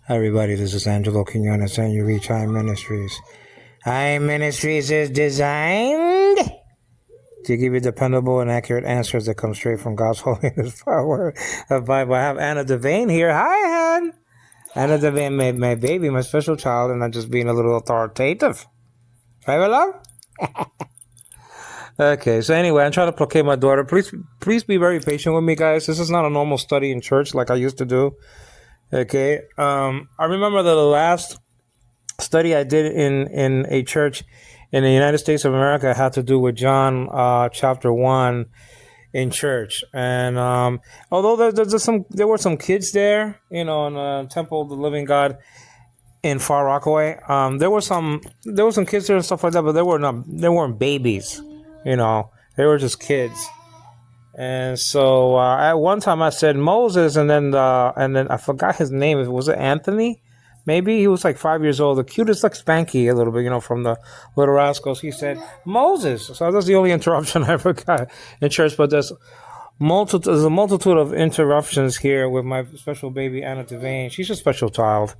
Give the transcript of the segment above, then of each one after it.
Hi everybody, this is Angelo Quinones and you reach I Ministries. I Ministries is designed to give you dependable and accurate answers that come straight from God's holiness power of Bible. I have Anna Devane here. Hi, Ann. Anna Devane, my baby, my special child, and I'm just being a little authoritative. Right, my love? Okay, so anyway, I'm trying to placate my daughter. Please be very patient with me, guys. This is not a normal study in church like I used to do. Okay, I remember the last study I did in a church in the United States of America had to do with John chapter 1 in church. And although there were some kids there, in the Temple of the Living God in Far Rockaway, there were some kids there and stuff like that, but they weren't babies, they were just kids. And so at one time I said Moses, and then I forgot his name. Was it Anthony? Maybe he was like 5 years old, the cutest, like Spanky a little bit, from the Little Rascals. He said Moses. So that's the only interruption I ever got in church. But there's a multitude of interruptions here with my special baby Anna Devane. She's a special child.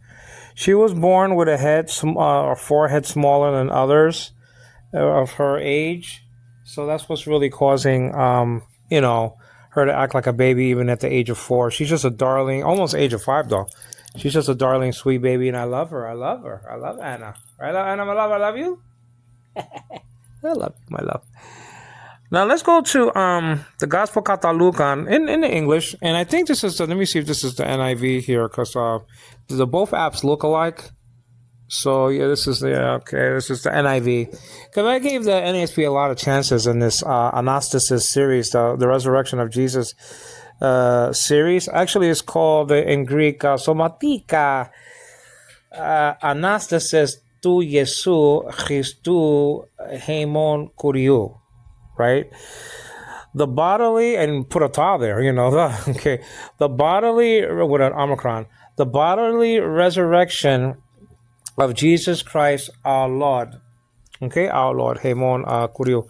She was born with a forehead smaller than others of her age. So that's what's really causing her to act like a baby even at the age of 4. She's just a darling, almost age of 5 though. She's just a darling, sweet baby, and I love her. I love Anna. Right, Anna, my love, I love you. I love you, my love. Now let's go to the Gospel Katalukan in the English, and I think this is let me see if this is the NIV here, because the both apps look alike. So yeah, this is the NIV. Because I gave the NASB a lot of chances in this Anastasis series, the Resurrection of Jesus series. Actually, it's called in Greek Somatika Anastasis tu Jesu Christu Heimon Kuriou, right? The bodily, and put a ta there, the bodily, with an omicron, the bodily resurrection of Jesus Christ our Lord. Okay, our Lord, Heimon Kuriou.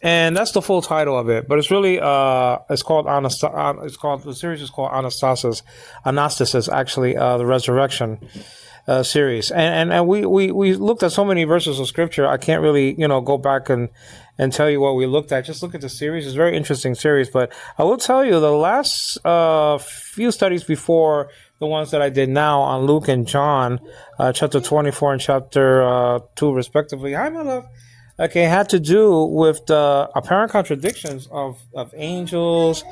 And that's the full title of it. But it's really it's called the series is called Anastasis, actually, the Resurrection series. And we looked at so many verses of scripture, I can't really, go back and tell you what we looked at. Just look at the series. It's a very interesting series. But I will tell you, the last few studies before the ones that I did now on Luke and John, chapter 24 and chapter 2 respectively, hi my love, okay, had to do with the apparent contradictions of angels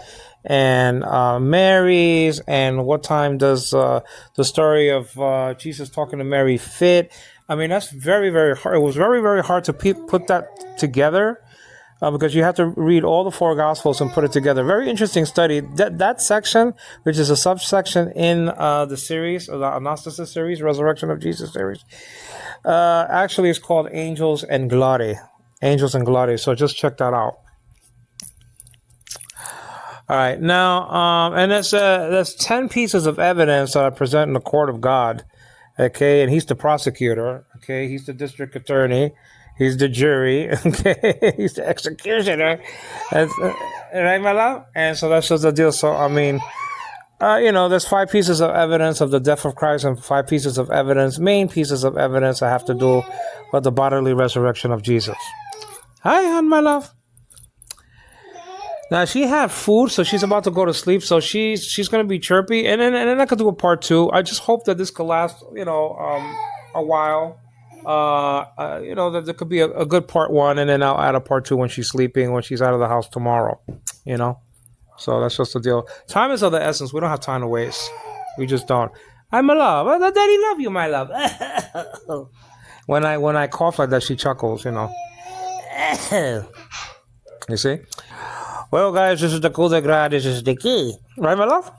and Marys, and what time does the story of Jesus talking to Mary fit. I mean, that's very, very hard. It was very, very hard to put that together. Because you have to read all the 4 Gospels and put it together. Very interesting study. That section, which is a subsection in the series, or the Anastasis series, Resurrection of Jesus series, actually is called Angels and Glory. Angels and Glory. So just check that out. All right. Now, and there's 10 pieces of evidence that I present in the court of God. Okay. And he's the prosecutor. Okay. He's the district attorney. He's the jury, okay? He's the executioner, right, my love? And so that's just the deal. So, I mean, there's 5 pieces of evidence of the death of Christ, and 5 pieces of evidence, main pieces of evidence that have to do with the bodily resurrection of Jesus. Hi, hon, my love. Now, she had food, so she's about to go to sleep, so she's going to be chirpy, and then I could do a part 2. I just hope that this could last, a while. That there could be a good part 1, and then I'll add a part 2 when she's sleeping, when she's out of the house tomorrow, So that's just the deal. Time is of the essence. We don't have time to waste. We just don't. I'm a love. Daddy love you, my love. When I cough like that, she chuckles, You see? Well, guys, this is the coup de grace. This is the key. Right, my love?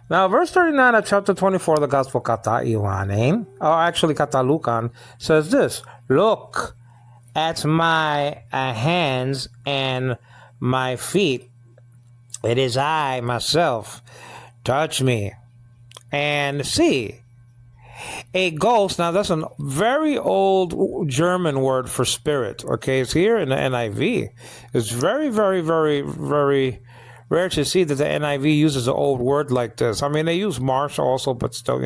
Now, verse 39 of chapter 24 of the Gospel Kata Iwanin, or actually Katalukan, says this: Look at my hands and my feet. It is I, myself. Touch me and see. A ghost, now that's a very old German word for spirit, okay? It's here in the NIV. It's very, very, very, very rare to see that the NIV uses an old word like this. I mean, they use marsh also, but still,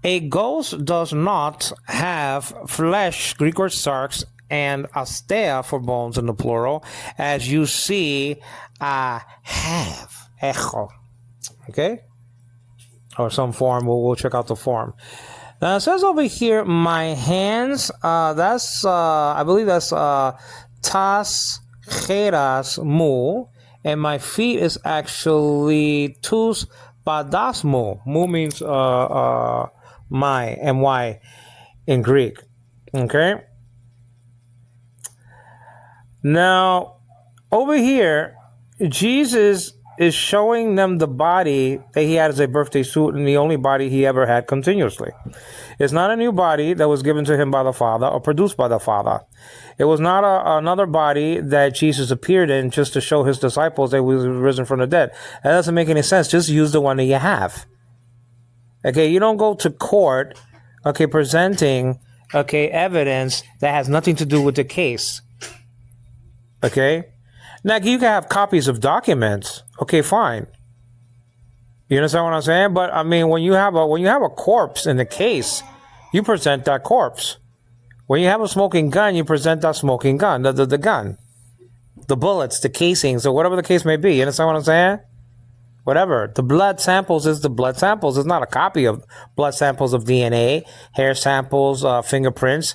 A ghost does not have flesh, Greek word sarx, and astea for bones in the plural, as you see I have. Echo. Okay? Or some form. We'll check out the form. Now it says over here, my hands, I believe that's tas cheras mu, and my feet is actually tus padas mu. Mu means my, M-Y in Greek. Okay? Now, over here, Jesus is showing them the body that he had as a birthday suit, and the only body he ever had continuously. It's not a new body that was given to him by the Father or produced by the Father. It was not another body that Jesus appeared in just to show his disciples that he was risen from the dead. That doesn't make any sense. Just use the one that you have. Okay, you don't go to court, presenting, evidence that has nothing to do with the case. Okay? Now, you can have copies of documents. Okay, fine. You understand what I'm saying? But I mean, when you have a corpse in the case, you present that corpse. When you have a smoking gun, you present that smoking gun, the gun, the bullets, the casings, or whatever the case may be. You understand what I'm saying? Whatever. The blood samples is the blood samples. It's not a copy of blood samples of DNA, hair samples, fingerprints.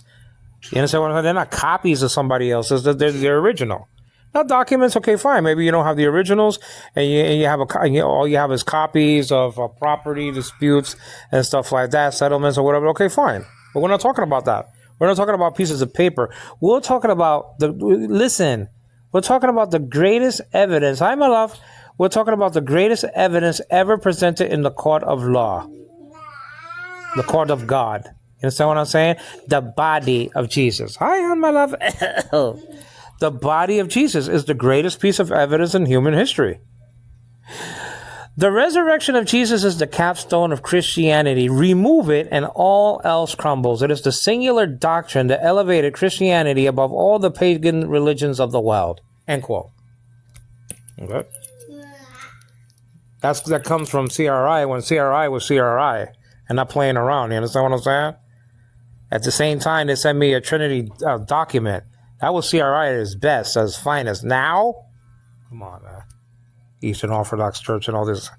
You understand what I'm saying? They're not copies of somebody else's. They're original. Now, documents, okay, fine. Maybe you don't have the originals, and you have all you have is copies of property disputes and stuff like that, settlements or whatever. Okay, fine. But we're not talking about that. We're not talking about pieces of paper. We're talking about we're talking about the greatest evidence. Hi, my love. We're talking about the greatest evidence ever presented in the court of law, the court of God. You understand what I'm saying? The body of Jesus. Hi, my love. The body of Jesus is the greatest piece of evidence in human history. The resurrection of Jesus is the capstone of Christianity. Remove it and all else crumbles. It is the singular doctrine that elevated Christianity above all the pagan religions of the world. End quote. Okay. That comes from CRI when CRI was CRI and not playing around. You understand what I'm saying? At the same time, they sent me a Trinity document. That was CRI at its best, as fine as now. Come on, man. Eastern Orthodox Church and all this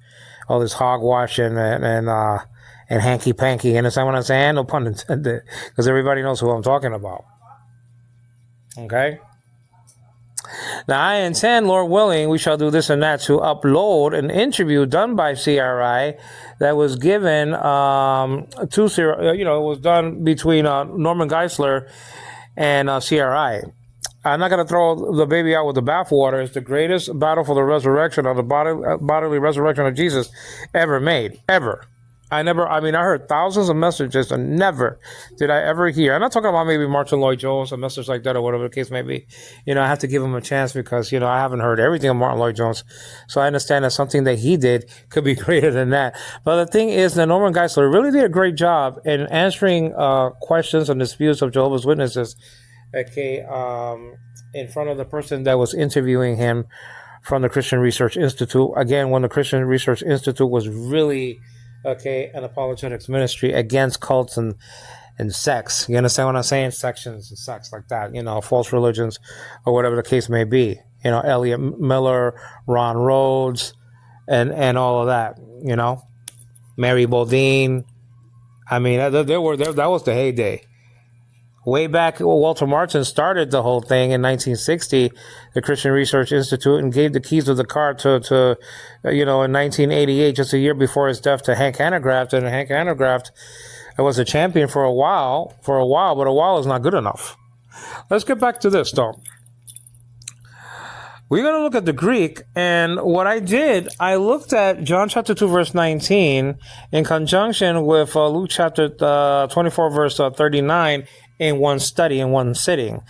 hogwashing and hanky panky. You understand what I'm saying? No pun intended, because everybody knows who I'm talking about. Okay. Now I intend, Lord willing, we shall do this and that, to upload an interview done by CRI that was given to CRI. It was done between Norman Geisler and CRI. I'm not going to throw the baby out with the bathwater. It's the greatest battle for the resurrection, or the bodily resurrection of Jesus ever made. Ever. I heard thousands of messages, and never did I ever hear. I'm not talking about maybe Martin Lloyd-Jones, a message like that, or whatever the case may be. I have to give him a chance because, I haven't heard everything of Martin Lloyd-Jones. So I understand that something that he did could be greater than that. But the thing is that Norman Geisler really did a great job in answering questions and disputes of Jehovah's Witnesses, in front of the person that was interviewing him from the Christian Research Institute. Again, when the Christian Research Institute was really an apologetics ministry against cults and sects. You understand what I'm saying? Sections and sects like that, false religions or whatever the case may be. Elliot Miller, Ron Rhodes, and all of that, Mary Bodine. I mean, that was the heyday. Way back, Walter Martin started the whole thing in 1960, the Christian Research Institute, and gave the keys of the car to in 1988, just a year before his death, to Hank Hanegraaff. And Hank Hanegraaff was a champion for a while, but a while is not good enough. Let's get back to this, though. We're going to look at the Greek, and what I did, I looked at John chapter 2, verse 19, in conjunction with Luke chapter 24, verse 39, in one study, in one sitting.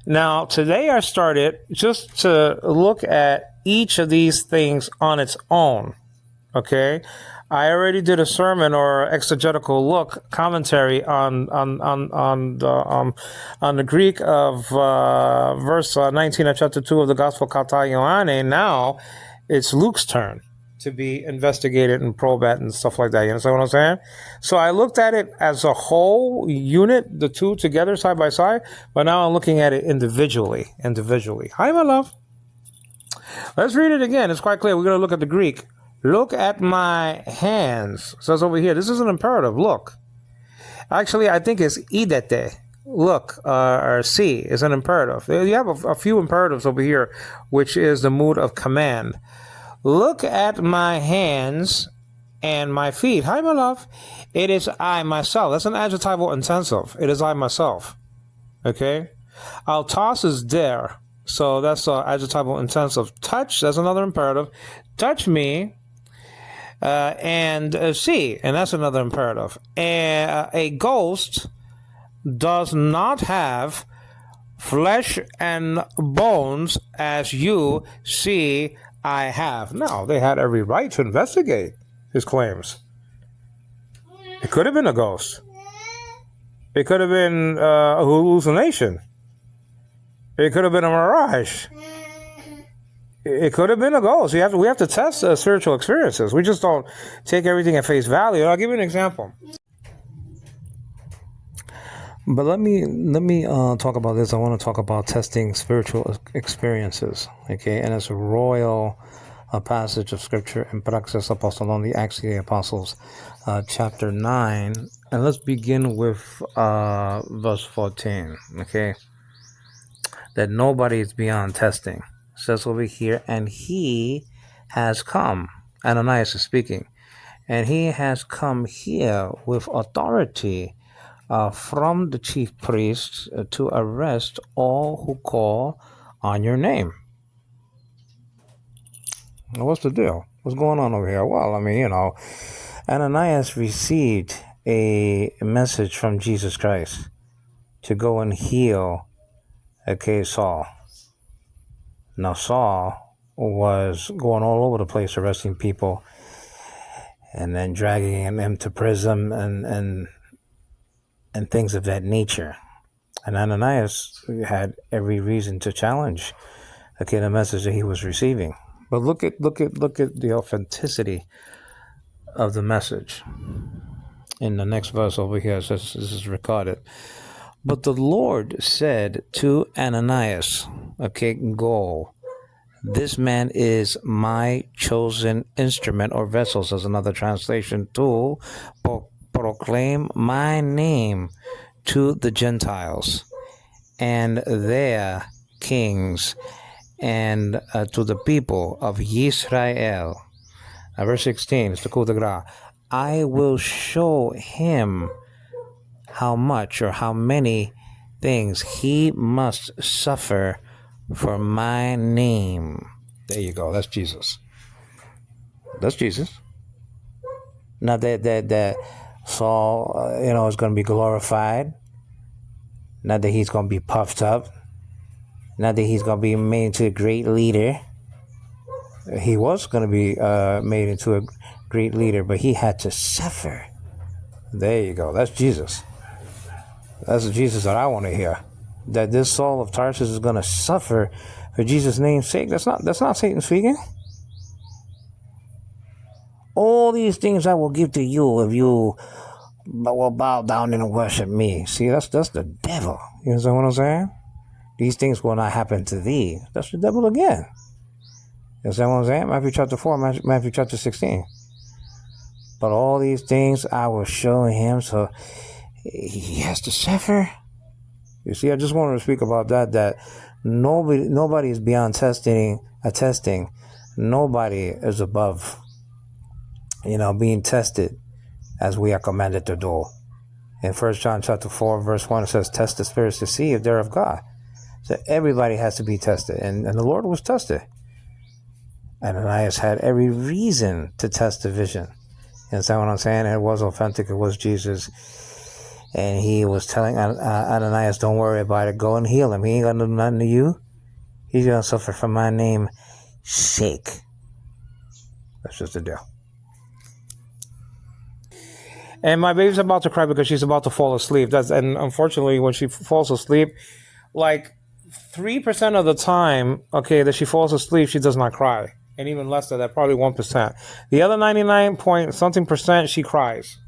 Now, today I started just to look at each of these things on its own. Okay? I already did a sermon or exegetical commentary on the Greek of verse 19 of chapter 2 of the Gospel Kata Ioanne. Now, it's Luke's turn to be investigated and probed at and stuff like that. You understand what I'm saying? So I looked at it as a whole unit, the two together side by side, but now I'm looking at it individually. Hi, my love. Let's read it again. It's quite clear. We're going to look at the Greek. Look at my hands. It says over here, this is an imperative. Look. Actually, I think it's idete. Look, or see is an imperative. You have a few imperatives over here, which is the mood of command. Look at my hands and my feet. Hi, my love. It is I, myself. That's an adjectival intensive. It is I, myself. Okay? Altos is there. So that's an adjectival intensive. Touch, that's another imperative. Touch me. And see, and that's another imperative. A ghost does not have flesh and bones as you see I have. No, they had every right to investigate his claims. It could have been a ghost. It could have been a hallucination. It could have been a mirage. It could have been a ghost. We have to test spiritual experiences. We just don't take everything at face value. I'll give you an example. But let me talk about this. I want to talk about testing spiritual experiences. Okay, and it's a royal passage of scripture in Praxis Apostolorum, the Acts of the Apostles, chapter 9, and let's begin with verse 14. Okay, that nobody is beyond testing. It says over here, and he has come. Ananias is speaking, and he has come here with authority from the chief priests to arrest all who call on your name. Now, what's the deal? What's going on over here? Well, I mean, Ananias received a message from Jesus Christ to go and heal, Saul. Now, Saul was going all over the place, arresting people and then dragging him to prison and things of that nature. And Ananias had every reason to challenge, the message that he was receiving. But look at the authenticity of the message. In the next verse over here, it says, this is recorded. But the Lord said to Ananias, go. This man is my chosen instrument or vessel, says another translation, to proclaim my name to the Gentiles and their kings and to the people of Israel. Verse 16, it's the coup de grace. I will show him how much or how many things he must suffer for my name. There you go. That's Jesus. That's Jesus. Now that Saul, is going to be glorified. Not that he's going to be puffed up. Not that he's going to be made into a great leader. He was going to be made into a great leader, but he had to suffer. There you go. That's Jesus. That's the Jesus that I want to hear. That this Saul of Tarsus is going to suffer for Jesus' name's sake. That's not Satan speaking. All these things I will give to you if you will bow down and worship me. See, that's the devil. You understand what I'm saying? These things will not happen to thee. That's the devil again. You understand what I'm saying? Matthew chapter 4, Matthew chapter 16. But all these things I will show him, so he has to suffer. You see, I just wanted to speak about that nobody is beyond testing. Nobody is above, being tested as we are commanded to do. In 1 John chapter 4, verse 1, it says, test the spirits to see if they're of God. So everybody has to be tested. And the Lord was tested. Ananias had every reason to test the vision. You understand what I'm saying? It was authentic. It was Jesus. And he was telling Ananias, don't worry about it. Go and heal him. He ain't going to do nothing to you. He's going to suffer for my name's sake. That's just the deal. And my baby's about to cry because she's about to fall asleep. And unfortunately, when she falls asleep, like 3% of the time, that she falls asleep, she does not cry. and even less than that, probably 1%. The other 99 point something percent, she cries.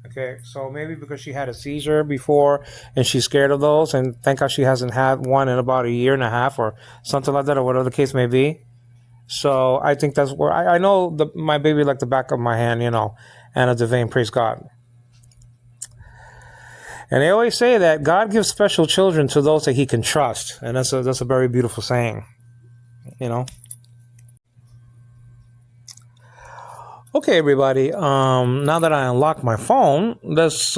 Okay, so maybe because she had a seizure before and she's scared of those, and thank God she hasn't had one in about a year and a half or something like that, or whatever the case may be. So I think that's where I know my baby like the back of my hand, Anna Devane, praise God. And they always say that God gives special children to those that He can trust, and that's a very beautiful saying, Okay, everybody. Now that I unlocked my phone, let's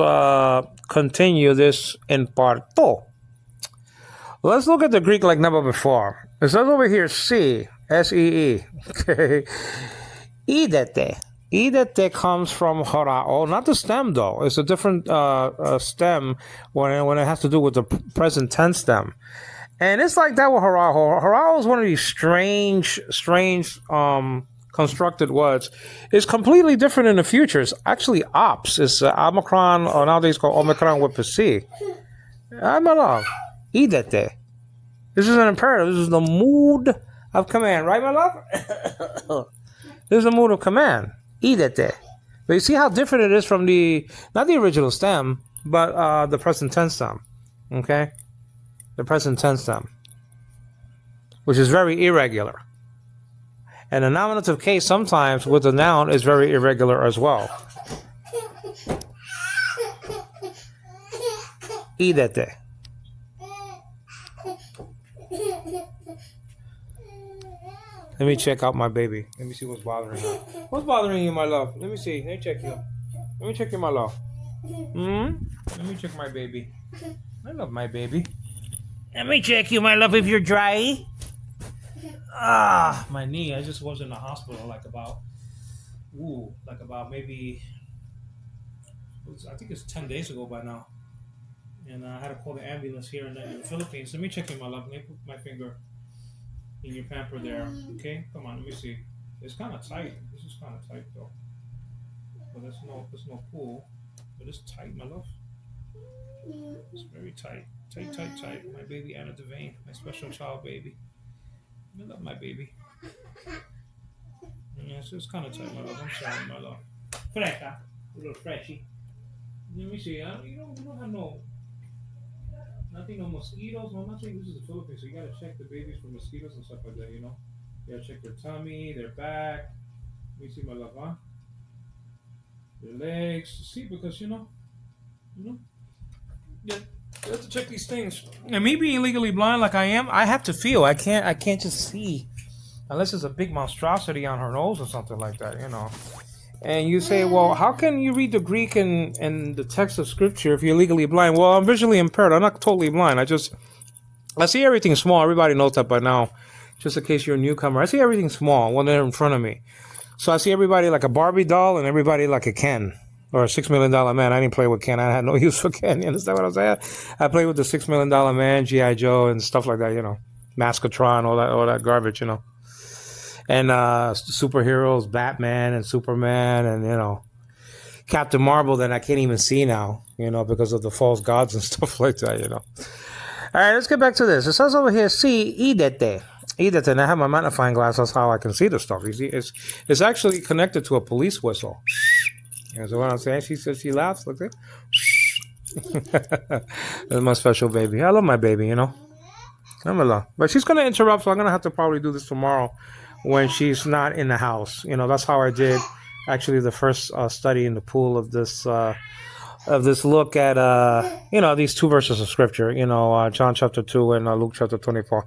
continue this in part two. Let's look at the Greek like never before. It says over here, S-E-E. Okay. Idete. Idete comes from horao, not the stem though. It's a different stem when it has to do with the present tense stem. And it's like that with horao. Horao is one of these strange constructed words. It's completely different in the future. It's actually ops. It's Omicron, or nowadays called Omicron with a C. I'm love. Idete. This is an imperative. This is the mood of command. Right, my love? This is the mood of command. Idete. But you see how different it is from not the original stem, but the present tense stem. Okay? The present tense stem. Which is very irregular. And the nominative case sometimes with the noun is very irregular as well. Idete. Let me check out my baby. Let me see what's bothering her. What's bothering you, my love? Let me see. Let me check you. Let me check you, my love. Let me check my baby. I love my baby. Let me check you, my love, if you're dry. My knee. I just was in the hospital like about maybe, I think it's 10 days ago by now. And I had to call the ambulance here in the Philippines. Let me check you, my love. Let me put my finger in your pamper there. Okay? Come on, let me see. It's kind of tight. This is kind of tight though. But there's no pull. But it's tight, my love. It's very tight. Tight. My baby Anna Devane, my special child baby. I love my baby. Yeah, so it's kind of tight, my love. I'm sorry, my love. Fresca. A little freshy. Let me see. We don't have no mosquitoes. No, I'm not saying this is the Philippines, so you gotta check the babies for mosquitoes and stuff like that, You gotta check their tummy, their back. Let me see, my love, huh? Their legs. See, because yeah, you have to check these things. And me being legally blind like I am, I have to feel. I can't just see unless it's a big monstrosity on her nose or something like that, And you say, well, how can you read the Greek and the text of Scripture if you're legally blind? Well, I'm visually impaired. I'm not totally blind. I see everything small. Everybody knows that by now. Just in case you're a newcomer, I see everything small when they're in front of me. So I see everybody like a Barbie doll and everybody like a Ken or a $6 million man. I didn't play with Ken. I had no use for Ken. You understand what I'm saying? I played with the $6 million man, G.I. Joe, and stuff like that, Mascotron, all that garbage, And superheroes, Batman and Superman and, Captain Marvel that I can't even see now, because of the false gods and stuff like that, All right, let's get back to this. It says over here, idete. Idete, and I have my magnifying glass. That's how I can see the stuff. You see, it's actually connected to a police whistle. You know what I'm saying? She says she laughs. Look at That's my special baby. I love my baby, But she's going to interrupt, so I'm going to have to probably do this tomorrow when she's not in the house. That's how I did actually the first study in the pool of this look at these two verses of scripture, John chapter 2 and Luke chapter 24.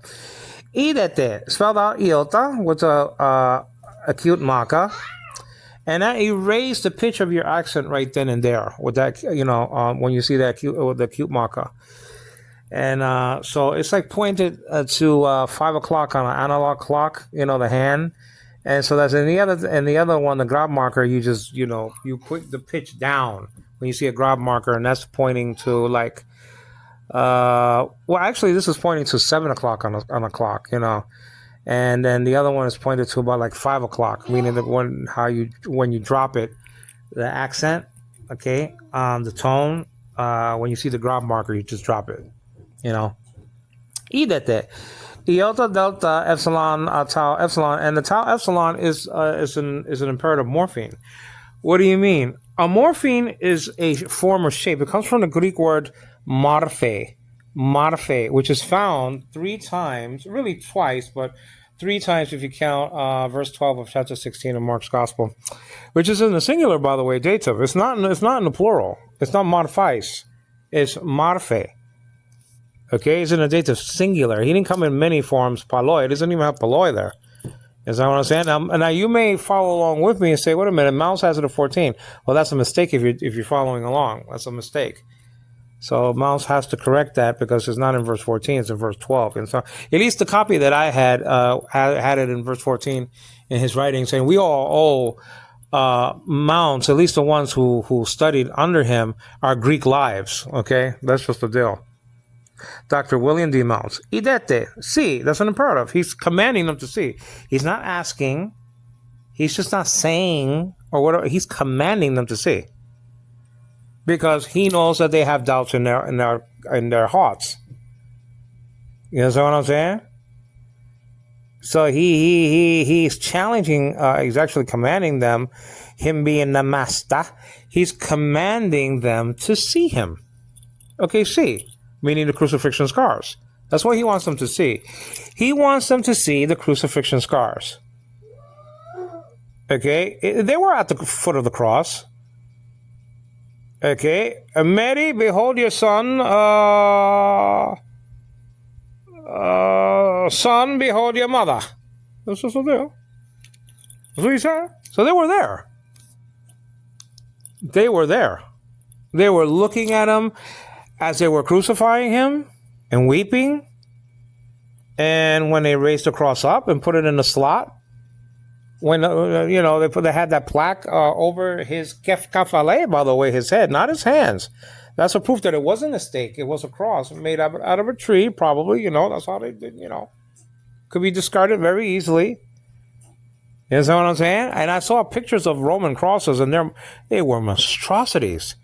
Idete, spelled out iota with a acute marker, and that erased the pitch of your accent right then and there with that, when you see that the acute marker. And so it's like pointed to 5 o'clock on an analog clock, the hand. And so that's in the other one, the grab marker, you just, you put the pitch down when you see a grab marker, and that's pointing to like, actually this is pointing to 7 o'clock on a clock, and then the other one is pointed to about like 5 o'clock, meaning that when you drop it, the accent, okay, the tone, when you see the grab marker, you just drop it, Idete. Iota, delta, epsilon, tau, epsilon, and the tau epsilon is an imperative morpheme. What do you mean? A morpheme is a form or shape. It comes from the Greek word morphe, which is found 3 times, really twice, but 3 times if you count verse 12 of chapter 16 of Mark's Gospel, which is in the singular, by the way, dative. It's not in the plural. It's not morpheis. It's morphe. Okay, it's in a dative singular. He didn't come in many forms, paloi. It doesn't even have paloi there. Is that what I'm saying? Now you may follow along with me and say, wait a minute, Mouse has it at 14. Well, that's a mistake if you're following along. That's a mistake. So Mouse has to correct that because it's not in verse 14, it's in verse 12. And so at least the copy that I had had it in verse 14 in his writing, saying we all owe Mounts, at least the ones who studied under him, our Greek lives. Okay, that's just the deal. Dr. William D. Mounts. Idete, see, that's an imperative. He's commanding them to see. He's not asking. He's just not saying or whatever. He's commanding them to see. Because he knows that they have doubts in their hearts. You know what I'm saying? So he's challenging, he's actually commanding them, him being the master, he's commanding them to see him. Okay, see. Meaning the crucifixion scars. That's what he wants them to see. He wants them to see the crucifixion scars. Okay? They were at the foot of the cross. Okay? Mary, behold your son. Son, behold your mother. That's just what they are. That's what he said. So they were there. They were there. They were looking at him as they were crucifying him and weeping. And when they raised the cross up and put it in the slot, when they had that plaque over his kefale, by the way, his head, not his hands. That's a proof that it wasn't a stake. It was a cross made out of a tree, probably. That's how they did. Could be discarded very easily. You know what I'm saying? And I saw pictures of Roman crosses, and they were monstrosities.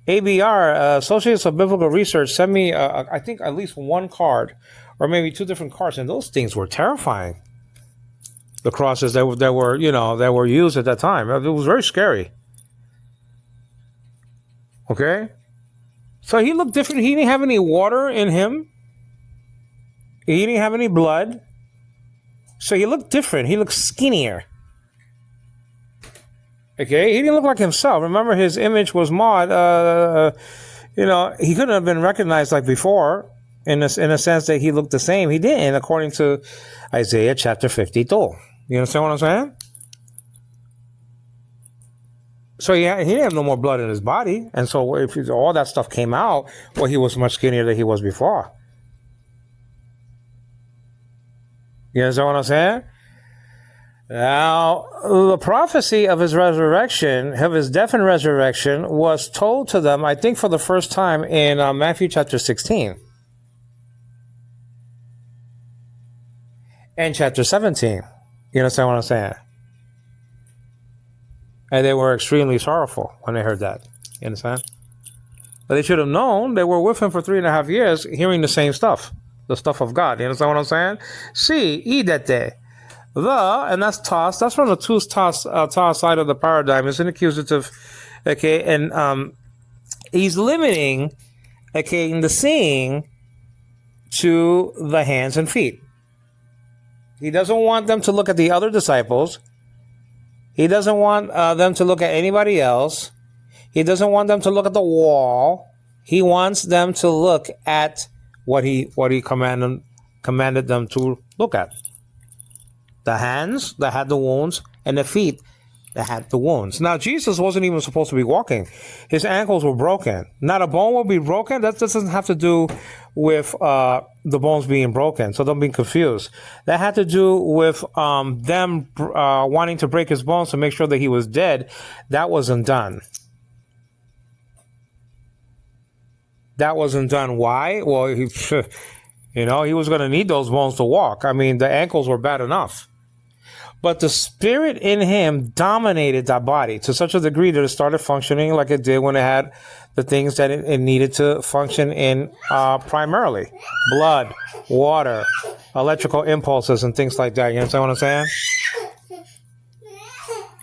ABR, Associates of Biblical Research, sent me, I think, at least one card, or maybe 2 different cards, and those things were terrifying. The crosses that were used at that time. It was very scary. Okay? So he looked different. He didn't have any water in him. He didn't have any blood. So he looked different. He looked skinnier. Okay? He didn't look like himself. Remember, his image was marred. He couldn't have been recognized like before in a sense that he looked the same. He didn't, according to Isaiah chapter 52. You understand what I'm saying? So he didn't have no more blood in his body. And so if all that stuff came out, well, he was much skinnier than he was before. You understand what I'm saying? Now, the prophecy of his resurrection, of his death and resurrection, was told to them, I think, for the first time in Matthew chapter 16. And chapter 17. You understand what I'm saying? And they were extremely sorrowful when they heard that. You understand? But they should have known. They were with him for 3.5 years, hearing the same stuff. The stuff of God. You understand what I'm saying? See, idete. And that's tos. That's from the tos side of the paradigm. It's an accusative. Okay, and he's limiting, okay, in the seeing to the hands and feet. He doesn't want them to look at the other disciples. He doesn't want them to look at anybody else. He doesn't want them to look at the wall. He wants them to look at what he commanded them to look at. The hands that had the wounds and the feet that had the wounds. Now, Jesus wasn't even supposed to be walking. His ankles were broken. Not a bone will be broken. That doesn't have to do with the bones being broken. So don't be confused. That had to do with them wanting to break his bones to make sure that he was dead. That wasn't done. That wasn't done. Why? Well, he was going to need those bones to walk. I mean, the ankles were bad enough. But the spirit in him dominated that body to such a degree that it started functioning like it did when it had the things that it needed to function in primarily. Blood, water, electrical impulses and things like that. You understand what I'm saying?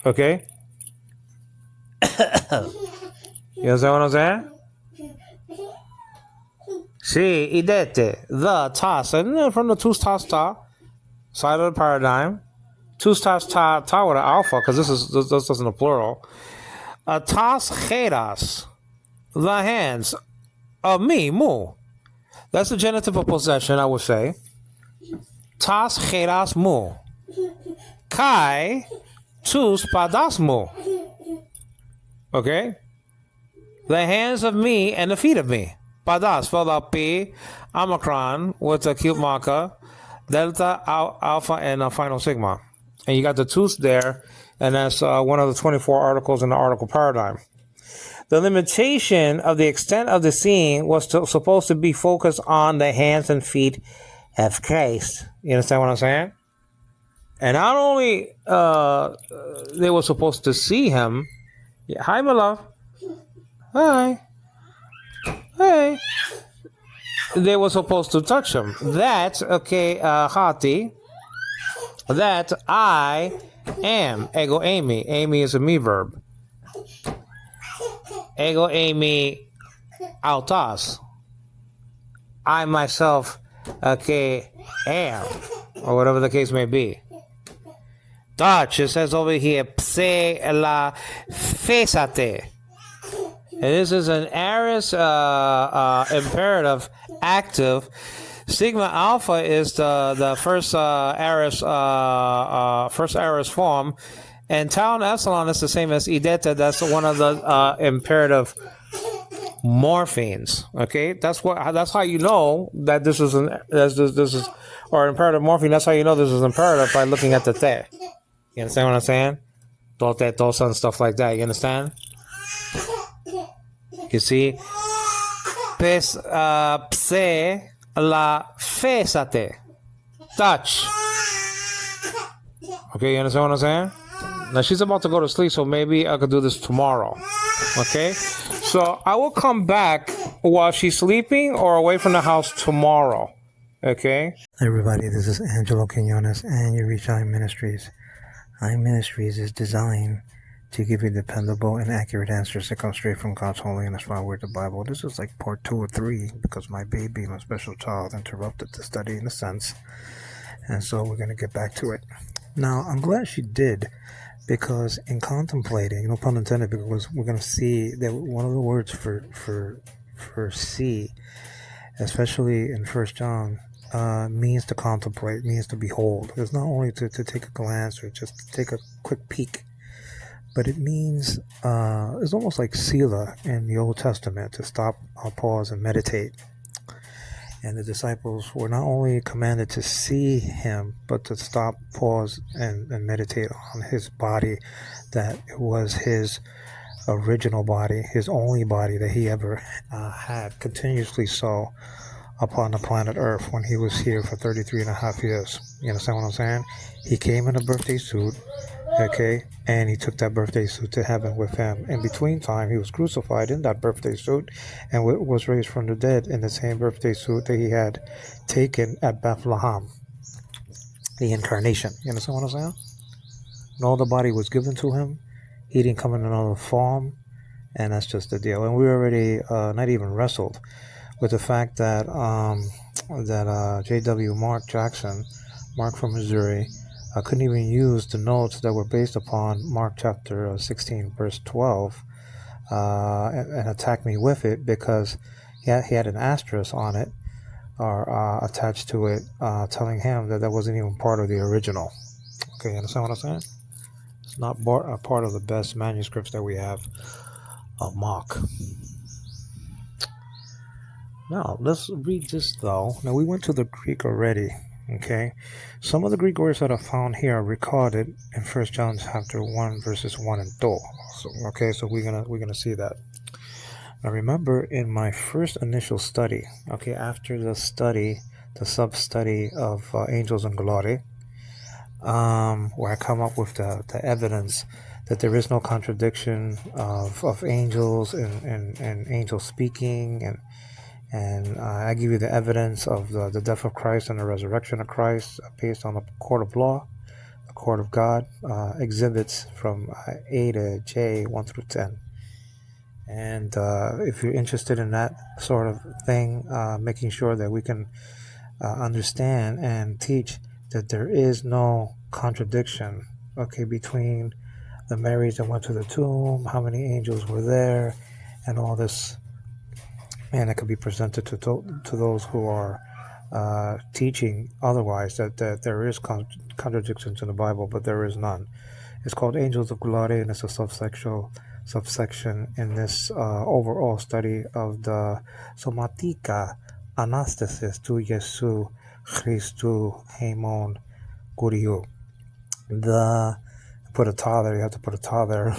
Okay? You understand what I'm saying? Si, idete, the, tas, and then from the tus tas ta side of the paradigm, tus tas ta ta with an alpha, because this isn't a plural. Tas cheras, the hands of me, mu. That's the genitive of possession, I would say. Tas cheras mu. Kai tus padas mu. Okay? The hands of me and the feet of me. Padas, spelled out P, Omicron with a cube marker, Delta, Alpha, and a final sigma. And you got the tus there, and that's one of the 24 articles in the article paradigm. The limitation of the extent of the seeing was supposed to be focused on the hands and feet of Christ. You understand what I'm saying? And not only they were supposed to see him. Yeah, hi, my love. Hi. Hey. They were supposed to touch him. That, okay, Hati, that I am, ego eimi. Eimi is a me verb. Ego eimi autas. I myself, okay, am, or whatever the case may be. Dutch, it says over here, pse la fesate. And this is an aorist imperative active. Sigma alpha is the first aorist form, and tau and epsilon is the same as ideta. That's one of the imperative morphemes. Okay, that's how you know that this is or imperative morpheme. That's how you know this is imperative by looking at the te. You understand what I'm saying? Dote, dosa, and stuff like that. You understand? You see? Pse la fesate. Touch. Okay, you understand what I'm saying? Now she's about to go to sleep, so maybe I could do this tomorrow. Okay? So I will come back while she's sleeping or away from the house tomorrow. Okay? Hi everybody, this is Angelo Quinones and you reach iMinistries. iMinistries is designed to give you dependable and accurate answers that come straight from God's holy and inspired word, the Bible. This is like part 2 or 3 because my baby, my special child, interrupted the study in a sense. And so we're going to get back to it. Now, I'm glad she did because in contemplating, no pun intended, because we're going to see that one of the words for see, especially in 1 John, means to contemplate, means to behold. It's not only to take a glance or just to take a quick peek, but it means, it's almost like Selah in the Old Testament, to stop, pause, and meditate. And the disciples were not only commanded to see him, but to stop, pause, and meditate on his body, that it was his original body, his only body that he ever had, continuously so, upon the planet Earth when he was here for 33 and a half years. You understand what I'm saying? He came in a birthday suit, okay, and he took that birthday suit to heaven with him. In between time, he was crucified in that birthday suit and was raised from the dead in the same birthday suit that he had taken at Bethlehem, the incarnation. You understand what I'm saying? And all the body was given to him. He didn't come in another form, and that's just the deal. And we already not even wrestled with the fact that J.W. Mark Jackson, Mark from Missouri, couldn't even use the notes that were based upon Mark chapter 16, verse 12, and attack me with it because he had an asterisk on it, or attached to it, telling him that wasn't even part of the original. Okay, you understand what I'm saying? It's not a part of the best manuscripts that we have of Mark. Now, let's read this, though. Now, we went to the Greek already, okay? Some of the Greek words that are found here are recorded in 1 John chapter 1, verses 1 and 2. So, okay, so we're gonna see that. Now, remember, in my first initial study, okay, after the sub-study of Angels and Glory, where I come up with the evidence that there is no contradiction of angels and angels speaking And I give you the evidence of the death of Christ and the resurrection of Christ based on a court of law, a court of God, exhibits from A to J, 1 through 10. And if you're interested in that sort of thing, making sure that we can understand and teach that there is no contradiction, okay, between the Marys that went to the tomb, how many angels were there, and all this, and it could be presented to those who are teaching otherwise, that there is contradictions in the Bible, but there is none. It's called Angels of Glory, and it's a subsection in this overall study of the Somatika Anastasis tu Jesu Christu Haimon Kuriu. The put a ta there, you have to put a ta there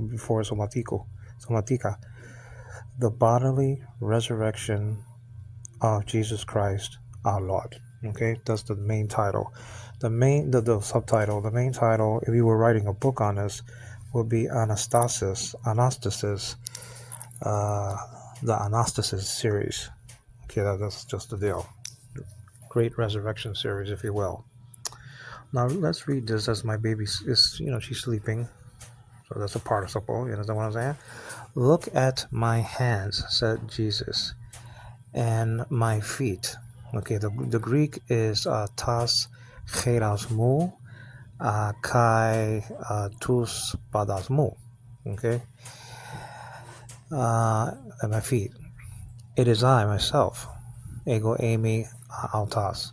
before Somatika. The bodily resurrection of Jesus Christ our Lord. Okay, that's the main title. The subtitle, the main title, if you were writing a book on this, would be Anastasis, the Anastasis series. Okay, that's just the deal. Great Resurrection series, if you will. Now let's read this as my baby is, she's sleeping. So that's a participle, you understand what I'm saying? Look at my hands, said Jesus, and my feet. Okay, the Greek is tas cherasmu kai tus padasmu. Okay, and my feet. It is I myself, ego eimi autas.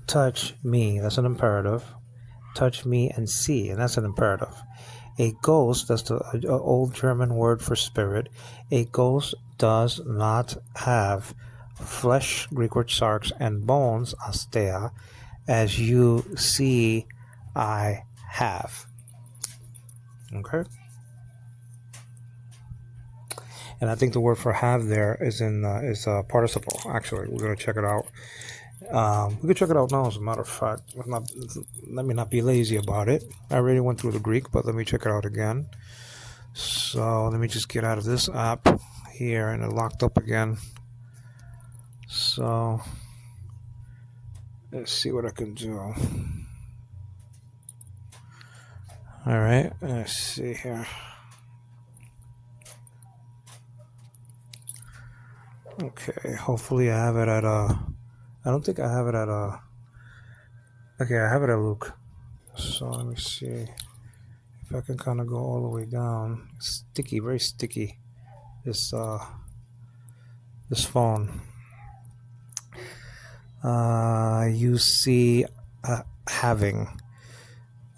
Touch me, that's an imperative. Touch me and see, and that's an imperative. A ghost, that's the old German word for spirit. A ghost does not have flesh, Greek word sarx, and bones, astea, as you see I have. Okay? And I think the word for have there is is a participle. Actually, we're going to check it out. We can check it out now, as a matter of fact. Let me not be lazy about it. I already went through the Greek, but let me check it out again. So let me just get out of this app here, and it locked up again. So let's see what I can do. All right, let's see here. Okay, hopefully I have it at I don't think I have it at okay, I have it at Luke. So let me see if I can kind of go all the way down. It's sticky, very sticky. This phone. You see having.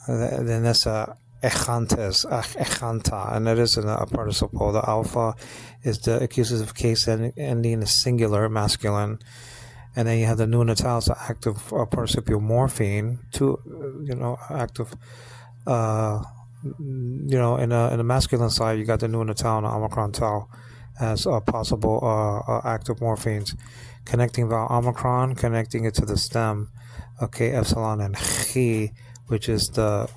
Then that's a echanta, and that is a participle. The alpha is the accusative case ending in a singular, masculine. And then you have the nunatalis, active participial morphine, active, in the masculine side, you got the nunatal and omicron tau as possible active morphemes. Connecting vowel omicron, connecting it to the stem, okay, epsilon, and chi, which is the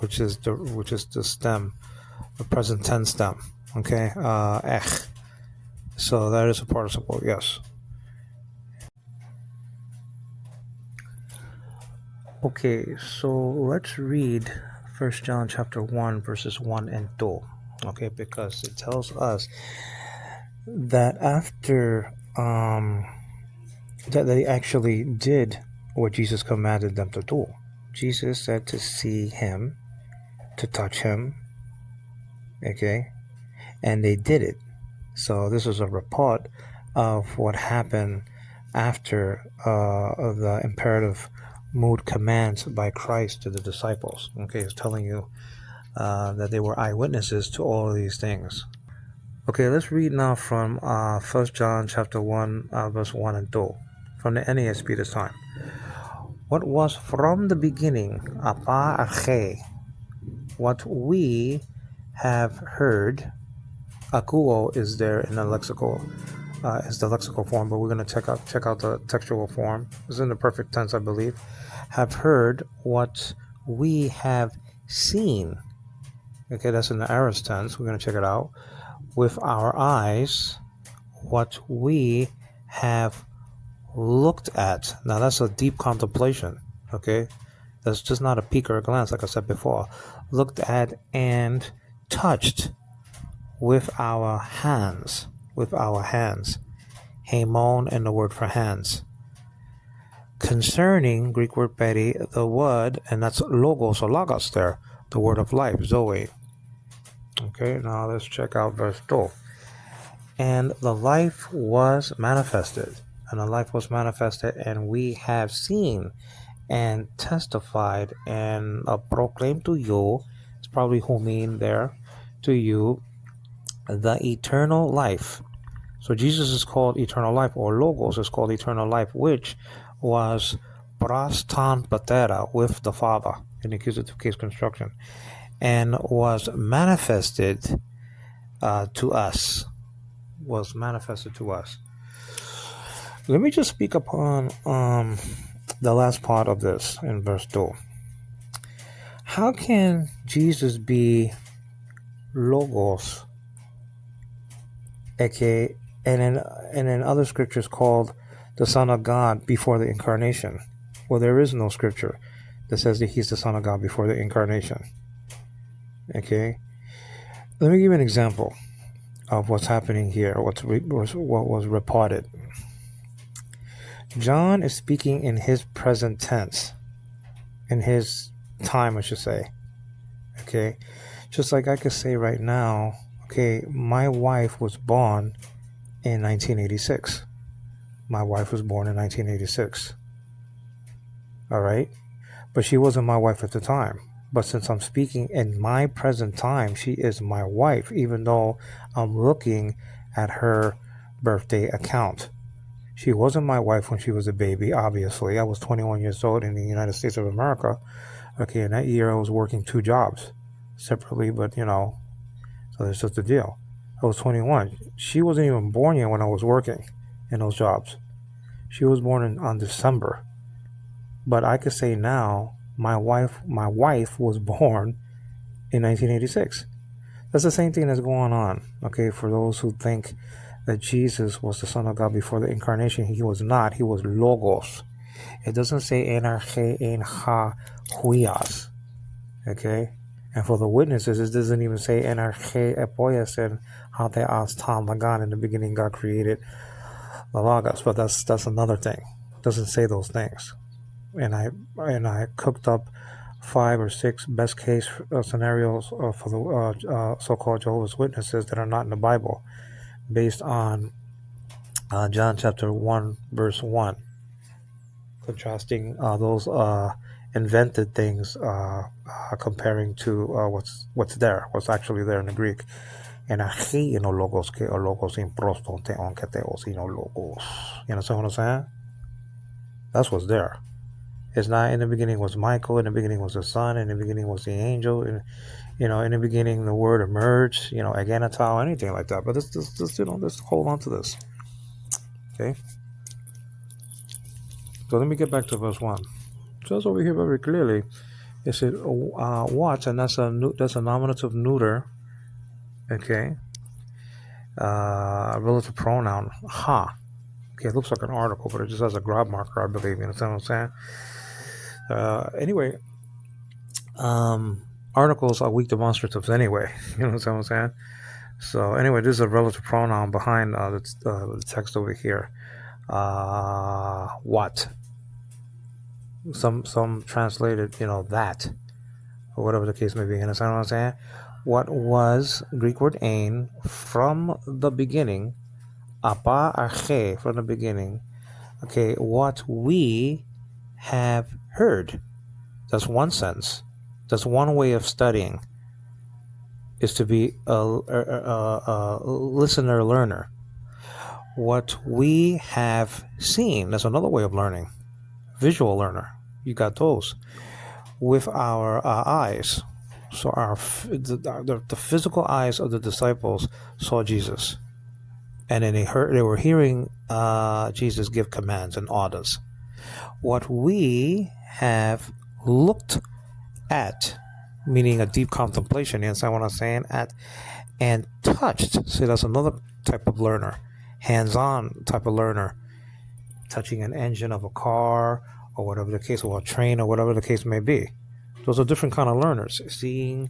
stem, the present tense stem, okay, ech. So that is a participle, yes. Okay, so let's read 1 John chapter 1, verses 1 and 2. Okay, because it tells us that after that they actually did what Jesus commanded them to do. Jesus said to see him, to touch him, okay, and they did it. So this is a report of what happened after the imperative mood commands by Christ to the disciples. Okay, it's telling you that they were eyewitnesses to all of these things. Okay, let's read now from 1 John chapter 1, verse 1 and 2, from the NASB this time. What was from the beginning, apa arche, what we have heard, akuo is there in the lexical, is the lexical form, but we're going to check out the textual form. It's in the perfect tense, I believe. Have heard what we have seen. Okay, that's in the aorist tense. We're going to check it out. With our eyes, what we have looked at. Now that's a deep contemplation, okay? That's just not a peek or a glance, like I said before. Looked at and touched with our hands. With our hands. Hamon and the word for hands. Concerning, Greek word peri, the word, and that's logos or logos there, the word of life, zoe. Okay, now let's check out verse 2. And the life was manifested. And the life was manifested, and we have seen and testified and proclaimed to you, it's probably humin there, to you, the eternal life. So Jesus is called eternal life, or logos is called eternal life, which was prastan patera, with the Father, in accusative case construction, and was manifested to us. Was manifested to us. Let me just speak upon the last part of this in verse 2. How can Jesus be logos, aka, and in other scriptures called the Son of God before the incarnation? Well, there is no scripture that says that he's the Son of God before the incarnation. Okay, let me give you an example of what's happening here, what was reported. John is speaking in his present tense, in his time, I should say. Okay, just like I could say right now, okay, my wife was born in 1986. My wife was born in 1986. All right, but she wasn't my wife at the time. But since I'm speaking in my present time, she is my wife, even though I'm looking at her birthday account. She wasn't my wife when she was a baby, obviously. I was 21 years old in the United States of America. Okay, in that year I was working 2 jobs separately, but so that's just the deal. I was 21. She wasn't even born yet when I was working in those jobs. She was born on December. But I could say now, my wife was born in 1986. That's the same thing that's going on. Okay, for those who think that Jesus was the Son of God before the incarnation, he was not. He was logos. It doesn't say energe en ha huias. Okay, and for the witnesses, it doesn't even say energe epoias and ha theas tam lagan. In the beginning, God created the logos. But that's another thing. It doesn't say those things. And I cooked up 5 or 6 best case scenarios for the so-called Jehovah's Witnesses that are not in the Bible, based on John chapter 1 verse 1, contrasting those invented things, comparing to what's actually there in the Greek. And achi ino logos ke o logos in proston te on keteos ino logos. You understand what I'm saying? That's what's there. It's not in the beginning was Michael, in the beginning was the Son, in the beginning was the angel, and in the beginning the word emerged, aganatal, anything like that. But let's hold on to this. Okay. So let me get back to verse 1. Just over here very clearly, it said what, and that's a nominative neuter. Okay. Relative pronoun ha. Okay, it looks like an article, but it just has a grab marker, I believe. You understand what I'm saying? Anyway, articles are weak demonstratives anyway. You know what I'm saying? So anyway, this is a relative pronoun behind the text over here. What? Some translated, that, or whatever the case may be. You understand what I'm saying? What was, Greek word ein, from the beginning, apa arche, from the beginning. Okay, what we have heard. That's one sense. That's one way of studying, is to be a listener learner. What we have seen, that's another way of learning. Visual learner. You got those. With our eyes. So the physical eyes of the disciples saw Jesus. And then they were hearing Jesus give commands and orders. What we have looked at, meaning a deep contemplation, you understand what I'm saying? And touched. See, that's another type of learner. hands-on type of learner, touching an engine of a car or whatever the case, or a train or whatever the case may be. Those are different kind of learners. Seeing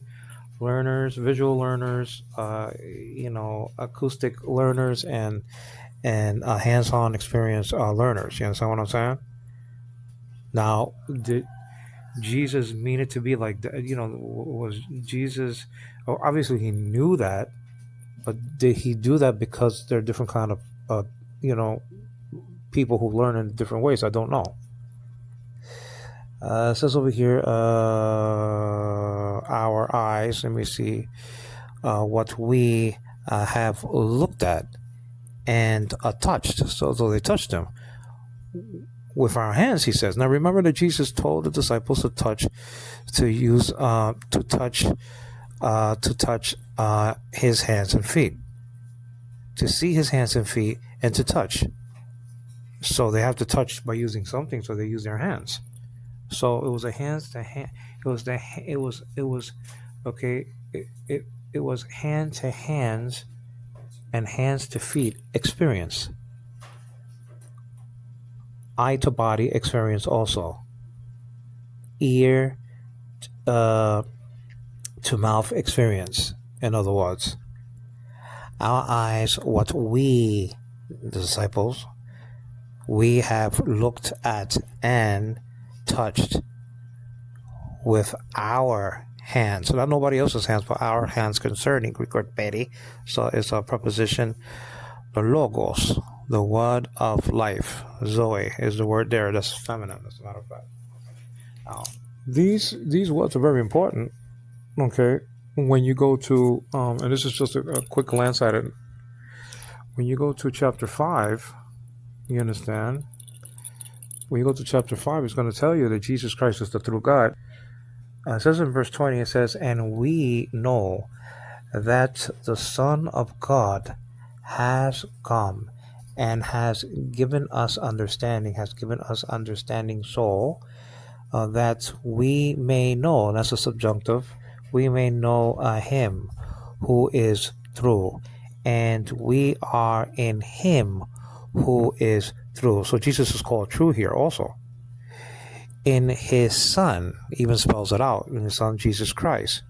learners, visual learners, acoustic learners, and hands-on experience learners. You understand what I'm saying? Now, did Jesus mean it to be like that? Was Jesus? Oh, obviously, he knew that, but did he do that because there are different kind of, people who learn in different ways? I don't know. It says over here, our eyes. Let me see what we have looked at and touched. So they touched him with our hands, he says. Now remember that Jesus told the disciples to touch his hands and feet, to see his hands and feet, and to touch. So they have to touch by using something, so they use their hands. So it was a hands to hand. It was hand to hands and hands to feet experience. Eye to body experience also. Ear to mouth experience. In other words, our eyes, what we, the disciples, we have looked at and touched with our hands. So not nobody else's hands, but our hands concerning Greek word peri. So it's a preposition, the logos, the word of life. Zoe is the word there. That's feminine, as a matter of fact. Now, these words are very important. Okay, when you go to and this is just a quick glance at it. When you go to chapter 5, you understand. When you go to chapter 5, it's going to tell you that Jesus Christ is the true God. It says in verse 20, it says, "And we know that the Son of God has come and has given us understanding, so that we may know," that's a subjunctive, "we may know him who is true, and we are in him who is true." So Jesus is called true here also. In his Son, even spells it out, in his Son Jesus Christ.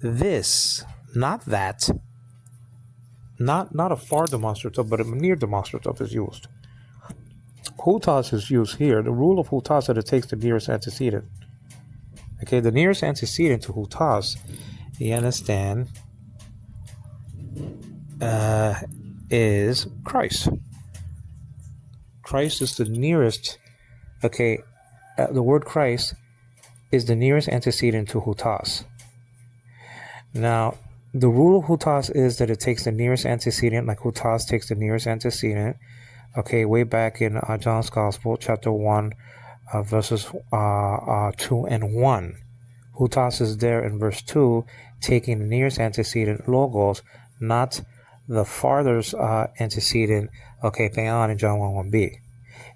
This, not that, not a far demonstrative, but a near demonstrative is used. Hutas is used here. The rule of hutas that it takes the nearest antecedent. Okay, the nearest antecedent to hutas, you understand, is Christ. Christ is the nearest. Okay, the word Christ is the nearest antecedent to hutas. Now, the rule of hutas is that it takes the nearest antecedent, like hutas takes the nearest antecedent. Okay, way back in John's Gospel, chapter 1, verses 2 and 1. Hutas is there in verse 2, taking the nearest antecedent, logos, not the farthest antecedent, okay, theon in John 1:1b.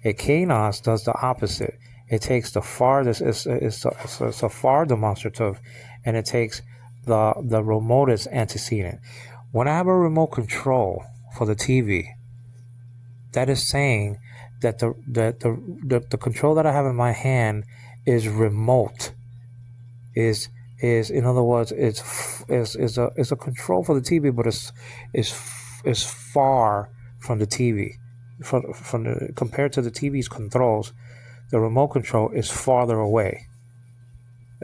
Ekenos does the opposite. It takes the farthest, it's a far demonstrative, and it takes the remotest antecedent. When I have a remote control for the TV, that is saying that the control that I have in my hand is remote. Is in other words, is a control for the TV, but is far from the TV. Compared to the TV's controls, the remote control is farther away.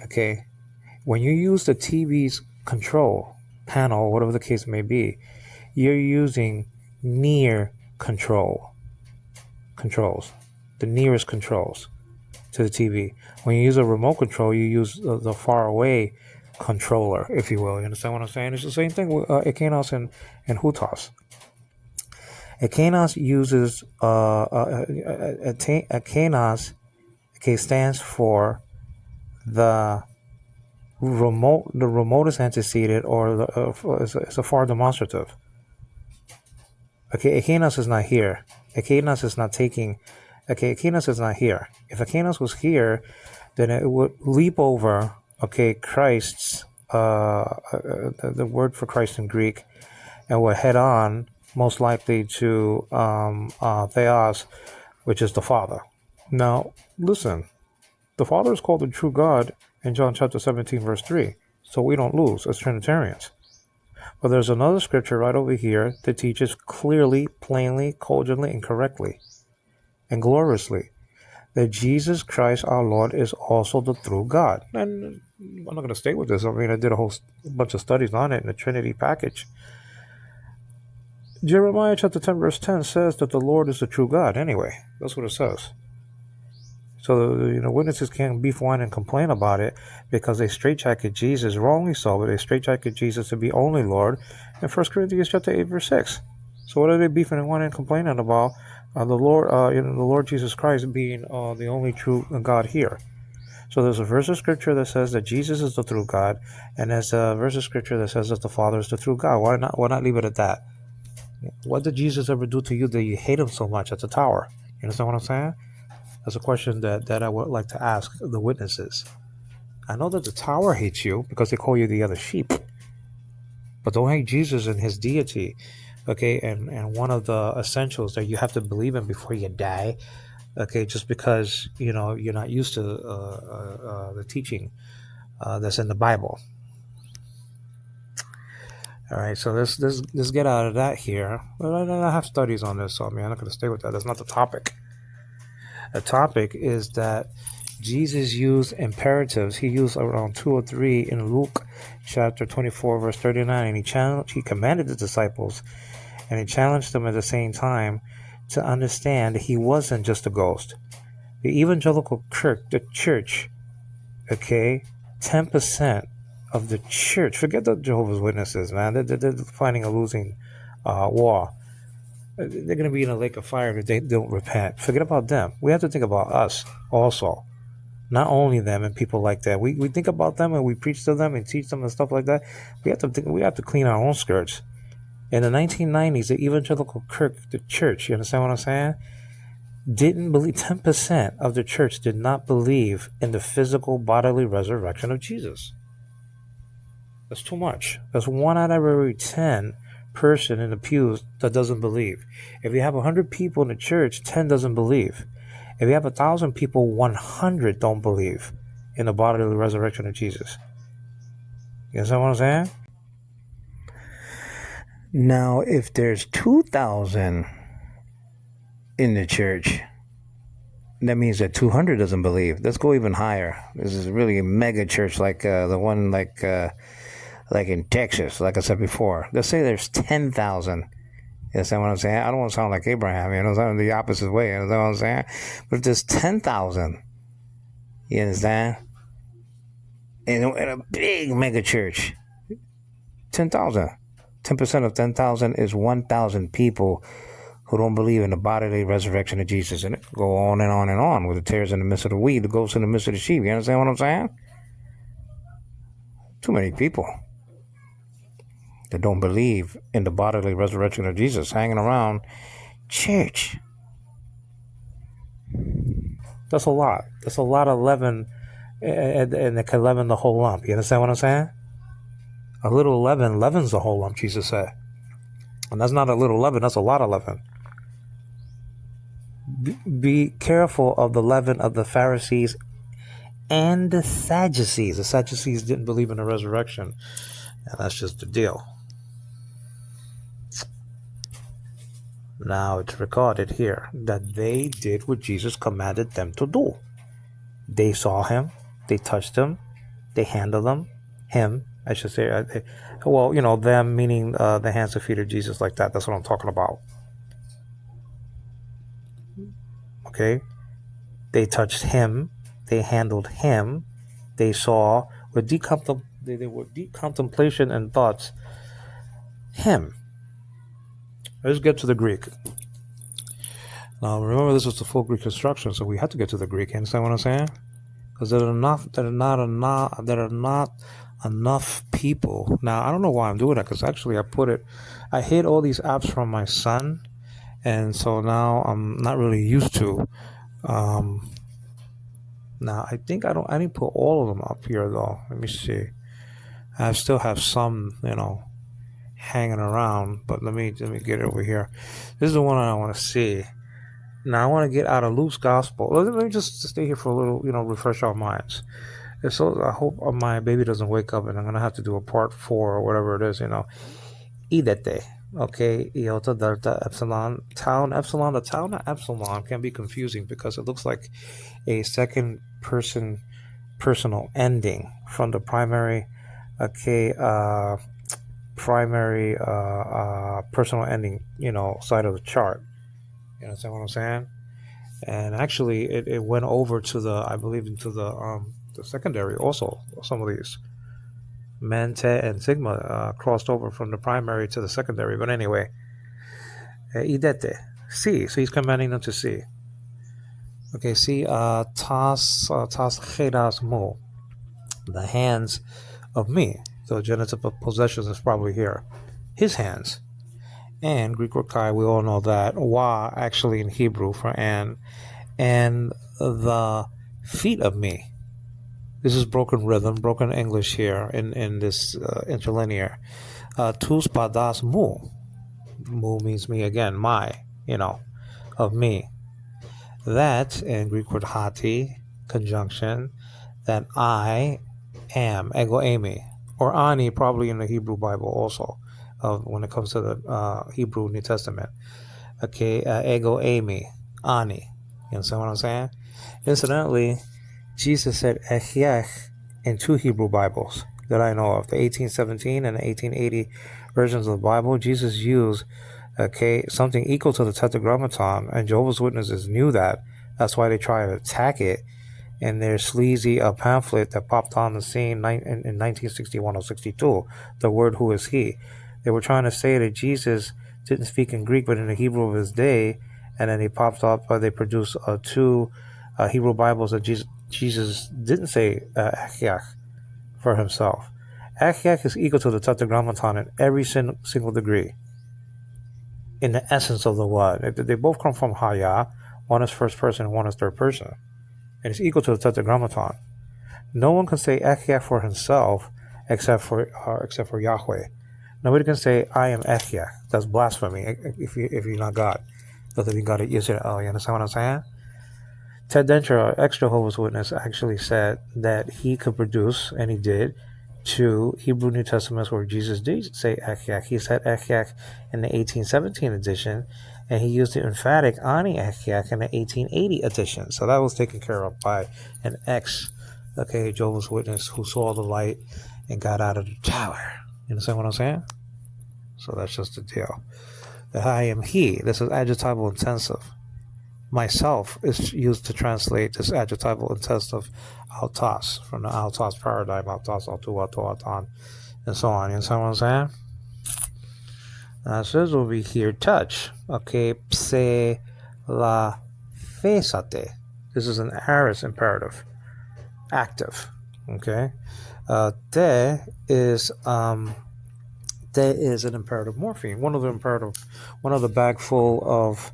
Okay, when you use the TV's control panel, whatever the case may be, you're using near controls, the nearest controls to the TV. When you use a remote control, you use the far away controller, if you will. You understand what I'm saying? It's the same thing with Ekenos and hutas. Ekenos uses Ekenos, stands for the remotest antecedent, or it's a far demonstrative. Okay, Ekenos is not here. Ekenos is not taking. Okay, Ekenos is not here. If Ekenos was here, then it would leap over. Okay, Christ's the word for Christ in Greek, and would head on most likely to Theos, which is the Father. Now, listen, the Father is called the true God in John chapter 17, verse 3. So we don't lose as Trinitarians. But there's another scripture right over here that teaches clearly, plainly, cogently, and correctly, and gloriously, that Jesus Christ our Lord is also the true God. And I'm not going to stay with this. I mean, I did a whole bunch of studies on it in the Trinity package. Jeremiah chapter 10, verse 10 says that the Lord is the true God anyway. That's what it says. So, witnesses can't beef, whine, and complain about it because they straitjacket Jesus, wrongly so, but they straitjacket Jesus to be only Lord in 1 Corinthians chapter 8, verse 6. So what are they beefing and whining and complaining about? The Lord Jesus Christ being the only true God here. So there's a verse of scripture that says that Jesus is the true God, and there's a verse of scripture that says that the Father is the true God. Why not leave it at that? What did Jesus ever do to you that you hate him so much at the tower? You understand what I'm saying? That's a question that I would like to ask the witnesses. I know that the tower hates you because they call you the other sheep, but don't hate Jesus and his deity, okay? And one of the essentials that you have to believe in before you die, okay? Just because you're not used to the teaching that's in the Bible. All right, so let's get out of that here. But I have studies on this, so I'm not going to stay with that. That's not the topic. The topic is that Jesus used imperatives. He used around 2 or 3 in Luke chapter 24, verse 39, and he commanded the disciples, and he challenged them at the same time to understand he wasn't just a ghost. The evangelical church, okay, 10% of the church, forget the Jehovah's Witnesses, man. They're fighting a losing war. They're going to be in a lake of fire if they don't repent. Forget about them. We have to think about us also. Not only them and people like that. We think about them and we preach to them and teach them and stuff like that. We have to clean our own skirts. In the 1990s, the evangelical church, you understand what I'm saying? Didn't believe, 10% of the church did not believe in the physical bodily resurrection of Jesus. That's too much. That's 1 out of every 10 person in the pews that doesn't believe. If you have 100 people in the church, 10 doesn't believe. If you have 1,000 people, 100 don't believe in the bodily resurrection of Jesus. You understand what I'm saying? Now, if there's 2,000 in the church, that means that 200 doesn't believe. Let's go even higher. This is really a mega church like the one like in Texas, like I said before. Let's say there's 10,000. You understand what I'm saying? I don't want to sound like Abraham, I'm the opposite way. You understand what I'm saying? But if there's 10,000, you understand? In a big mega church, 10,000. 10% of 10,000 is 1,000 people who don't believe in the bodily resurrection of Jesus. And it can go on and on and on with the tares in the midst of the wheat, the goats in the midst of the sheep. You understand what I'm saying? Too many people that don't believe in the bodily resurrection of Jesus hanging around church. That's a lot. That's a lot of leaven, and it can leaven the whole lump. You understand what I'm saying? A little leaven leavens the whole lump, Jesus said. And that's not a little leaven, that's a lot of leaven. Be careful of the leaven of the Pharisees and the Sadducees. The Sadducees didn't believe in the resurrection, and that's just the deal. Now it's recorded here that they did what Jesus commanded them to do. They saw him, they touched him, they handled him, I should say. Them meaning the hands and feet of Jesus, like that. That's what I'm talking about. Okay? They touched him, they handled him, they saw with deep contemplation and thoughts him. Let's get to the Greek. Now, remember, this was the full Greek construction, so we had to get to the Greek. You understand what I'm saying? Because there are not enough people. Now, I don't know why I'm doing that, because actually I hid all these apps from my son, and so now I'm not really used to. Now, I think I didn't put all of them up here, though. Let me see. I still have some, hanging around. But let me get it over here. This is the one I want to see. Now I want to get out of Luke's gospel. Let me just stay here for a little, refresh our minds. And so I hope my baby doesn't wake up and I'm gonna have to do a part 4 or whatever it is. Idete. Okay, iota, delta, epsilon, tau, and epsilon. The tau and epsilon can be confusing because it looks like a second person personal ending from the primary, okay, primary personal ending, side of the chart. You understand what I'm saying? And actually, it went over to I believe, into the secondary also. Some of these. Mente and sigma crossed over from the primary to the secondary. But anyway, idete, see. So he's commanding them to see. Okay, see, tas chedas mo, the hands of me. So genitive of possessions is probably here. His hands. And Greek word kai, we all know that. Wa, actually in Hebrew for and the feet of me. This is broken rhythm, broken English here in this interlinear. Tus padas mu. Mu means me again, my, of me. That, in Greek word hati, conjunction, that I am, ego eimi, or ani, probably in the Hebrew Bible also, when it comes to the Hebrew New Testament. Okay, ego eimi, ani. You understand what I'm saying? Incidentally, Jesus said ehyech in 2 Hebrew Bibles that I know of, the 1817 and the 1880 versions of the Bible. Jesus used something equal to the Tetragrammaton, and Jehovah's Witnesses knew that. That's why they try to attack it in their sleazy pamphlet that popped on the scene in 1961 or 62, the word who is he. They were trying to say that Jesus didn't speak in Greek but in the Hebrew of his day, and then he popped up, they produced 2 Hebrew Bibles that Jesus didn't say ehyech for himself. Ehyech is equal to the Tetragrammaton in every single degree. In the essence of the word. They both come from Haya. One is first person and one is third person. And it's equal to the Tetragrammaton. No one can say ehyech for himself except for Yahweh. Nobody can say I am ehyech. That's blasphemy if you're not God. Because if you got it, Israel. You understand what I'm saying? Ted Dencher, ex-Jehovah's Witness, actually said that he could produce, and he did, 2 Hebrew New Testaments where Jesus did say ehyech. He said ehyech in the 1817 edition, and he used the emphatic ani ehyech in the 1880 edition. So that was taken care of by an Jehovah's Witness who saw the light and got out of the tower. You understand what I'm saying? So that's just the deal. That I am he. This is adjectival intensive. Myself is used to translate this adjectival intensive autos from the autos paradigm, autos, auto, auton, and so on. You understand what I'm saying? It says over here, touch. Okay, pse la fesate. This is an aorist imperative, active. Okay, te is an imperative morpheme. One of the bag full of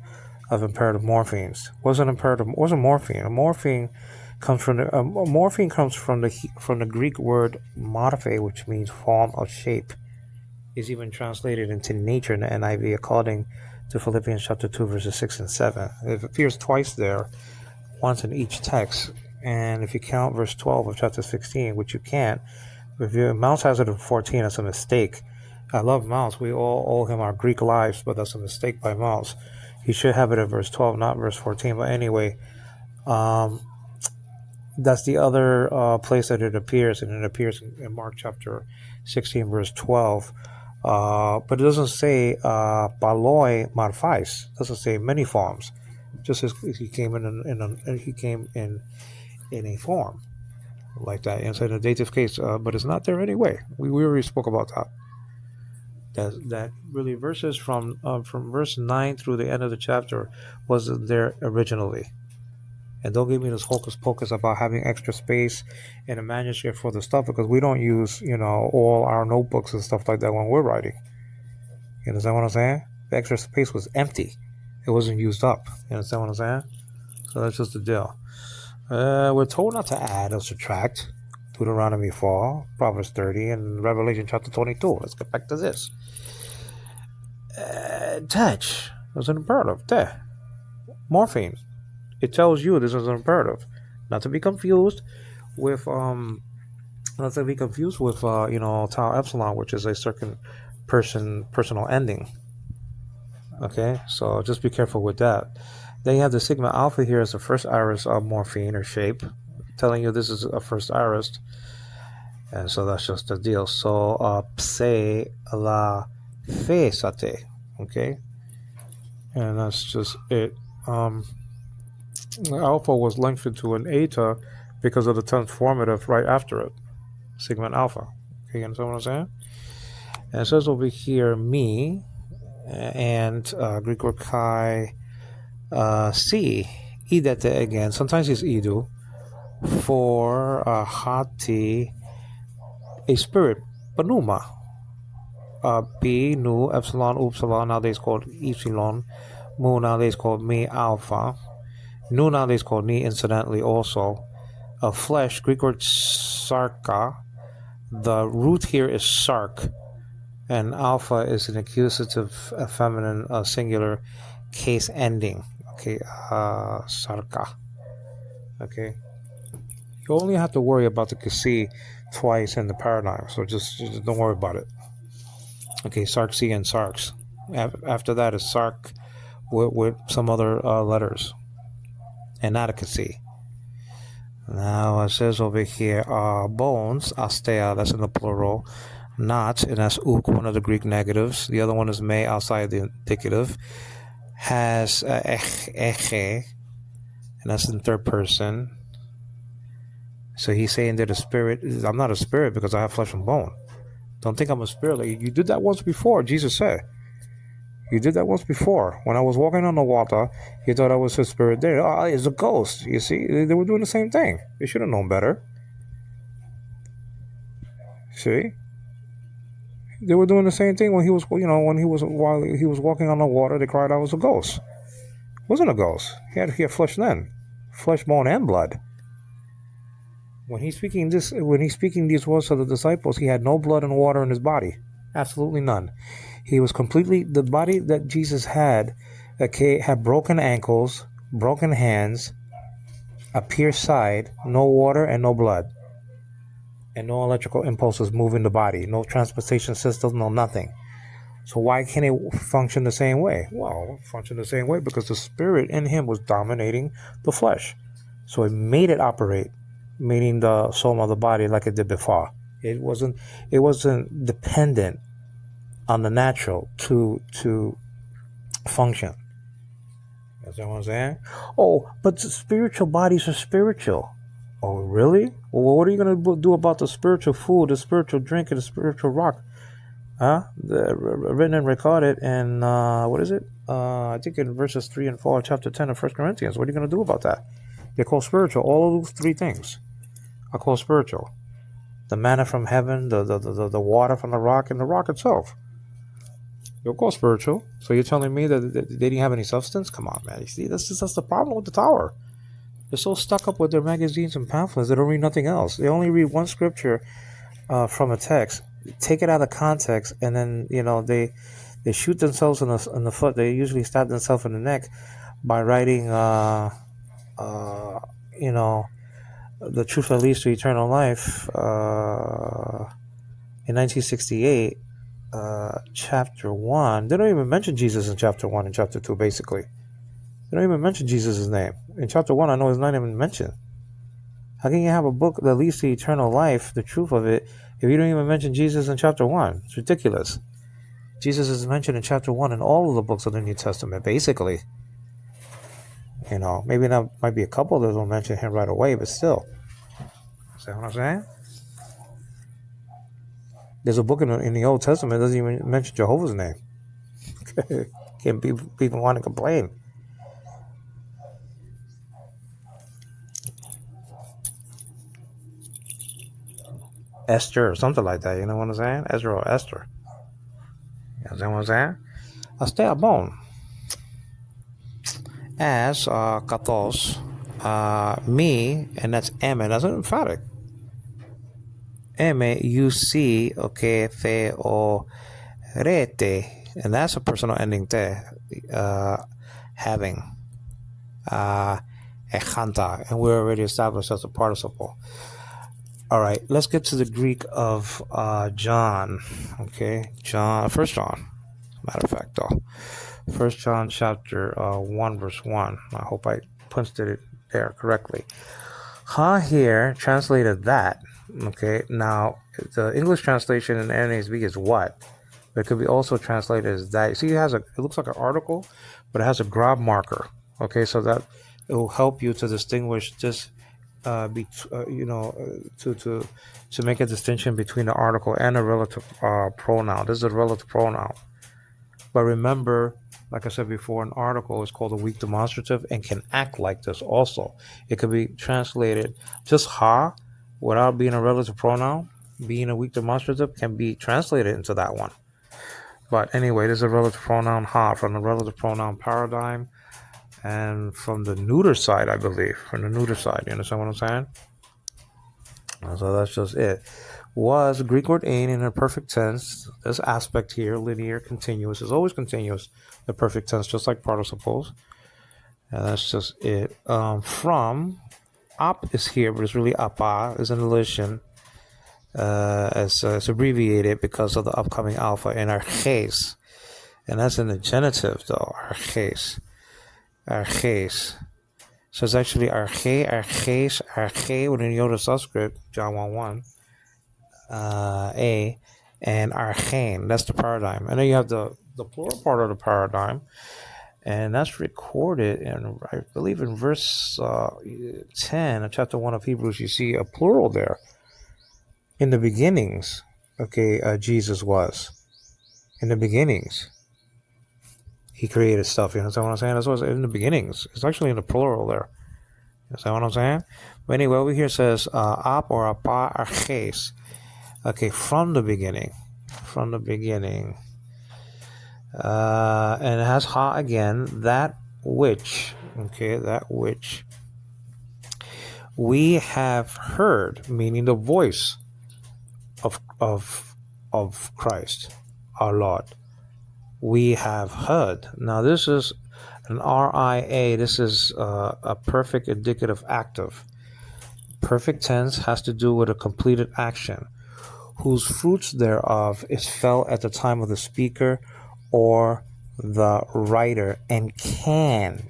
imperative morphemes. What's a morpheme? A morpheme comes from the Greek word morphe, which means form or shape. Is even translated into nature in the NIV according to Philippians chapter 2 verses 6 and 7. It appears twice there, once in each text. And if you count verse 12 of chapter 16, which you can't, Mouse has it in 14. That's a mistake. I love Mouse. We all owe him our Greek lives, but that's a mistake by Mouse. He should have it at verse 12, not verse 14. But anyway, that's the other place that it appears, and it appears in Mark chapter 16, verse 12. But it doesn't say baloi marphais. It doesn't say many forms. Just as he came in a form like that. And so in the dative case, but it's not there anyway. We already spoke about that. That really verses from verse 9 through the end of the chapter wasn't there originally. And don't give me this hocus pocus about having extra space in a manuscript for the stuff, because we don't use, all our notebooks and stuff like that when we're writing. You understand what I'm saying? The extra space was empty. It wasn't used up. You understand what I'm saying? So that's just the deal. We're told not to add or subtract. Deuteronomy 4, Proverbs 30, and Revelation chapter 22. Let's get back to this. touch. That's an imperative. There. Morphine. It tells you this is an imperative. Not to be confused with tau epsilon, which is a certain personal ending. Okay, so just be careful with that. Then you have the sigma alpha here as the first iris of morphine or shape, telling you this is a first iris. And so that's just the deal. So pse la fe sate. Okay, and that's just it. Alpha was lengthened to an eta because of the transformative right after it, sigma and alpha. Okay, you understand what I'm saying? And it says over here me and Greek word kai C idete again. Sometimes it's idu for hati a spirit panuma. B nu epsilon upsilon nowadays called epsilon. Mu nowadays called me alpha. Nu nowadays called ni incidentally also. Flesh, Greek word sarka. The root here is sark, and alpha is an accusative feminine singular case ending. Okay, sarka. Okay, you only have to worry about the kasi twice in the paradigm, so just don't worry about it. Okay, sarksi and sarks. After that is sark with some other letters, and not a kasi. Now it says over here, bones, astea, that's in the plural, not, and that's uk, one of the Greek negatives. The other one is me, outside the indicative. Has eche, and that's in third person. So he's saying that the spirit, I'm not a spirit because I have flesh and bone. Don't think I'm a spirit. Like, you did that once before, Jesus said. You did that once before. When I was walking on the water, you thought I was his spirit there. Oh, it's a ghost. You see, they were doing the same thing. They should have known better. See? They were doing the same thing when he was, while he was walking on the water, they cried out it was a ghost. It wasn't a ghost. He had flesh then. Flesh, bone, and blood. When he's speaking these words to the disciples, he had no blood and water in his body. Absolutely none. He was completely, the body that Jesus had broken ankles, broken hands, a pierced side, no water and no blood. And no electrical impulses moving the body, no transportation system, no nothing. So why can't it function the same way? Well, function the same way because the spirit in him was dominating the flesh. So it made it operate, meaning the soul of the body like it did before. It wasn't dependent on the natural to function. That's what I'm saying? Oh, but the spiritual bodies are spiritual. Oh, really? Well, what are you going to do about the spiritual food, the spiritual drink, and the spiritual rock? Written and recorded in, what is it? I think in verses 3 and 4, chapter 10 of 1 Corinthians. What are you going to do about that? They're called spiritual. All of those three things are called spiritual. The manna from heaven, the water from the rock, and the rock itself. They're called spiritual. So you're telling me that they didn't have any substance? Come on, man. You see, that's the problem with the tower. They're so stuck up with their magazines and pamphlets, they don't read nothing else. They only read one scripture from a text, take it out of context, and then, they shoot themselves in the foot. They usually stab themselves in the neck by writing, The Truth That Leads to Eternal Life in 1968, chapter 1. They don't even mention Jesus in chapter 1 and chapter 2, basically. They don't even mention Jesus' name. In chapter 1, I know it's not even mentioned. How can you have a book that leads to eternal life, the truth of it, if you don't even mention Jesus in chapter 1? It's ridiculous. Jesus is mentioned in chapter 1 in all of the books of the New Testament, basically. Maybe there might be a couple that don't mention him right away, but still. See what I'm saying? There's a book in the Old Testament that doesn't even mention Jehovah's name. Can't people want to complain? Esther or something like that, you know what I'm saying? Ezra or Esther. You know what I'm saying? Astea bone. As katos, me, and that's eme, that's an emphatic. Eme, you see, okay, fe o rete. and that's a personal ending te, having. Echanta, and we're already established as a participle. All right, let's get to the Greek of John. Okay, First John. Matter of fact, though, First John chapter 1 verse 1. I hope I punched it there correctly. Ha here translated that. Okay, now the English translation in NASB is what, but it could be also translated as that. See, it looks like an article, but it has a grab marker. Okay, so that it will help you to distinguish this, to make a distinction between the article and a relative pronoun. This is a relative pronoun. But remember, like I said before, an article is called a weak demonstrative and can act like this also. It could be translated just ha, without being a relative pronoun, being a weak demonstrative can be translated into that one. But anyway, this is a relative pronoun ha from the relative pronoun paradigm. And from the neuter side, I believe. From the neuter side. You understand what I'm saying? So that's just it. Was Greek word ain in a perfect tense. This aspect here, linear, continuous, is always continuous. The perfect tense, just like participles. And that's just it. From, op is here, but it's really apa, is an elision. It's abbreviated because of the upcoming alpha in arches. And that's in the genitive, though, arches. Arches. So it's actually arche, arches, arche with a Yoda subscript, John 1:1, A, and archein. That's the paradigm. And then you have the plural part of the paradigm, and that's recorded in, I believe, in verse 10 of chapter 1 of Hebrews. You see a plural there. In the beginnings, Jesus was. In the beginnings. He created stuff, you understand what I'm saying? That's what's in the beginnings. It's actually in the plural there. You understand what I'm saying? But anyway, over here says ap or apa arches. Okay, from the beginning. From the beginning. And it has ha again, that which we have heard, meaning the voice of Christ, our Lord. We have heard. Now this is an RIA. This is a perfect indicative active. Perfect tense has to do with a completed action, whose fruits thereof is felt at the time of the speaker or the writer, and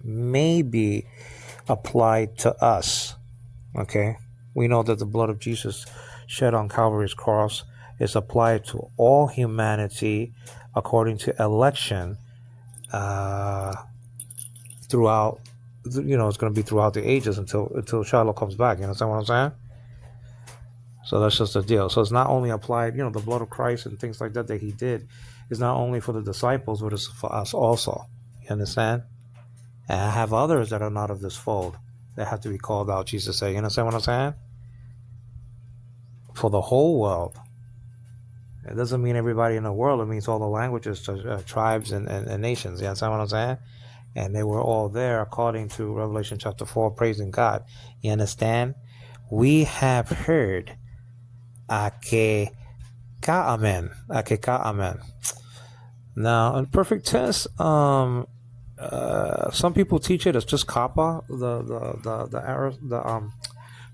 may be applied to us. Okay, we know that the blood of Jesus shed on Calvary's cross is applied to all humanity according to election throughout, it's going to be throughout the ages until Shiloh comes back. You understand what I'm saying? So that's just the deal. So it's not only applied, the blood of Christ and things like that he did is not only for the disciples, but it's for us also. You understand? And I have others that are not of this fold that have to be called out, Jesus said. You understand what I'm saying? For the whole world. It doesn't mean everybody in the world. It means all the languages, tribes, and nations. You understand what I'm saying? And they were all there according to Revelation chapter 4, praising God. You understand? We have heard. Ake ka amen. Ake ka amen. Now, in perfect tense, some people teach it as just kappa, the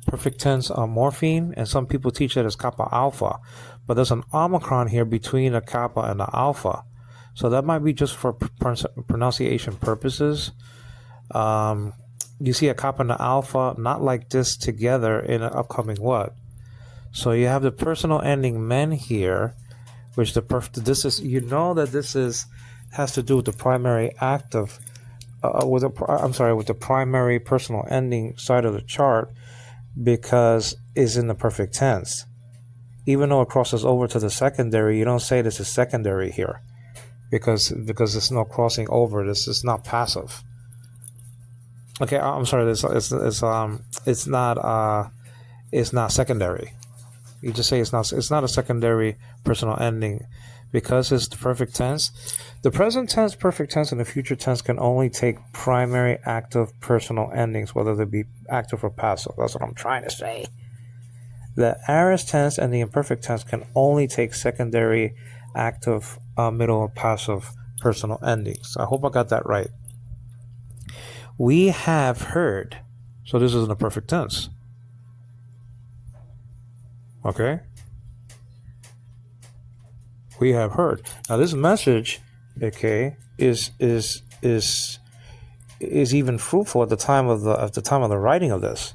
perfect tense morpheme, and some people teach it as kappa alpha. But there's an omicron here between the kappa and the alpha. So that might be just for pronunciation purposes. You see a kappa and the alpha, not like this together in an upcoming what? So you have the personal ending men here, which has to do with the primary active, with the primary personal ending side of the chart, because it's in the perfect tense. Even though it crosses over to the secondary, you don't say this is secondary here, because there's no crossing over. This is not passive. Okay, I'm sorry. It's not secondary. You just say it's not a secondary personal ending, because it's the perfect tense. The present tense, perfect tense, and the future tense can only take primary active personal endings, whether they be active or passive. That's what I'm trying to say. The aorist tense and the imperfect tense can only take secondary active, middle, or passive personal endings. I hope I got that right. We have heard. So this is in the perfect tense. Okay? We have heard. Now this message, okay, is even fruitful at the time of the writing of this,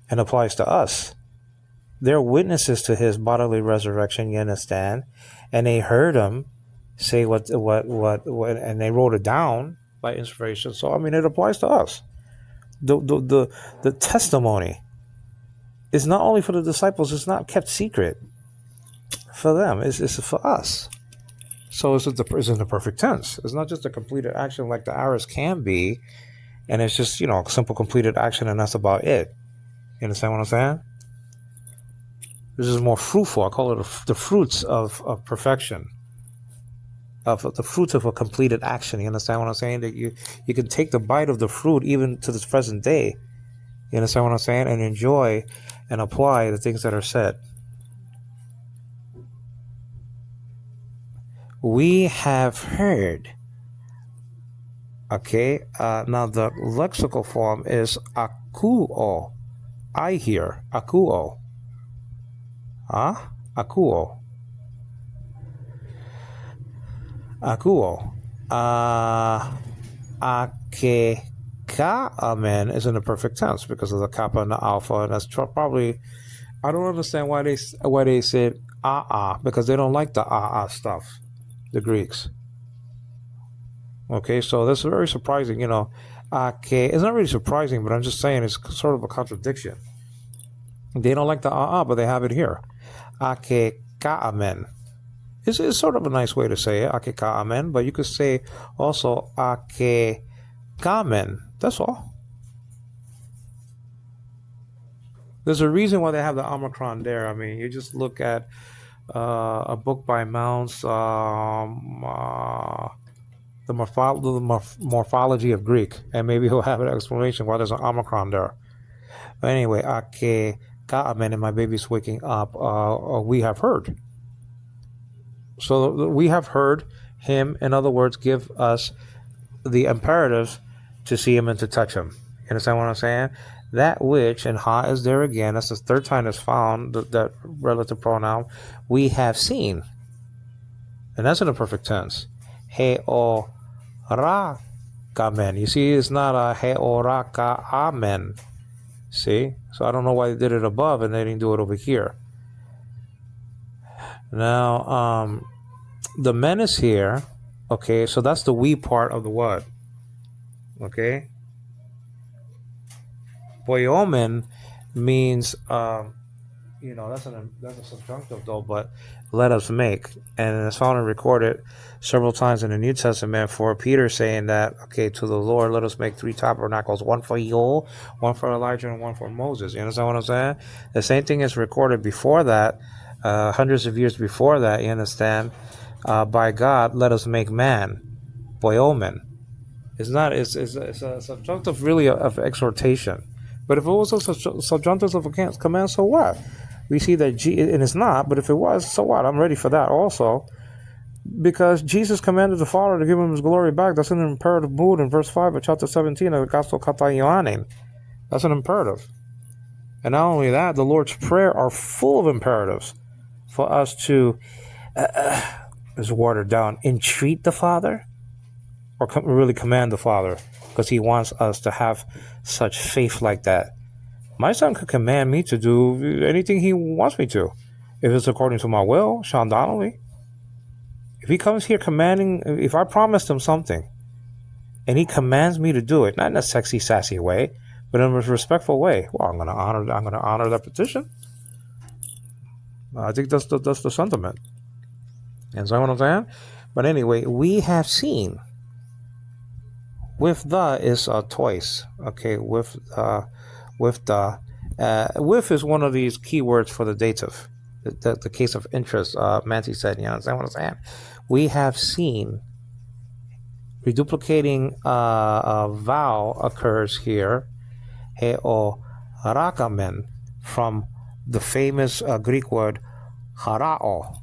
and applies to us. They're witnesses to his bodily resurrection, you understand? And they heard him say what, and they wrote it down by inspiration. So I mean, it applies to us. The testimony is not only for the disciples; it's not kept secret for them. It's for us. So it's in the perfect tense. It's not just a completed action like the aorist can be, and it's just a simple completed action, and that's about it. You understand what I'm saying? This is more fruitful. I call it the fruits of perfection, of the fruits of a completed action. You understand what I'm saying? That you can take the bite of the fruit even to this present day. You understand what I'm saying? And enjoy and apply the things that are said. We have heard. Okay. Now the lexical form is akuo. I hear. Akuo. Akuo. Akuo. Akeka, amen, is in the perfect tense because of the kappa and the alpha, and that's probably. I don't understand why they said because they don't like the stuff, the Greeks. Okay, so that's very surprising. It's not really surprising, but I'm just saying it's sort of a contradiction. They don't like the but they have it here. Akeka, amen. It's sort of a nice way to say it, akeka, amen, but you could say also akekamen. That's all. There's a reason why they have the Omicron there. I mean, you just look at a book by Mounce, the morphology of Greek, and maybe he'll have an explanation why there's an Omicron there. But anyway, akekamen, and my baby's waking up. We have heard. So we have heard him, in other words, give us the imperatives to see him and to touch him. You understand what I'm saying? That which, and ha is there again, that's the third time it's found, that relative pronoun, we have seen. And that's in the perfect tense. He o ra kamen. You see, it's not a he o ra ka amen. See? So I don't know why they did it above and they didn't do it over here. Now, the men is here. Okay, so that's the we part of the what? Okay. Boyomen means, that's a subjunctive though, but let us make. And it's found and recorded several times in the New Testament for Peter saying that, okay, to the Lord, let us make 3 tabernacles, one for Joel, one for Elijah, and one for Moses. You understand what I'm saying? The same thing is recorded before that, hundreds of years before that, you understand, by God, let us make man, boyomen. It's a subjunctive really of exhortation. But if it was a subjunctive of a command, so what? We see that, and it's not, but if it was, so what? I'm ready for that also. Because Jesus commanded the Father to give him his glory back. That's an imperative mood in verse 5 of chapter 17 of the Gospel Kata Ioannin. That's an imperative. And not only that, the Lord's Prayer are full of imperatives for us to, is watered down, entreat the Father, or really command the Father, because he wants us to have such faith like that. My son could command me to do anything he wants me to, if it's according to my will. Sean Donnelly, if he comes here commanding, if I promised him something and he commands me to do it, not in a sexy, sassy way, but in a respectful way, well, I'm going to honor that petition. I think that's the sentiment. And so what I'm saying? But anyway, we have seen. With the is twice. Okay, with the. With is one of these keywords for the dative. The case of interest, Manti said, you understand what I'm saying? We have seen. Reduplicating a vowel occurs here. Heo rakamen, from the famous Greek word harao,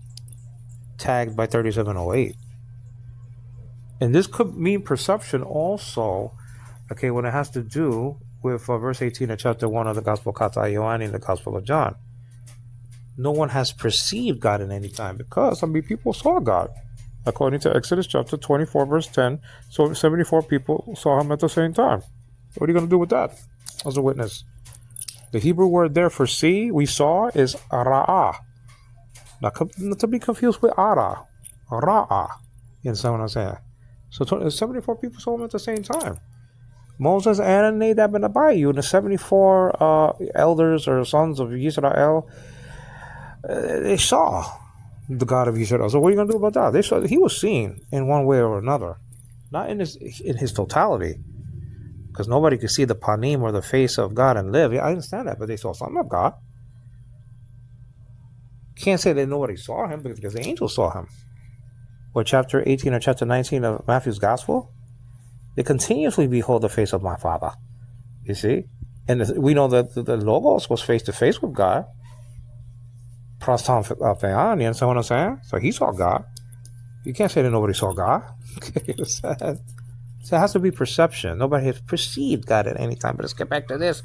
tagged by 3708. And this could mean perception also, okay, when it has to do with verse 18 of chapter 1 of the Gospel Kata Ioanni in the Gospel of John. No one has perceived God in any time because, people saw God. According to Exodus chapter 24, verse 10, so 74 people saw him at the same time. What are you going to do with that as a witness? The Hebrew word there for see, we saw, is ra'ah. Not to be confused with ara. Ra'ah. You understand what I'm saying? So 74 people saw him at the same time. Moses and Nadab and Abihu, the 74 elders or sons of Israel, they saw the God of Israel. So what are you going to do about that? They saw he was seen in one way or another, not in his totality, because nobody could see the panim or the face of God and live. Yeah, I understand that, but they saw something of God. Can't say that nobody saw him because the angels saw him. Or chapter 18 or chapter 19 of Matthew's Gospel, they continuously behold the face of my Father. You see? And we know that the Logos was face to face with God. Proston Theon, you understand what I'm saying? So he saw God. You can't say that nobody saw God. So it has to be perception. Nobody has perceived God at any time. But let's get back to this.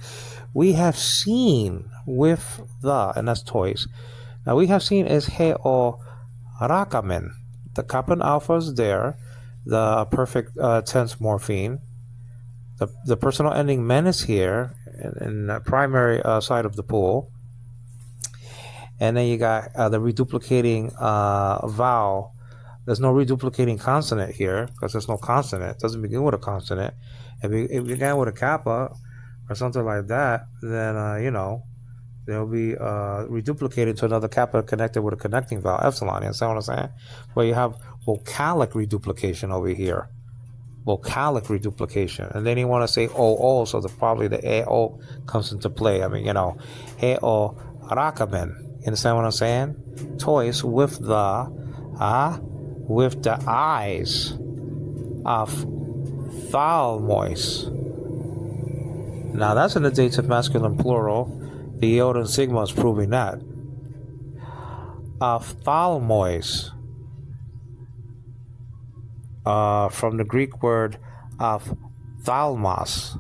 We have seen with and that's toys. Now we have seen is heo rakamen. The kaplan alpha is there. The perfect tense morpheme. The personal ending men is here in the primary side of the pool. And then you got the reduplicating vowel. There's no reduplicating consonant here because there's no consonant. It doesn't begin with a consonant. If it began with a kappa or something like that, then, they'll be reduplicated to another kappa connected with a connecting vowel, epsilon. You understand what I'm saying? Where you have vocalic reduplication over here. Vocalic reduplication. And then you want to say O, so probably the A-O comes into play. He-O rakaben. You understand what I'm saying? Toys with the eyes of thalmois. Now that's in the dative masculine plural. The iota and sigma is proving that. Ophthalmos, from the Greek word ophthalmos,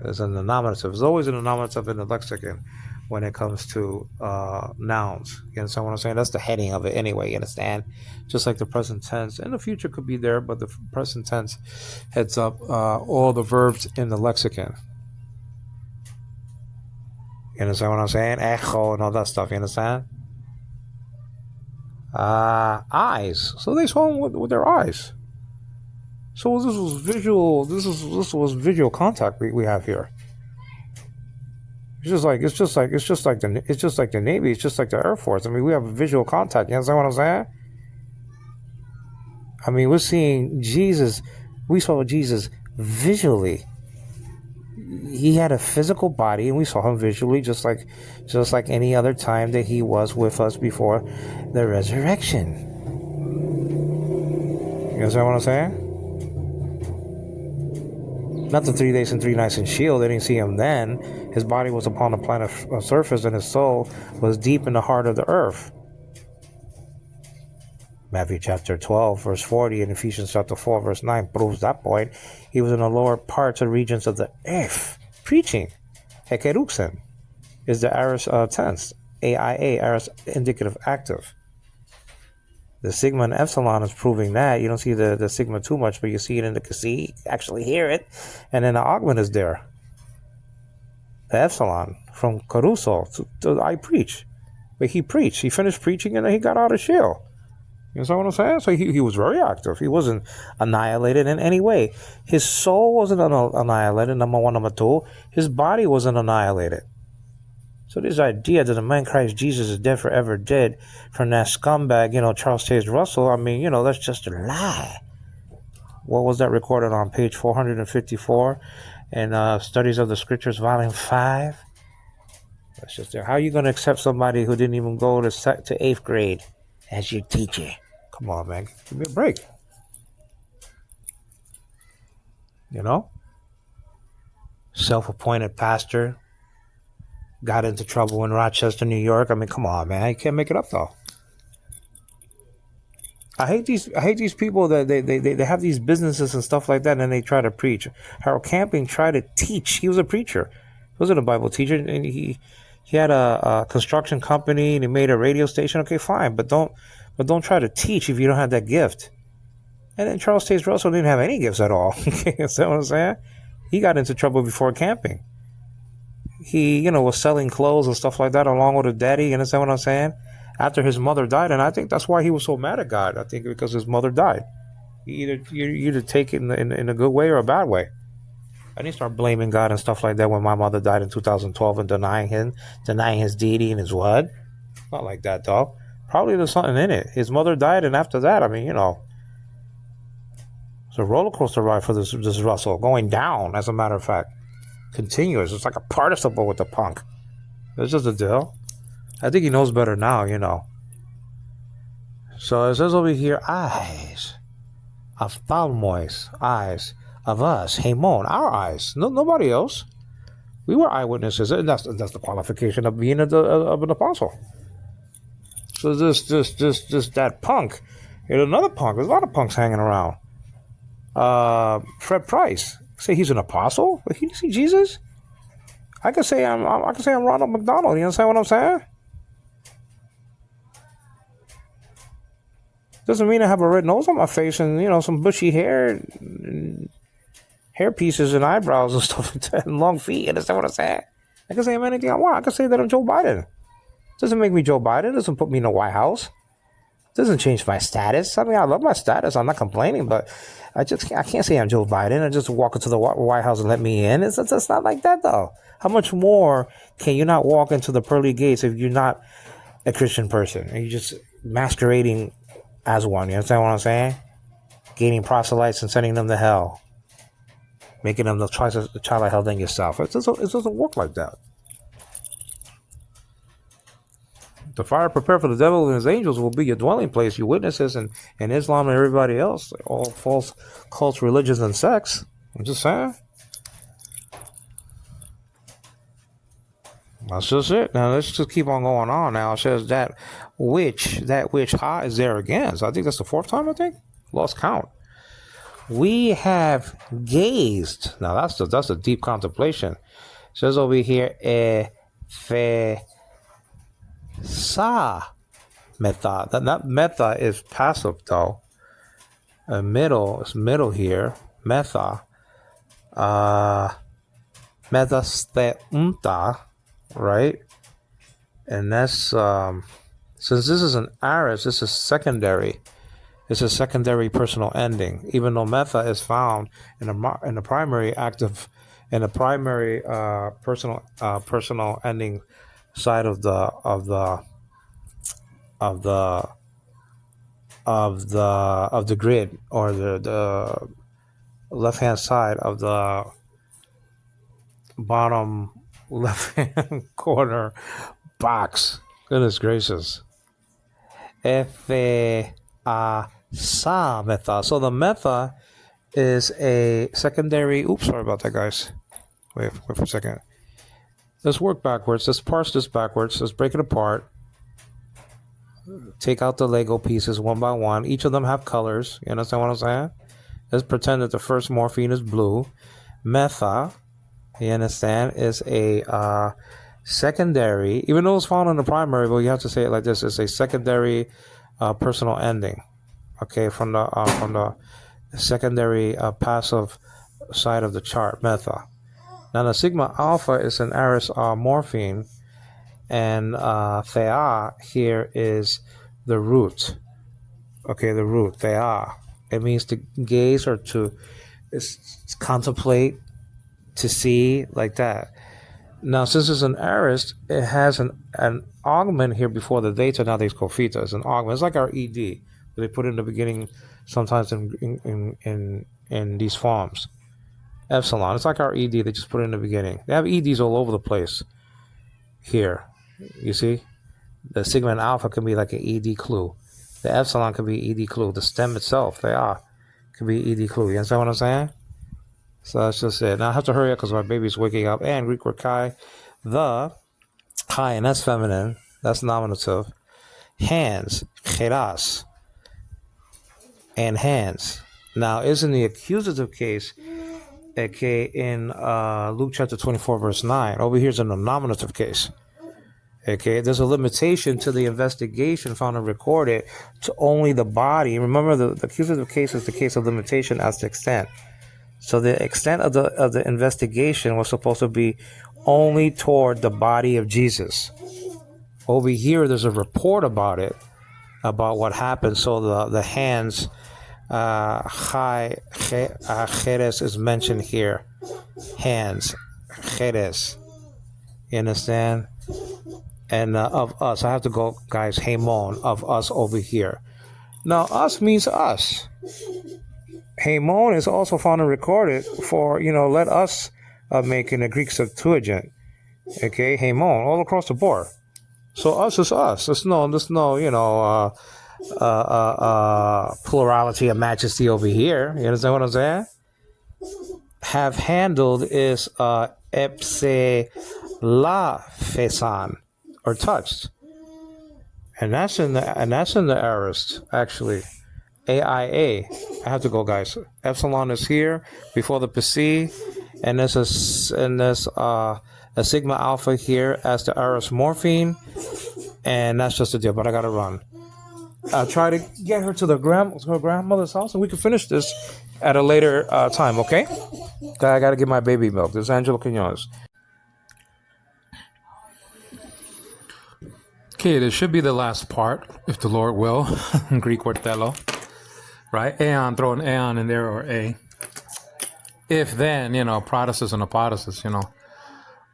is an nominative. There's always an nominative in the lexicon when it comes to nouns. You understand what I'm saying? That's the heading of it anyway, you understand? Just like the present tense. And the future could be there, but the present tense heads up all the verbs in the lexicon. You understand what I'm saying? Echo and all that stuff, you understand? Eyes. So they saw him with their eyes. So this was visual. This was visual contact we have here. It's just like the Navy. It's just like the Air Force. We have visual contact. You understand what I'm saying? We're seeing Jesus. We saw Jesus visually. He had a physical body, and we saw him visually, just like any other time that he was with us before the resurrection. You understand what I'm saying? Not the 3 days and 3 nights in Shield. They didn't see him then. His body was upon the planet surface, and his soul was deep in the heart of the earth. Matthew chapter 12, verse 40, and Ephesians chapter 4, verse 9 proves that point. He was in the lower parts or regions of the earth, preaching. Hekeruxen is the aorist tense. AIA, aorist indicative active. The sigma and epsilon is proving that. You don't see the sigma too much, but you see it in the kasi. Actually hear it. And then the augment is there. The epsilon from Caruso to I preach. But he preached. He finished preaching and then he got out of jail. You know what I'm saying? So he was very active. He wasn't annihilated in any way. His soul wasn't annihilated, number one. Number two, his body wasn't annihilated. So this idea that the man Christ Jesus is dead forever dead from that scumbag, Charles Taze Russell, that's just a lie. What was that recorded on page 454 in Studies of the Scriptures, Volume 5? That's just there. How are you going to accept somebody who didn't even go to 8th grade as your teacher? Come on, man. Give me a break. Self-appointed pastor. Got into trouble in Rochester, New York. Come on, man. You can't make it up, though. I hate these people that they have these businesses and stuff like that, and then they try to preach. Harold Camping tried to teach. He was a preacher. He wasn't a Bible teacher, and he had a construction company and he made a radio station. Okay, fine, but don't try to teach if you don't have that gift. And then Charles Taze Russell didn't have any gifts at all. Okay, you know what I'm saying? He got into trouble before camping. He, was selling clothes and stuff like that along with his daddy. You understand what I'm saying? After his mother died, and I think that's why he was so mad at God. I think because his mother died. You either take it in a good way or a bad way. I didn't start blaming God and stuff like that when my mother died in 2012 and denying his deity and his what? Not like that, though. Probably there's something in it. His mother died, and after that, it's a roller coaster ride for this Russell, going down, as a matter of fact. Continuous. It's like a participle with the punk. It's just a deal. I think he knows better now, So it says over here, eyes. Ophthalmos, eyes of us, Hamon, our eyes, nobody else. We were eyewitnesses, and that's the qualification of being of an apostle. So this that punk, and another punk. There's a lot of punks hanging around. Fred Price, say he's an apostle. But he see Jesus. I can say I'm Ronald McDonald. You understand what I'm saying? Doesn't mean I have a red nose on my face and, some bushy hair, and hair pieces and eyebrows and stuff like that, and long feet. You understand what I'm saying? I can say I'm anything I want. I can say that I'm Joe Biden. Doesn't make me Joe Biden. Doesn't put me in the White House. Doesn't change my status. I mean, I love my status. I'm not complaining, but I can't say I'm Joe Biden and just walk into the White House and let me in. It's not like that, though. How much more can you not walk into the pearly gates if you're not a Christian person and you're just masquerading as one? You understand what I'm saying? Gaining proselytes and sending them to hell. Making them the child of hell than yourself. It doesn't work like that. The fire prepared for the devil and his angels will be your dwelling place, your witnesses, and Islam and everybody else. All false cults, religions, and sects. I'm just saying. That's just it. Now let's just keep on going on. Now it says that which ha is there again. So I think that's the fourth time. Lost count. We have gazed. Now that's a deep contemplation. It says over here, sa meta. That meta is passive though. Middle is middle here. Meta. Metasteunta. Right? And that's since this is an aorist, this is secondary. It's a secondary personal ending, even though meta is found in the primary active, in the primary personal ending side of the grid, or the left hand side of the bottom left hand corner box. Goodness gracious. Sa meta. So the meta is a secondary. Oops, sorry about that, guys. Wait for a second. Let's work backwards. Let's parse this backwards. Let's break it apart. Take out the Lego pieces one by one. Each of them have colors. You understand what I'm saying? Let's pretend that the first morphine is blue. Metha, you understand, is a secondary, even though it's found in the primary, but you have to say it like this: it's a secondary personal ending. Okay, from the secondary passive side of the chart, metha. Now the sigma alpha is an aorist morphine, and thea here is the root. Okay, the root, thea. It means to gaze or to contemplate, to see, like that. Now, since it's an aorist, it has an augment here before the theta. Nowadays called theta. It's an augment. It's like our ed. They put in the beginning sometimes in these forms. Epsilon. It's like our ed. They just put it in the beginning. They have eds all over the place. Here, you see, the sigma and alpha can be like an ed clue. The epsilon can be ed clue. The stem itself, can be ed clue. You understand what I'm saying? So that's just it. Now I have to hurry up because my baby's waking up. And Greek word chi, the chi, and that's feminine. That's nominative. Hands, cheras. and hands. Now, isn't the accusative case, okay, in Luke chapter 24, verse 9? Over here is a nominative case. Okay, there's a limitation to the investigation found and recorded to only the body. Remember, the accusative case is the case of limitation as to extent. So the extent of the investigation was supposed to be only toward the body of Jesus. Over here, there's a report about it, about what happened. So the hands, cheres is mentioned here. Hands, cheres. You understand? And of us, I have to go, guys, Hamon, of us over here. Now, us means us. Hamon is also found and recorded for, let us make in the Greek Septuagint. Okay, Hamon, all across the board. So us is us. There's no plurality of majesty over here. You understand what I'm saying? Have handled is epse la fesan, or touched, and that's in the aorist, actually. AIA. I have to go, guys. Epsilon is here before the PC, and there's a sigma alpha here as the aorist morpheme, and that's just the deal. But I gotta run. I'll try to get her to her grandmother's house, and we can finish this at a later time. Okay? I gotta get my baby milk. This is Angelo Quinones. Okay, this should be the last part, if the Lord will. Greek word telo, right? Aeon, throw an aeon in there, or a. If then, protasis and apodosis,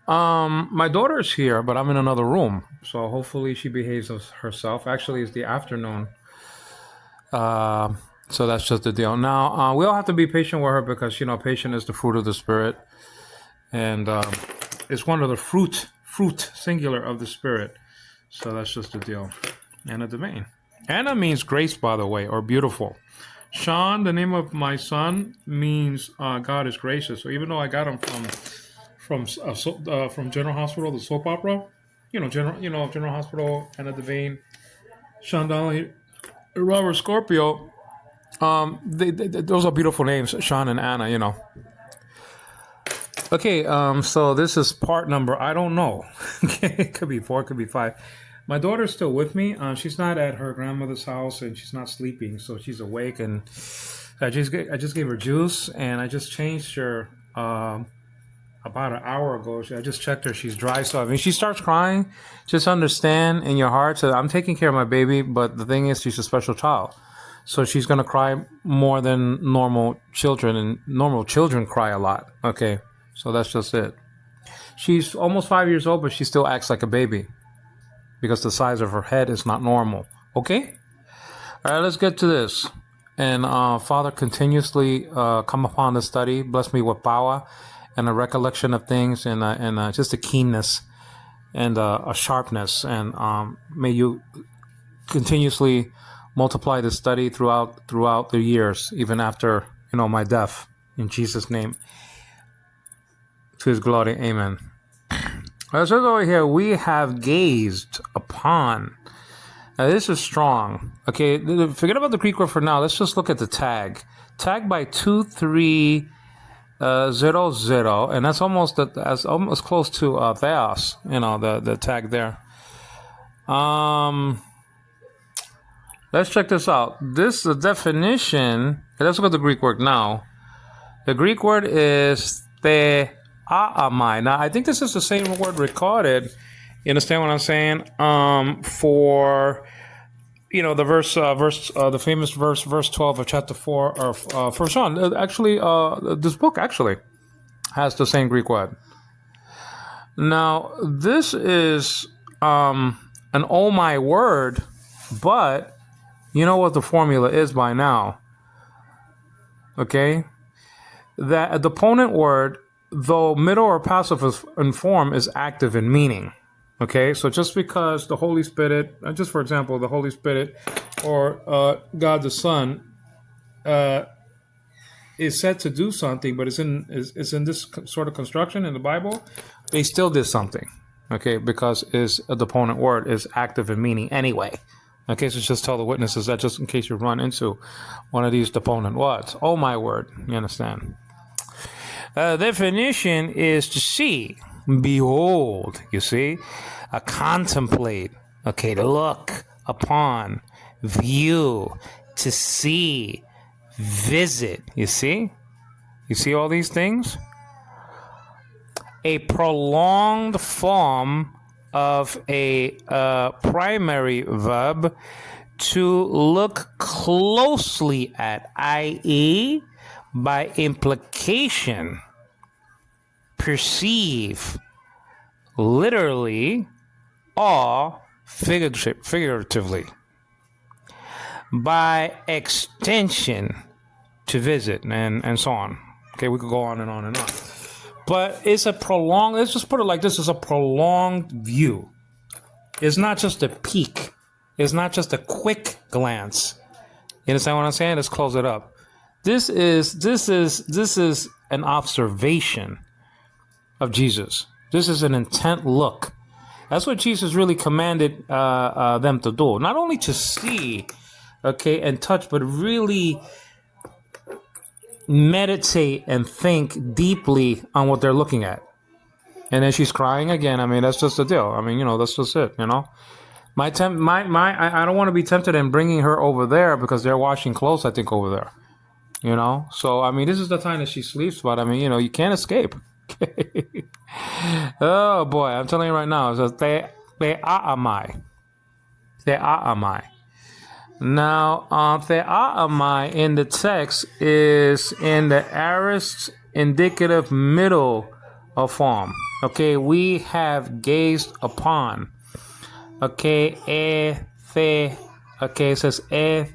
My daughter is here, but I'm in another room, so hopefully she behaves herself. Actually, it's the afternoon, so that's just the deal. Now, we all have to be patient with her because, patient is the fruit of the Spirit, and it's one of the fruit singular of the Spirit. So that's just the deal. Anna Domain. Anna means grace, by the way, or beautiful. Sean, the name of my son, means God is gracious. So even though I got him from General Hospital, the soap opera, General Hospital, Anna Devane, Sean Donnelly, Robert Scorpio, those are beautiful names, Sean and Anna, Okay, so this is part number, I don't know. Okay, it could be 4, it could be 5. My daughter's still with me. She's not at her grandmother's house, and she's not sleeping, so she's awake. And I just gave her juice, and I just changed her about an hour ago. I just checked her; she's dry. So if she starts crying, just understand in your heart that I'm taking care of my baby. But the thing is, she's a special child, so she's gonna cry more than normal children, and normal children cry a lot. Okay, so that's just it. She's almost 5 years old, but she still acts like a baby, because the size of her head is not normal. Okay? All right, let's get to this. And Father, continuously come upon the study. Bless me with power and a recollection of things, and just a keenness and a sharpness. And may you continuously multiply the study throughout the years, even after my death. In Jesus' name. To his glory. Amen. It says over here, we have gazed upon. Now, this is strong. Okay, forget about the Greek word for now. Let's just look at the tag. Tag by 2300, and that's almost close to theos. The tag there. Let's check this out. The definition. Let's look at the Greek word now. The Greek word is Aamai. Now, I think this is the same word recorded. You understand what I'm saying? For the the famous verse 12 of chapter 4 of 1 John. Actually, this book actually has the same Greek word. Now, this is an oh my word, but you know what the formula is by now. Okay, that a deponent word, though middle or passive in form, is active in meaning. Okay, so just because the Holy Spirit, just for example, the Holy Spirit or God the Son is said to do something, but it's in this sort of construction in the Bible, they still did something. Okay, because a deponent word is active in meaning anyway. Okay, so just tell the witnesses that just in case you run into one of these deponent words. Oh my word, you understand? Definition is to see, behold, you see, contemplate, okay, to look upon, view, to see, visit, you see? You see all these things? A prolonged form of a primary verb to look closely at, i.e., by implication, perceive, literally, or figuratively. By extension, to visit, and so on. Okay, we could go on and on and on. But it's a prolonged, let's just put it like this, it's a prolonged view. It's not just a peek. It's not just a quick glance. You understand what I'm saying? Let's close it up. This is an observation of Jesus. This is an intent look. That's what Jesus really commanded them to do. Not only to see, okay, and touch, but really meditate and think deeply on what they're looking at. And then she's crying again. I mean, that's just the deal. I mean, that's just it, I don't want to be tempted in bringing her over there because they're washing clothes, I think, over there. So, I mean, this is the time that she sleeps, but I mean, you can't escape. Oh boy, I'm telling you right now, it says te amai. Te amai. Now, the amai in the text is in the aorist indicative middle of form. Okay, we have gazed upon. Okay, the. Okay, it says the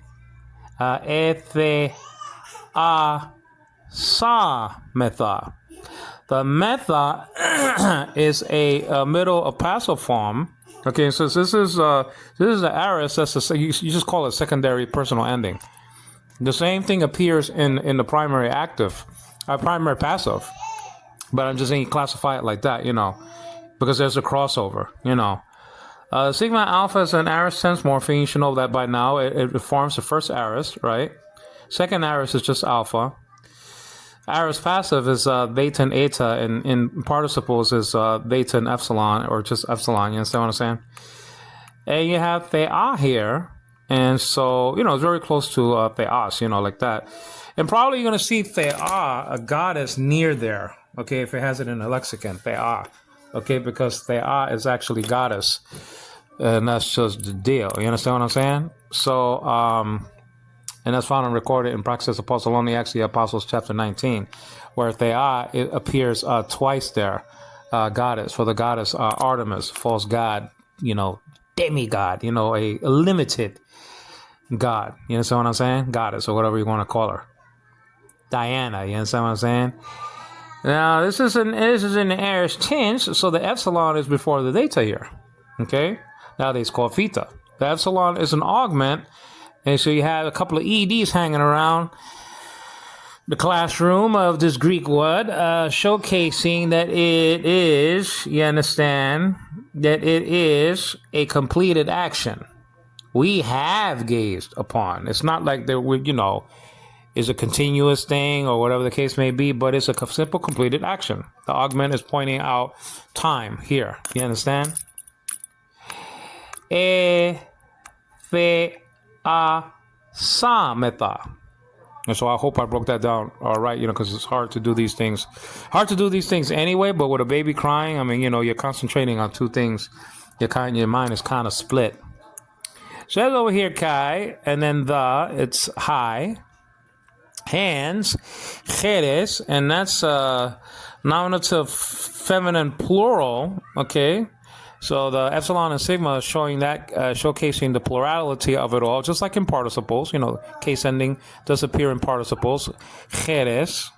sa metha. The metha is a middle of passive form. Okay, so this is the aorist. That's you just call it secondary personal ending. The same thing appears in the primary active, primary passive, but I'm just saying classify it like that, because there's a crossover, Sigma alpha is an aorist tense morpheme. You should know that by now. It forms the first aorist, right? Second aorist is just alpha. Aorist passive is theta and eta, and in participles is theta and epsilon, or just epsilon. You understand what I'm saying? And you have thea here, and so it's very close to theos, like that. And probably you're going to see thea, a goddess, near there. Okay, if it has it in a lexicon, thea. Okay, because thea is actually goddess, and that's just the deal. You understand what I'm saying? So, and that's found and recorded in Praxis Apostolonia, Acts of the Apostles, chapter 19, where thea it appears twice there, goddess, for the goddess Artemis, false god, demigod, a limited god. You understand what I'm saying? Goddess, or whatever you want to call her. Diana, you understand what I'm saying? Now, this is in the aorist tense, so the epsilon is before the theta here. Okay? Nowadays called theta. The epsilon is an augment, and so you have a couple of EDs hanging around the classroom of this Greek word, showcasing that it is, you understand, that it is a completed action. We have gazed upon. It's not like there would, is a continuous thing or whatever the case may be, but it's a simple completed action. The augment is pointing out time here. You understand? Sa meta. And so I hope I broke that down all right, because it's hard to do these things. Hard to do these things anyway, but with a baby crying, I mean, you're concentrating on two things. Your mind is kind of split. So that's over here, Kai, and then it's high. Hands, cheres, and that's nominative feminine plural, okay? So the epsilon and sigma is showing that, showcasing the plurality of it all, just like in participles. Case ending does appear in participles. Cheres.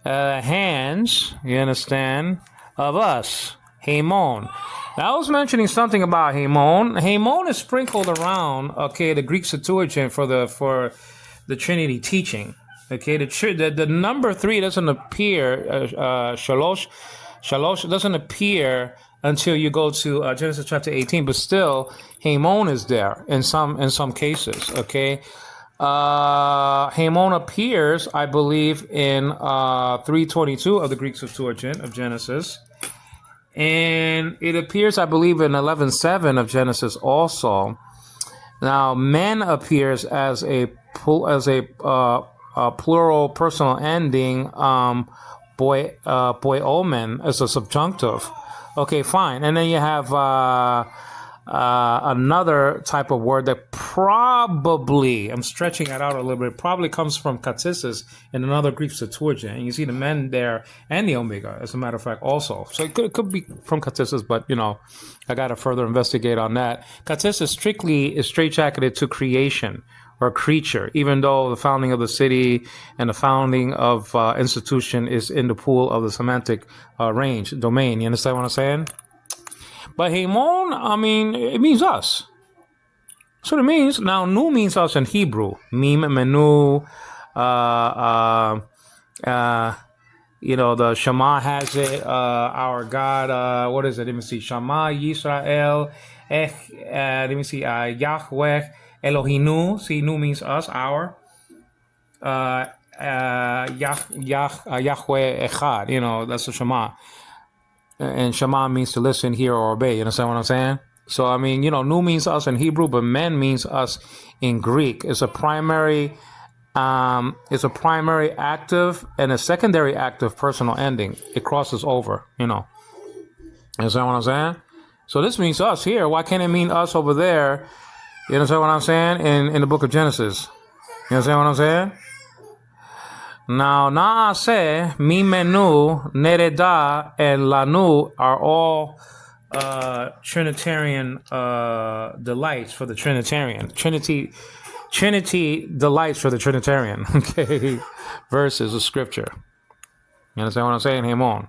Hands, you understand, of us. Haimon. Now, I was mentioning something about Haimon. Haimon is sprinkled around, okay, the Greek Septuagint for the Trinity teaching. Okay, the number 3 doesn't appear, shalosh doesn't appear until you go to Genesis chapter 18. But still, Hamon is there in some cases. Okay, Hamon appears, I believe, in 322 of the Greek Septuagint of Genesis, and it appears, I believe, in 11:7 of Genesis also. Now, men appears as a plural personal ending. Omen as a subjunctive. Okay, fine. And then you have another type of word that probably, I'm stretching it out a little bit, probably comes from katissus in another Greek Septuagint. And you see the men there and the omega, as a matter of fact, also. So it could be from katissus, but, I got to further investigate on that. Katissus strictly is straitjacketed to creation or creature, even though the founding of the city and the founding of institution is in the pool of the semantic domain. You understand what I'm saying? But Hamon, it means us. That's what it means. Now, Nu means us in Hebrew. Mim, Menu, the Shema has it. Our God, what is it? Let me see. Shema, Yisrael, let me see. Yahweh, Elohinu. See, Nu means us, our. Yahweh Echad. That's the Shema. And Shema means to listen, hear, or obey. You understand what I'm saying? So, Nu means us in Hebrew, but men means us in Greek. It's a primary active and a secondary active personal ending. It crosses over, You understand what I'm saying? So this means us here. Why can't it mean us over there? You understand what I'm saying? In the book of Genesis. You understand what I'm saying? Now, Naaseh, Mimenu, Nereda, and Lanu are all Trinitarian delights for the Trinitarian. Trinity delights for the Trinitarian. Okay, verses of Scripture. You understand what I'm saying? Hamon.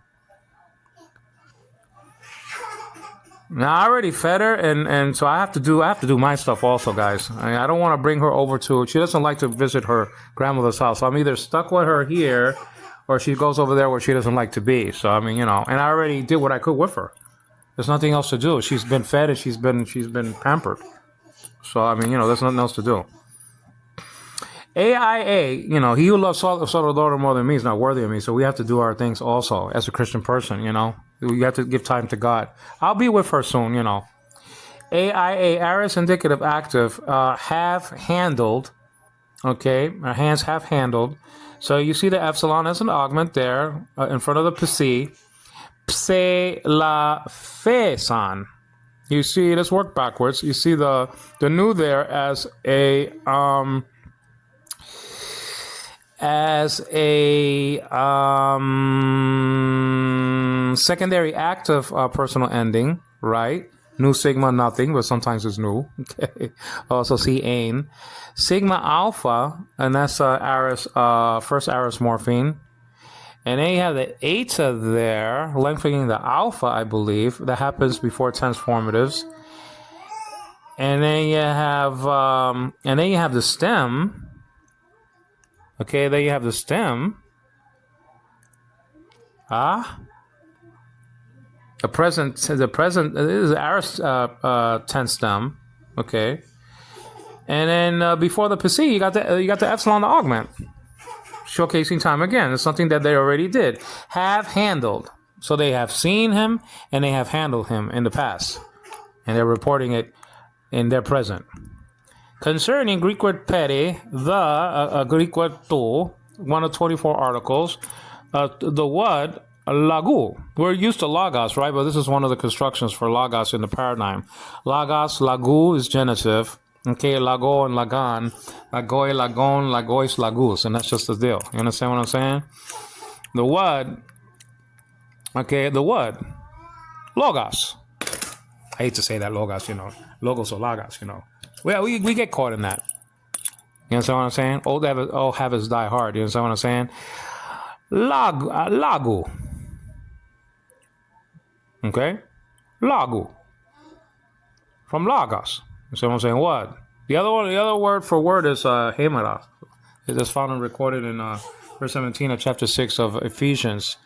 Now I already fed her, and so I have to do my stuff also, guys. I don't want to bring her over to. She doesn't like to visit her grandmother's house. So I'm either stuck with her here, or she goes over there where she doesn't like to be. So and I already did what I could with her. There's nothing else to do. She's been fed and she's been pampered. So there's nothing else to do. AIA, he who loves son or daughter more than me is not worthy of me. So we have to do our things also as a Christian person, We have to give time to God. I'll be with her soon, AIA, aorist indicative active, have handled. Okay, our hands have handled. So you see the epsilon as an augment there in front of the psi. Pse la fesan. You see, let's work backwards. You see the Nu there as a secondary active personal ending, right? Nu sigma nothing, but sometimes it's nu. Okay. Also see ain. Sigma alpha, and that's first aorist morpheme. And then you have the eta there, lengthening the alpha, I believe. That happens before transformatives. And then you have the stem. Okay, there you have the stem. The present this is aorist tense stem. Okay. And then before the psi, you got the epsilon to augment. Showcasing time again. It's something that they already did. Have handled. So they have seen him and they have handled him in the past. And they're reporting it in their present. Concerning Greek word peri, Greek word to, one of 24 articles, the word lagu. We're used to logos, right? But this is one of the constructions for logos in the paradigm. Logos, lagu is genitive. Okay, lago and lagan, lagoi, lagon, lagois, lagus, and that's just the deal. You understand what I'm saying? The word, logos. I hate to say that logos, logos or logos, Well, we get caught in that. You understand what I'm saying? Old habits die hard. You understand what I'm saying? Lagu. Okay? Lagu. From logos. You see what I'm saying? What? The other word for word is hemera. It is found and recorded in verse 17 of chapter 6 of Ephesians.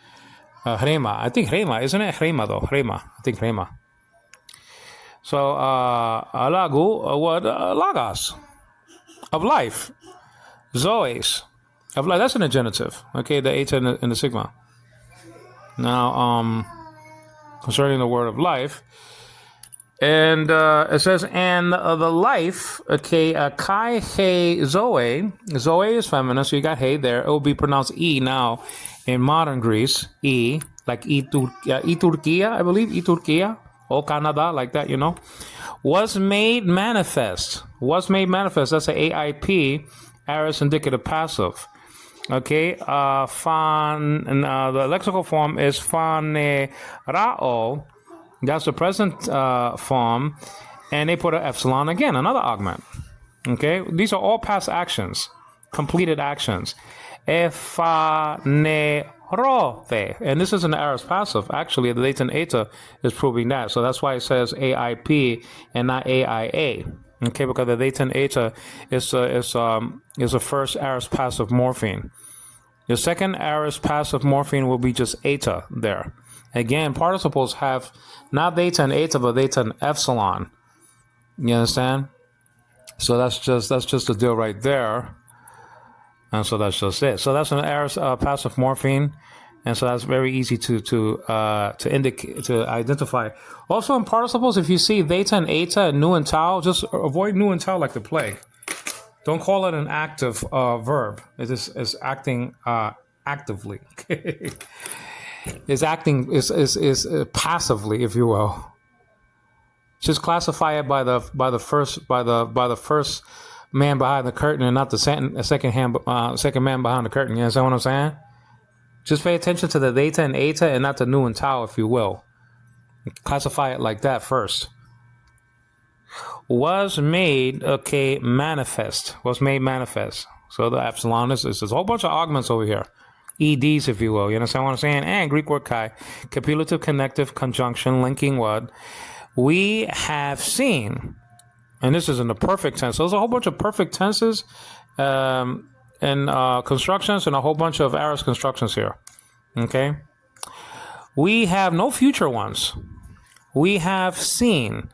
Hrema. I think Hrema, isn't it? Hrema though. Hrema. I think Hrema. So Alagu, what Lagos of life, Zoes of life. That's in the genitive. Okay, the eta and the sigma. Now, concerning the word of life, and it says, and the life, okay, kai he Zoe. Zoe is feminine, so you got hey there. It will be pronounced e now in modern Greece. E, like Iturkia, I believe, Iturkia, or Canada, like that, was made manifest. Was made manifest. That's an AIP, aorist indicative passive. Okay, the lexical form is phanerao. That's the present form, and they put an epsilon again, another augment. Okay, these are all past actions, completed actions. Ephanerothe, and this is an aorist passive. Actually, the latent eta is proving that. So that's why it says AIP and not AIA. Okay, because the latent eta is a first aorist passive morpheme. The second aorist passive morpheme will be just eta there. Again, participles have not theta and eta, but theta and epsilon. You understand? So that's just the deal right there. And so that's just it. So that's an aorist passive morpheme, and so that's very easy to indicate, to identify. Also in participles, if you see theta and eta, nu and tau, just avoid nu and tau like the plague. Don't call it an active verb. It is acting actively. Is acting is passively, if you will. Just classify it by the first man behind the curtain, and not the second man behind the curtain. You understand what I'm saying? Just pay attention to the theta and eta, and not the nu and tau, if you will. Classify it like that first. Was made, okay, manifest. Was made manifest. So the epsilon is a whole bunch of augments over here. EDs, if you will. You understand what I'm saying? And Greek word kai, copulative, connective, conjunction, linking word. We have seen, and this is in the perfect tense. So there's a whole bunch of perfect tenses and constructions, and a whole bunch of aorist constructions here. Okay? We have no future ones. We have seen.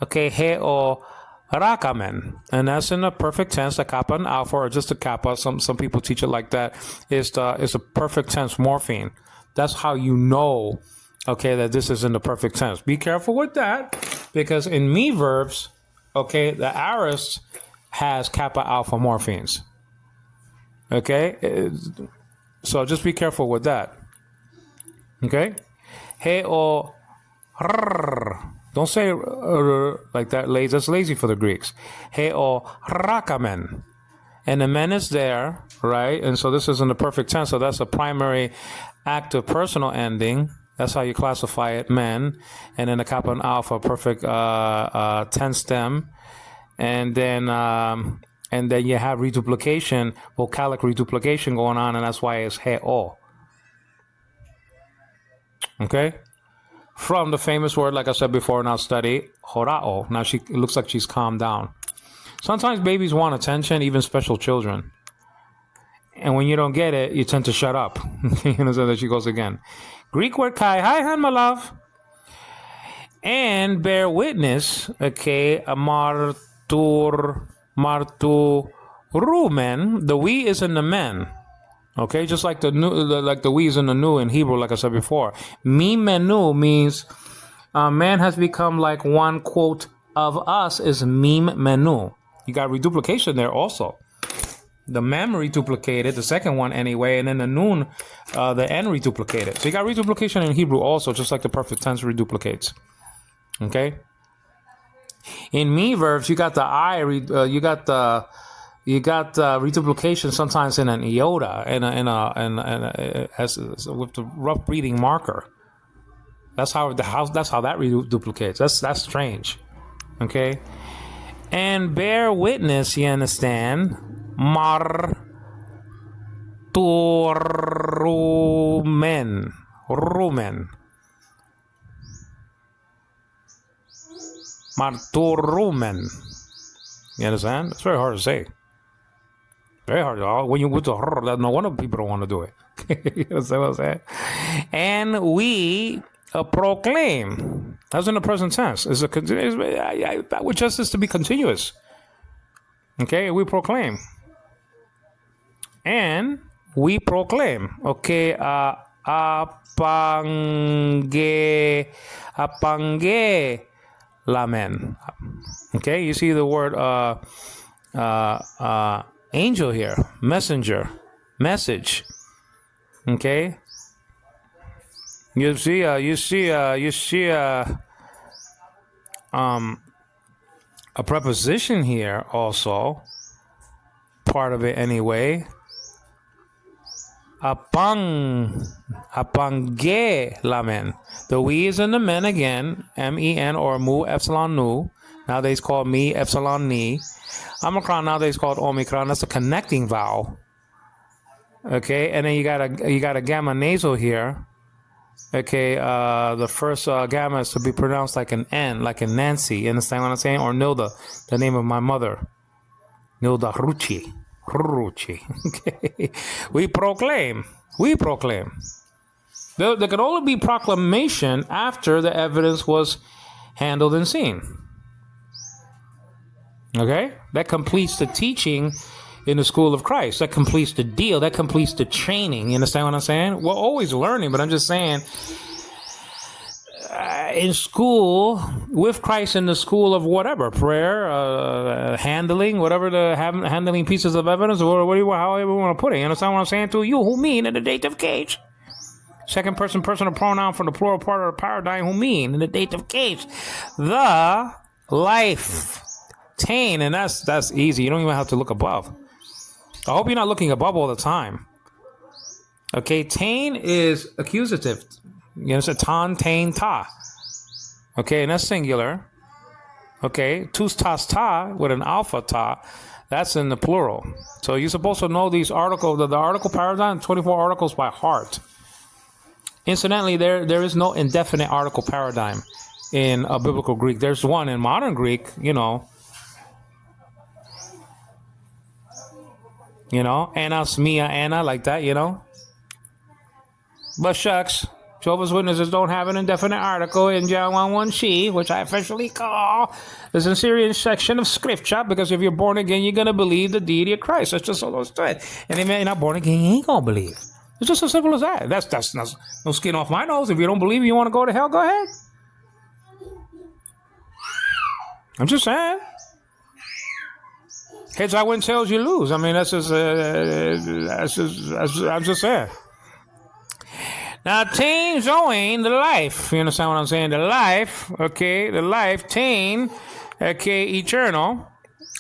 Okay, heo rakamen, and that's in the perfect tense. The kappa and alpha, or just a kappa. Some people teach it like that. Is a perfect tense morpheme. That's how you know, okay, that this is in the perfect tense. Be careful with that, because in me verbs, okay, the aorist has kappa alpha morphemes. Okay, so just be careful with that. Okay, heo rrr. Don't say like that. That's lazy for the Greeks. Heo rakamen. And the men is there, right? And so this is in the perfect tense. So that's a primary active personal ending. That's how you classify it, men. And then the kappa and alpha, perfect tense stem. And then you have reduplication, vocalic reduplication going on, and that's why it's heo. Okay? From the famous word, like I said before in our study, horao. Now it looks like she's calmed down. Sometimes babies want attention, even special children. And when you don't get it, you tend to shut up. You know, so that she goes again. Greek word kai. Hi, hon, my love. And bear witness, okay, marturumen. The we is in the men. Okay, just like the we is in the nu in Hebrew, like I said before. Mi menu means man has become like one, quote, of us is meme menu. You got reduplication there also. The mem reduplicated, the second one anyway, and then the noon, the n reduplicated. So you got reduplication in Hebrew also, just like the perfect tense reduplicates. Okay. In me verbs, you got the I, you got reduplication sometimes in an iota, with the rough breathing marker. That's how that reduplicates. That's strange. Okay. And bear witness, you understand? Rumen. Marturumen. You understand? It's very hard to say. Very hard. When you with the no wonder people don't want to do it. You know what I'm saying? And we proclaim. That's in the present tense. With justice to be continuous. Okay, we proclaim. And we proclaim. Okay, apange lamen. Okay, you see the word angel here, messenger, message. Okay, you see a preposition here also, part of it anyway. Apange lamen. The we is in the men again, men or mu epsilon nu. Nowadays called me epsilon ni. Omicron nowadays called omicron. That's a connecting vowel. Okay, and then you got a gamma nasal here. Okay, the first gamma is to be pronounced like an N, like in Nancy. You understand what I'm saying? Or Nilda, the name of my mother, Nilda Rucci. Okay, we proclaim. There could only be proclamation after the evidence was handled and seen. Okay, that completes the teaching in the school of Christ. That completes the deal. That completes the training. You understand what I'm saying? We're always learning, but I'm just saying, in school, with Christ in the school of whatever, prayer, handling, whatever handling pieces of evidence, or however we want to put it. You understand what I'm saying to you? Who mean in the dative case? Second person personal pronoun from the plural part of the paradigm, who mean in the dative case. The life. Tain, and that's easy. You don't even have to look above. I hope you're not looking above all the time. Okay, tain is accusative. You know, it's tan, tain, ta. Okay, and that's singular. Okay, tus tas ta with an alpha ta. That's in the plural. So you're supposed to know these articles, the article paradigm, 24 articles by heart. Incidentally, there is no indefinite article paradigm in biblical Greek. There's one in modern Greek, you know, Annas, Mia, Anna, like that, you know. But shucks, Jehovah's Witnesses don't have an indefinite article in John 1:1c, which I officially call the sincere section of Scripture, because if you're born again, you're going to believe the deity of Christ. That's just all there is to it. And if you're not born again, you ain't going to believe. It's just as simple as that. That's no skin off my nose. If you don't believe you want to go to hell, go ahead. I'm just saying. Heads I win, tails you lose. I mean, I'm just saying. Now, tain zoin, the life. You understand what I'm saying? The life, okay, the life, tain, okay, eternal,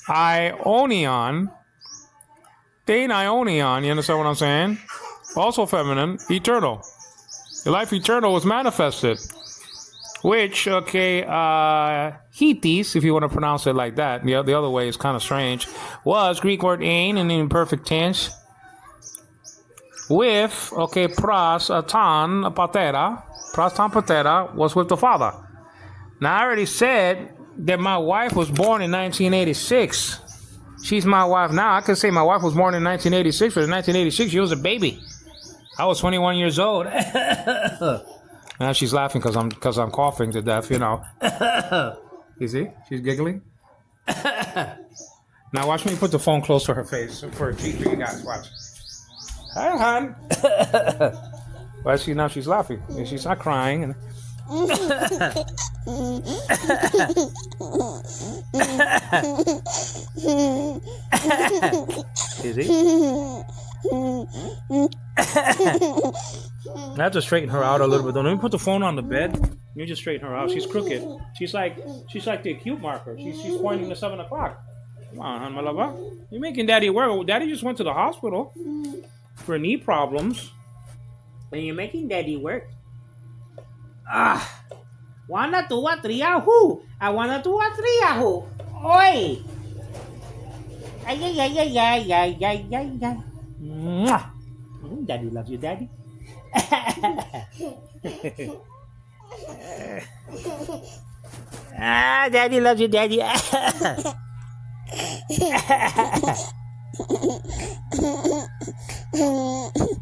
ionion, tain ionion, you understand what I'm saying? Also feminine, eternal. The life eternal was manifested. Which, okay, hetes, if you want to pronounce it like that, the other way is kind of strange, was Greek word ain in the imperfect tense, with, okay, pras tan patera was with the Father. Now, I already said that my wife was born in 1986. She's my wife now. I could say my wife was born in 1986, but in 1986, she was a baby. I was 21 years old. Now she's laughing because I'm coughing to death, you know. You see? She's giggling. Now watch me put the phone close to her face for a treat for you guys. Watch. Hi, hon. Well, see, now she's laughing. She's not crying. You see? I have to straighten her out a little bit. Let me put the phone on the bed. Let me just straighten her out. She's crooked. She's like the acute marker. She's pointing to 7 o'clock. Come on, hon, my lover. You're making Daddy work. Daddy just went to the hospital for knee problems, and you're making Daddy work. One, two, three, yahoo! I wanna do a three, yahoo! Oi! Ay. Mwah. Daddy loves you, Daddy. Daddy loves you, Daddy.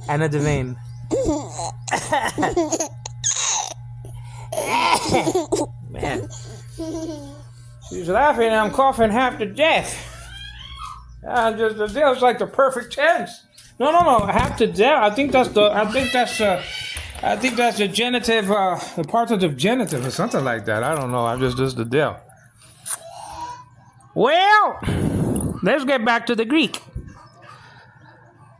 Anna Devane. Man. She's laughing and I'm coughing half to death. The deal's like the perfect tense. No, half to death. I think that's the genitive, the partitive genitive or something like that. I don't know. I'm just the deal. Well, let's get back to the Greek.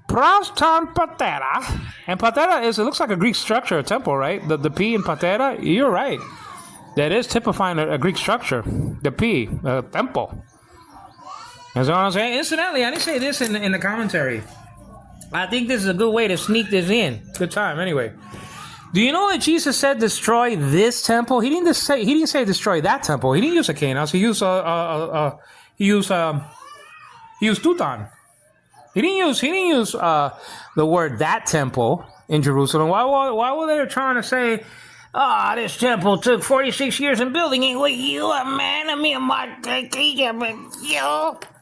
Proston Patera. And Patera it looks like a Greek structure, a temple, right? The P in Patera, you're right. That is typifying a Greek structure. The P, a temple. That's what I'm saying. Incidentally, I didn't say this in the commentary. I think this is a good way to sneak this in. Good time, anyway. Do you know that Jesus said destroy this temple? He didn't say destroy that temple. He didn't use a Kanos. He used Tutan. He didn't use the word that temple in Jerusalem. Why were they trying to say, this temple took 46 years in building? Ain't what you a man of me and my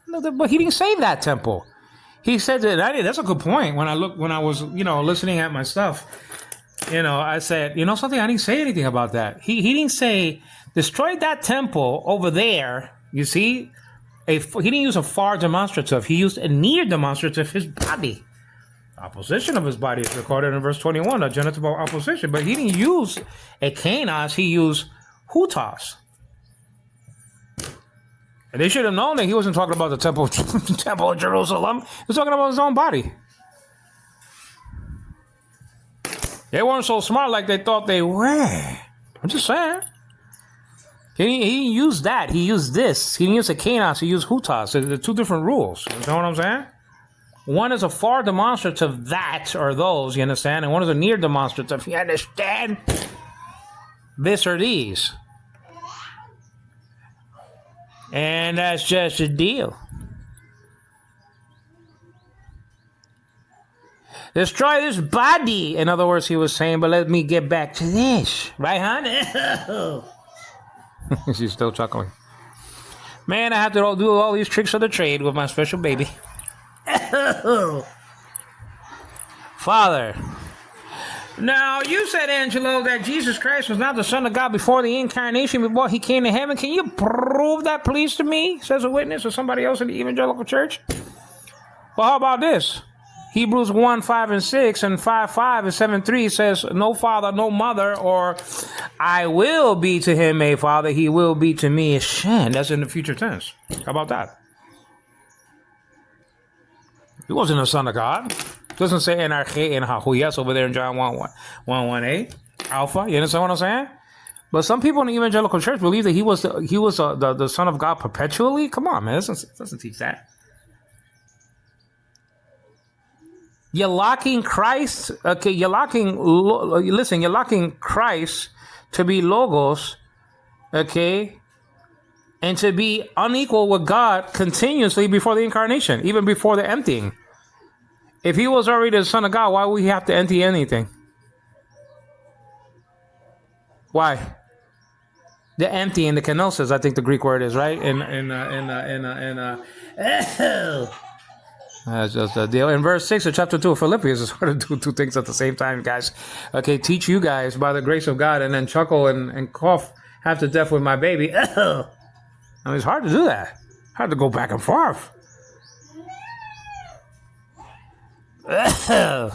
No, but he didn't say that temple. He said that. That's a good point. When I was listening at my stuff, I said, something. I didn't say anything about that. He didn't say destroy that temple over there. You see, he didn't use a far demonstrative. He used a near demonstrative. His body, opposition of his body is recorded in verse 21, a genitive opposition. But he didn't use a kanos. He used hutos. And they should have known that he wasn't talking about the temple of Jerusalem. He was talking about his own body. They weren't so smart like they thought they were. I'm just saying. He used that. He used this. He didn't use a kanos. He used hutas. They're two different rules. You know what I'm saying? One is a far demonstrative, that or those, you understand? And one is a near demonstrative, you understand? This or these. And that's just a deal. Destroy this body. In other words, he was saying, but let me get back to this. Right, hon? She's still chuckling. Man, I have to do all these tricks of the trade with my special baby. Father. Now, you said, Angelo, that Jesus Christ was not the Son of God before the incarnation, before he came to heaven. Can you prove that, please, to me? Says a witness or somebody else in the evangelical church? Well, how about this? Hebrews 1, 5, and 6, and 5, 5, and 7, 3 says, no father, no mother, or I will be to him a father, he will be to me a son. That's in the future tense. How about that? He wasn't a son of God. It doesn't say NRK and Hahuyas over there in John 1:1a. Alpha. You understand what I'm saying? But some people in the evangelical church believe that he was the Son of God perpetually. Come on, man. It doesn't teach that. You're locking Christ. Okay, you're locking Christ to be logos. Okay, and to be unequal with God continuously before the incarnation, even before the emptying. If he was already the Son of God, why would he have to empty anything? Why? The empty and the kenosis, I think the Greek word is, right? That's just the deal. In verse 6 of chapter 2 of Philippians, it's hard to do two things at the same time, guys. Okay, teach you guys by the grace of God and then chuckle and cough half to death with my baby. I mean, it's hard to do that. Hard to go back and forth. I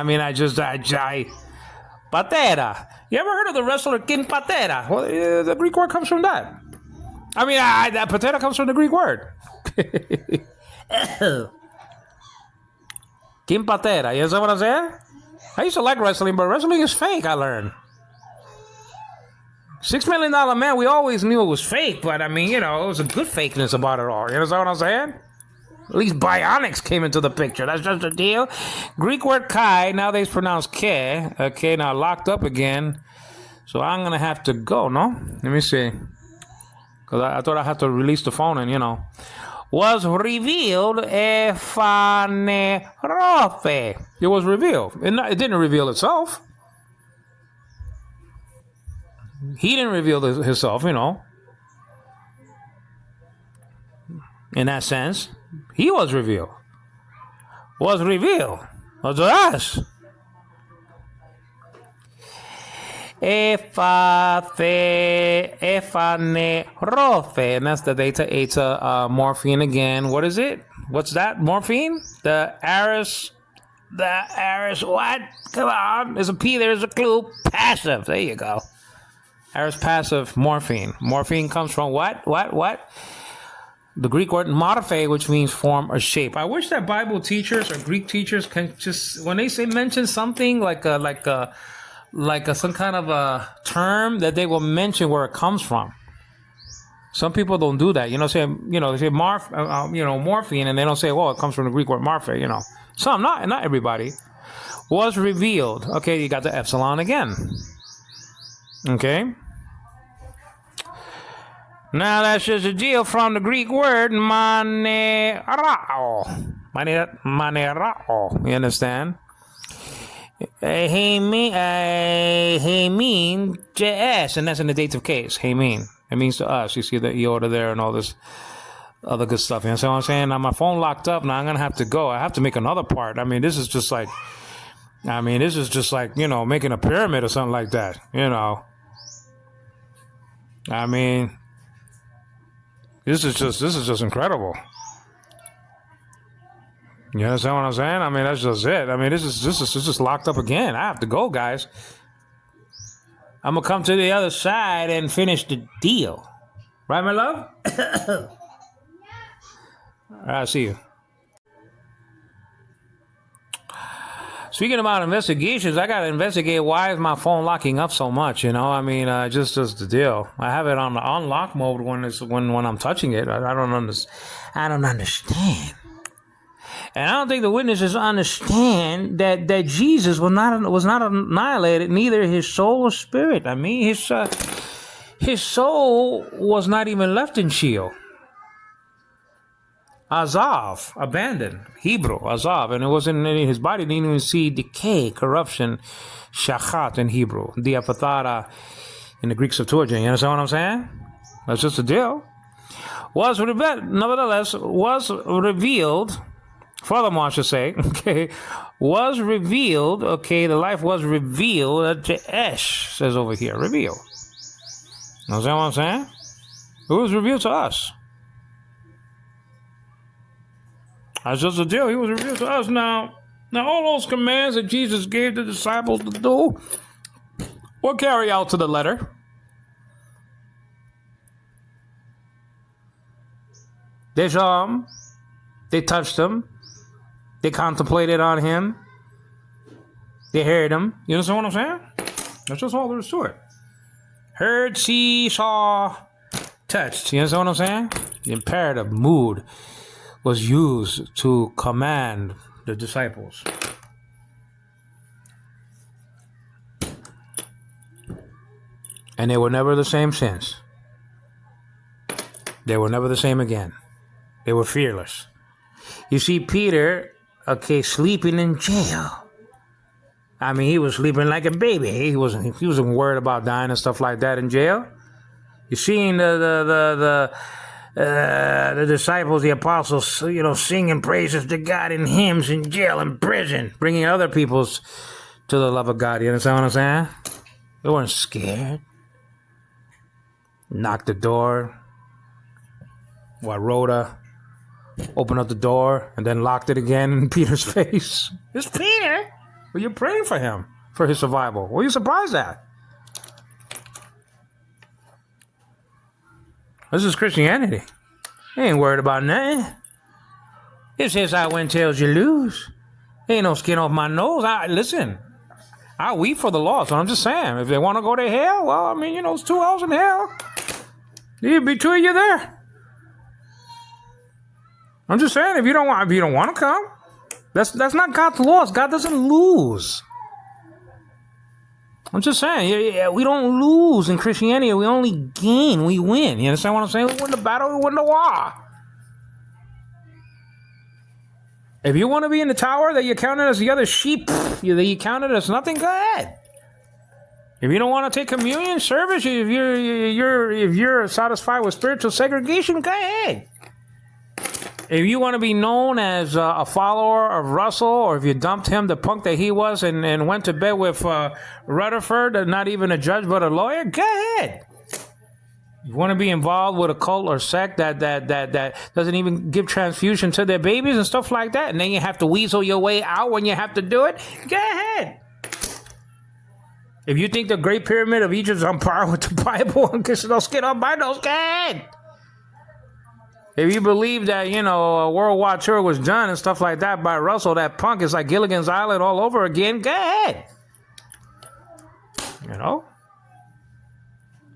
mean, Patera. You ever heard of the wrestler King Patera? Well, the Greek word comes from that. I mean, that Patera comes from the Greek word. King Patera. You know what I'm saying? I used to like wrestling, but wrestling is fake, I learned. $6 Million Man, we always knew it was fake, but I mean, it was a good fakeness about it all. You know what I'm saying? At least bionics came into the picture. That's just a deal. Greek word kai, nowadays pronounced ke. Okay, now locked up again. So I'm going to have to go, no? Let me see. Because I thought I had to release the phone and, was revealed ephanerope. It was revealed. It didn't reveal itself. He didn't reveal himself, in that sense. He was revealed. Was revealed to us. Ephanerophe. And that's the eta morphine again. What is it? What's that? Morphine? The aris what? Come on. There's a P, there's a clue. Passive. There you go. Aris passive morphine. Morphine comes from what? The Greek word morphe, which means form or shape. I wish that Bible teachers or Greek teachers can just, when they say mention something like some kind of a term, that they will mention where it comes from. Some people don't do that. They say morphine, and they don't say, well, it comes from the Greek word morphe, Some, not everybody. Was revealed. Okay, you got the epsilon again. Okay. Now that's just a deal from the Greek word manerao. Manerao. You understand? Hemin JS, and that's in the dative case. Hemin. It means to us. You see the iota there and all this other good stuff. You know what I'm saying? Now my phone locked up. Now I'm going to have to go. I have to make another part. This is just like, making a pyramid or something like that. This is just incredible. You understand what I'm saying? That's just it. This is just locked up again. I have to go, guys. I'm gonna come to the other side and finish the deal. Right, my love? I'll see you. Speaking about investigations, I gotta investigate why is my phone locking up so much. Just the deal. I have it on the unlock mode when I'm touching it. I don't understand. And I don't think the witnesses understand that Jesus was not annihilated, neither his soul or spirit. His soul was not even left in Sheol. Azav, abandoned, Hebrew, Azav, and it wasn't in his body, didn't even see decay, corruption, shachat in Hebrew, diapathara in the Greek Septuagint. You understand what I'm saying? That's just the deal. Nevertheless, was revealed, furthermore, I should say, was revealed, the life was revealed, Je'esh says over here, revealed. You understand what I'm saying? It was revealed to us. That's just the deal. He was revealed to us. Now all those commands that Jesus gave the disciples to do will carry out to the letter. They saw him. They touched him. They contemplated on him. They heard him. You understand what I'm saying? That's just all there is to it. Heard, see, saw, touched. You understand what I'm saying? The imperative mood was used to command the disciples. And they were never the same since. They were never the same again. They were fearless. You see Peter, sleeping in jail. He was sleeping like a baby. He wasn't worried about dying and stuff like that in jail. You seen the disciples, the apostles, singing praises to God in hymns in jail, in prison, bringing other peoples to the love of God. You understand what I'm saying? They weren't scared. Knocked the door. Rhoda opened up the door and then locked it again in Peter's face. It's Peter. Well, you're praying for him, for his survival. What are you surprised at? This is Christianity. They ain't worried about nothing. It says I win tails you lose. Ain't no skin off my nose. Listen, I weep for the lost. So I'm just saying, if they want to go to hell, well, it's 2 hours in hell. There'll be 2 of you there. I'm just saying, if you don't want to come, that's not God's laws. God doesn't lose. I'm just saying, we don't lose in Christianity. We only gain. We win. You understand what I'm saying? We win the battle. We win the war. If you want to be in the tower that you counted as the other sheep, that you counted as nothing, go ahead. If you don't want to take communion service, if you're satisfied with spiritual segregation, go ahead. If you want to be known as a follower of Russell, or if you dumped him, the punk that he was, and went to bed with Rutherford, not even a judge but a lawyer, go ahead. You want to be involved with a cult or sect that doesn't even give transfusion to their babies and stuff like that, and then you have to weasel your way out when you have to do it, go ahead. If you think the Great Pyramid of Egypt is on par with the Bible and kissing those skin albinos, go ahead. If you believe that, a worldwide tour was done and stuff like that by Russell, that punk is like Gilligan's Island all over again, go ahead.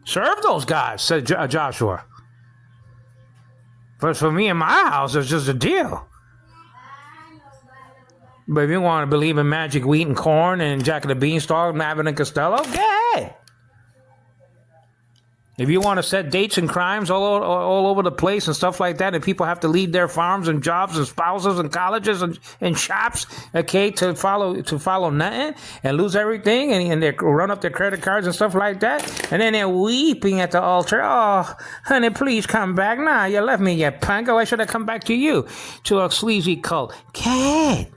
Serve those guys, said Joshua. But for me and my house, it's just a deal. But if you want to believe in magic wheat and corn and Jack of the Beanstalk and Abbott and Costello, go ahead. If you want to set dates and crimes all over the place and stuff like that, and people have to leave their farms and jobs and spouses and colleges and shops, okay, to follow nothing and lose everything, and they run up their credit cards and stuff like that, and then they're weeping at the altar. Oh, honey, please come back. Nah, you left me, you punk. Why should I come back to you, to a sleazy cult? Kid.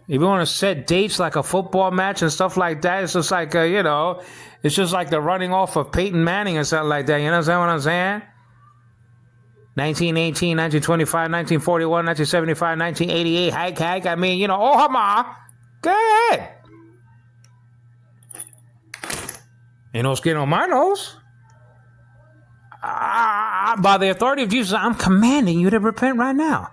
If you want to set dates like a football match and stuff like that, it's just like, it's just like the running off of Peyton Manning or something like that. You know what I'm saying? 1918, 1925, 1941, 1975, 1988, hike. I mean, oh, hama. Go ahead. Ain't no skin on my nose. By the authority of Jesus, I'm commanding you to repent right now.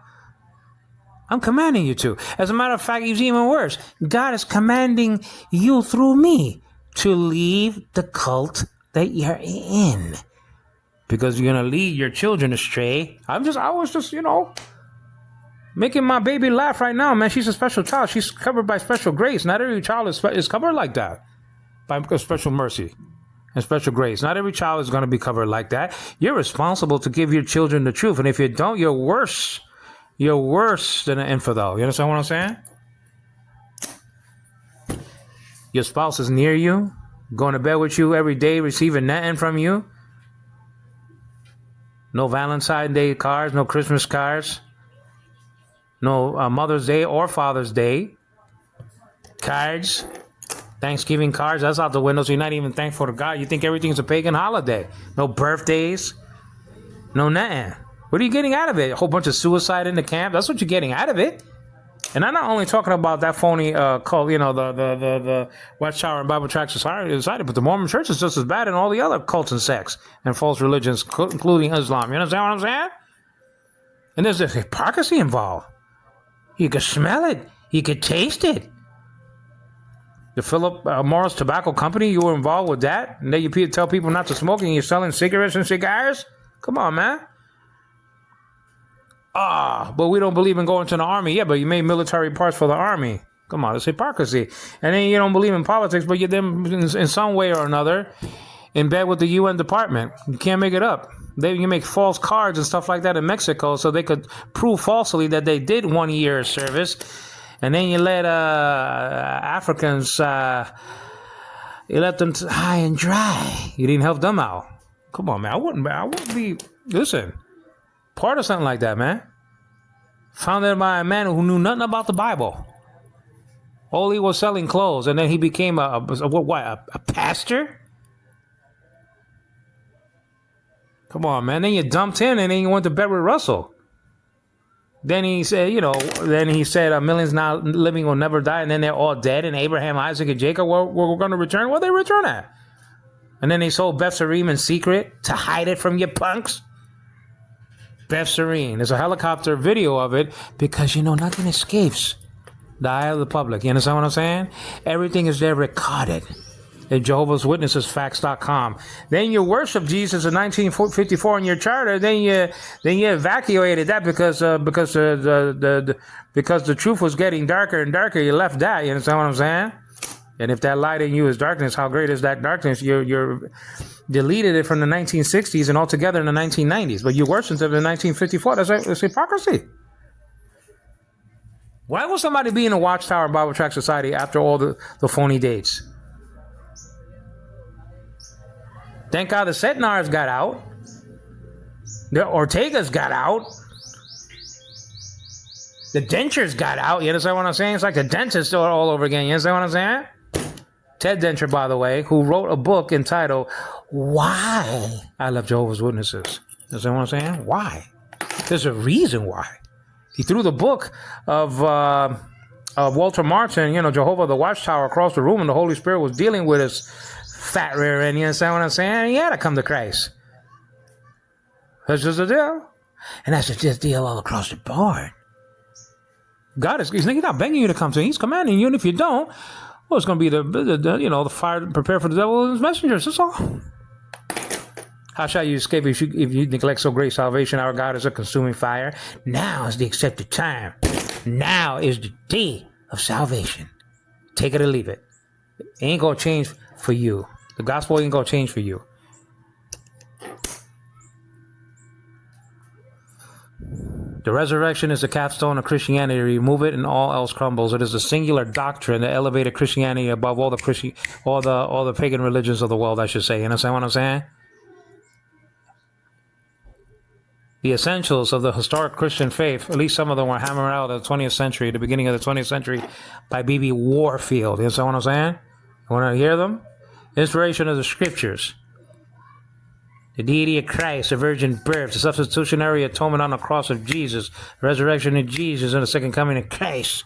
I'm commanding you to. As a matter of fact, it's even worse. God is commanding you through me to leave the cult that you're in. Because you're going to lead your children astray. I was just, making my baby laugh right now, man. She's a special child. She's covered by special grace. Not every child is covered like that. By special mercy and special grace. Not every child is going to be covered like that. You're responsible to give your children the truth. And if you don't, you're worse. You're worse than an infidel. You understand what I'm saying? Your spouse is near you, going to bed with you every day, receiving nothing from you. No Valentine's Day cards, no Christmas cards, no Mother's Day or Father's Day cards, Thanksgiving cards. That's out the window, so you're not even thankful to God. You think everything's a pagan holiday. No birthdays, no nothing. What are you getting out of it? A whole bunch of suicide in the camp? That's what you're getting out of it. And I'm not only talking about that phony cult, the Watchtower and Bible Tract Society, but the Mormon Church is just as bad, and all the other cults and sects and false religions, including Islam. You understand what I'm saying? And there's this hypocrisy involved. You could smell it. You could taste it. The Philip Morris Tobacco Company, you were involved with that? And then you tell people not to smoke, and you're selling cigarettes and cigars? Come on, man. But we don't believe in going to the army. Yeah, but you made military parts for the army. Come on, it's hypocrisy. And then you don't believe in politics, but you're then in some way or another in bed with the UN department. You can't make it up. You make false cards and stuff like that in Mexico so they could prove falsely that they did 1 year service. And then you let Africans, you let them high and dry. You didn't help them out. Come on, man. I wouldn't be, listen, part of something like that, man. Founded by a man who knew nothing about the Bible. All he was selling clothes, and then he became a pastor? Come on, man. Then you dumped him, and then you went to bed with Russell. Then he said, millions now living will never die, and then they're all dead, and Abraham, Isaac, and Jacob were going to return. Where they return at? And then they sold Beth Serene in secret to hide it from you punks. Beth Serene. There's a helicopter video of it because, nothing escapes the eye of the public. You understand what I'm saying? Everything is there recorded at Jehovah's Witnesses Facts.com. Then you worship Jesus in 1954 in your charter. Then you evacuated that because the truth was getting darker and darker. You left that. You understand what I'm saying? And if that light in you is darkness, how great is that darkness? You're deleted it from the 1960s and altogether in the 1990s. But you worshiped it in 1954. That's hypocrisy. Why would somebody be in a Watchtower and Bible Tract Society after all the phony dates? Thank God the Setnars got out. The Ortegas got out. The dentures got out. You understand what I'm saying? It's like the dentist all over again. You understand what I'm saying? Ted Dencher, by the way, who wrote a book entitled Why I Love Jehovah's Witnesses. You understand what I'm saying? Why? There's a reason why. He threw the book of Walter Martin, Jehovah the Watchtower, across the room, and the Holy Spirit was dealing with his fat rear end. You understand what I'm saying? He had to come to Christ. That's just a deal. And that's just a deal all across the board. God he's not begging you to come to him. He's commanding you, and if you don't, well, it's going to be the fire prepared for the devil and his messengers. That's all. How shall you escape if you neglect so great salvation? Our God is a consuming fire. Now is the accepted time. Now is the day of salvation. Take it or leave it. It ain't going to change for you. The gospel ain't going to change for you. The resurrection is the capstone of Christianity. Remove it and all else crumbles. It is a singular doctrine that elevated Christianity above all the pagan religions of the world, I should say. You understand what I'm saying? The essentials of the historic Christian faith, at least some of them were hammered out in the 20th century, the beginning of the 20th century, by B.B. Warfield. You understand what I'm saying? You want to hear them? Inspiration of the scriptures. The deity of Christ, the virgin birth, the substitutionary atonement on the cross of Jesus, the resurrection of Jesus, and the second coming of Christ.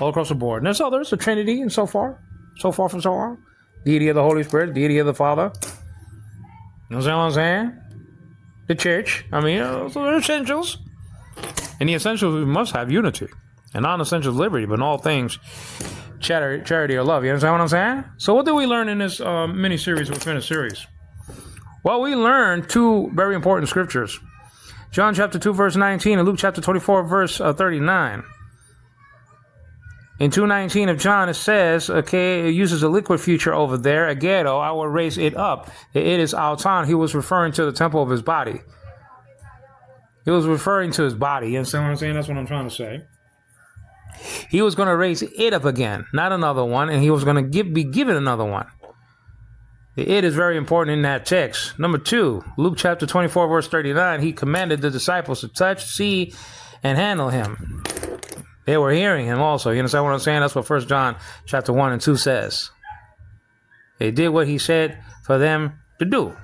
All across the board. And there's others, the Trinity, and so far. So far from so on. Deity of the Holy Spirit, deity of the Father. You understand what I'm saying? The church. So they're essentials. In the essentials, we must have unity. And non-essentials, liberty. But in all things, charity or love. You understand what I'm saying? So what did we learn in this mini-series within a series? Well, we learned two very important scriptures. John chapter 2, verse 19, and Luke chapter 24, verse 39. In 2:19 of John, it says, it uses a liquid future over there, agero, I will raise it up. It is auton. He was referring to the temple of his body. He was referring to his body. You understand what I'm saying? That's what I'm trying to say. He was going to raise it up again, not another one, and he was going to be given another one. The it is very important in that text. Number 2, Luke chapter 24, verse 39, he commanded the disciples to touch, see, and handle him. They were hearing him also. You understand what I'm saying? That's what 1 John chapter 1 and 2 says. They did what he said for them to do.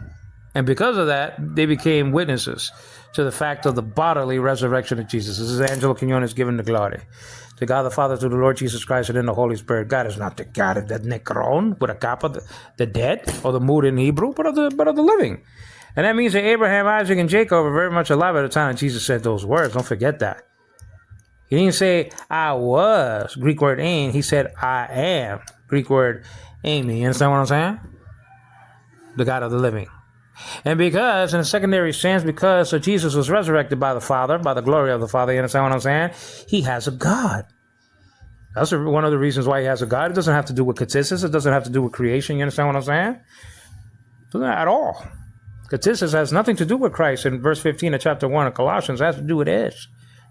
And because of that, they became witnesses to the fact of the bodily resurrection of Jesus. This is Angelo Quinones giving the glory. To God the Father, to the Lord Jesus Christ, and in the Holy Spirit. God is not the God of the necron, with a kappa, the dead, or the mood in Hebrew, but of the living. And that means that Abraham, Isaac, and Jacob were very much alive at the time that Jesus said those words. Don't forget that. He didn't say, I was, Greek word ain. He said, I am, Greek word Amy. You understand what I'm saying? The God of the living. And because, in a secondary sense, because Jesus was resurrected by the Father, by the glory of the Father, you understand what I'm saying? He has a God. That's one of the reasons why he has a God. It doesn't have to do with katisis. It doesn't have to do with creation. You understand what I'm saying? It doesn't at all. Katisis has nothing to do with Christ. In verse 15 of chapter 1 of Colossians, it has to do with us.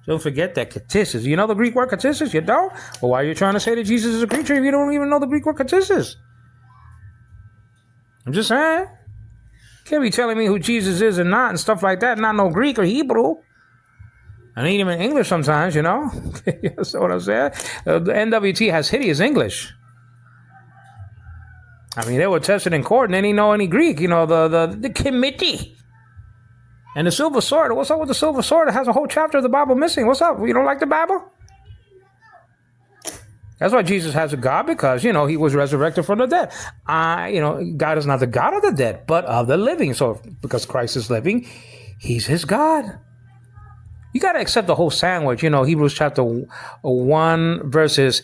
Don't forget that katisis. You know the Greek word katisis? You don't? Well, why are you trying to say that Jesus is a creature if you don't even know the Greek word katisis? I'm just saying. Can't be telling me who Jesus is and not and stuff like that. Not no Greek or Hebrew. I need him in English sometimes, you know. That's what I'm saying. The NWT has hideous English. They were tested in court and they didn't know any Greek. You know, the committee. And the silver sword. What's up with the silver sword? It has a whole chapter of the Bible missing. What's up? You don't like the Bible? That's why Jesus has a God, because, he was resurrected from the dead. God is not the God of the dead, but of the living. So because Christ is living, he's his God. You got to accept the whole sandwich. Hebrews chapter 1, verses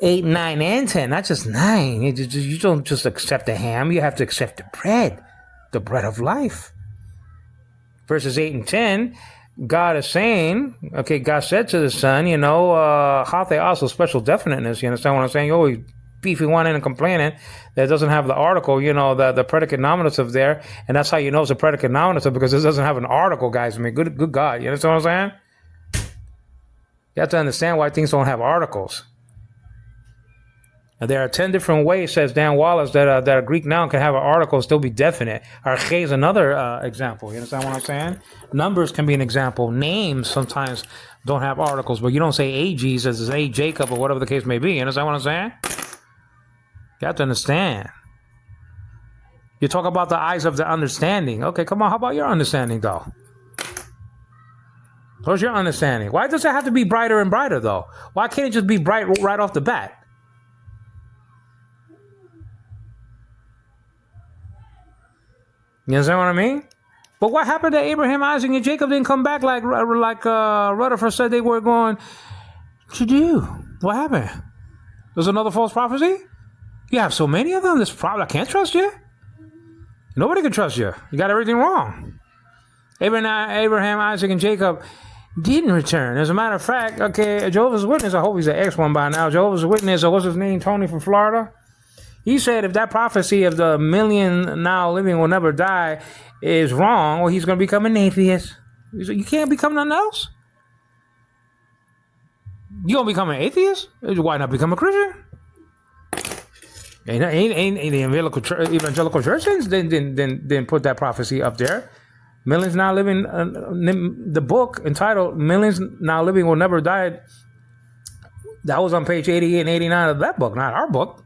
8, 9, and 10. Not just 9. You don't just accept the ham. You have to accept the bread of life. Verses 8 and 10. God is saying, God said to the Son, hathe also special definiteness. You understand what I'm saying? You're always beefy one and complaining that it doesn't have the article, the predicate nominative there. And that's how you know it's a predicate nominative, because it doesn't have an article, guys. Good God. You understand what I'm saying? You have to understand why things don't have articles. And there are 10 different ways, says Dan Wallace, that a Greek noun can have an article and still be definite. Arche is another example. You understand what I'm saying? Numbers can be an example. Names sometimes don't have articles, but you don't say a Jesus, it's a Jacob, or whatever the case may be. You understand what I'm saying? You have to understand. You talk about the eyes of the understanding. Okay, come on. How about your understanding, though? What's your understanding? Why does it have to be brighter and brighter, though? Why can't it just be bright right off the bat? You understand what I mean? But what happened to Abraham, Isaac, and Jacob didn't come back like Rutherford said they were going to do? What happened? There's another false prophecy? You have so many of them, this problem, I can't trust you. Nobody can trust you. You got everything wrong. Abraham, Isaac, and Jacob didn't return. As a matter of fact, okay, Jehovah's Witness, I hope he's an X1 by now. Jehovah's Witness, what's his name, Tony from Florida? He said if that prophecy of the million now living will never die is wrong, well, he's going to become an atheist. He said, you can't become nothing else? You going to become an atheist? Why not become a Christian? Ain't the evangelical church didn't put that prophecy up there. Millions now living, the book entitled Millions Now Living Will Never Die, that was on page 88 and 89 of that book, not our book.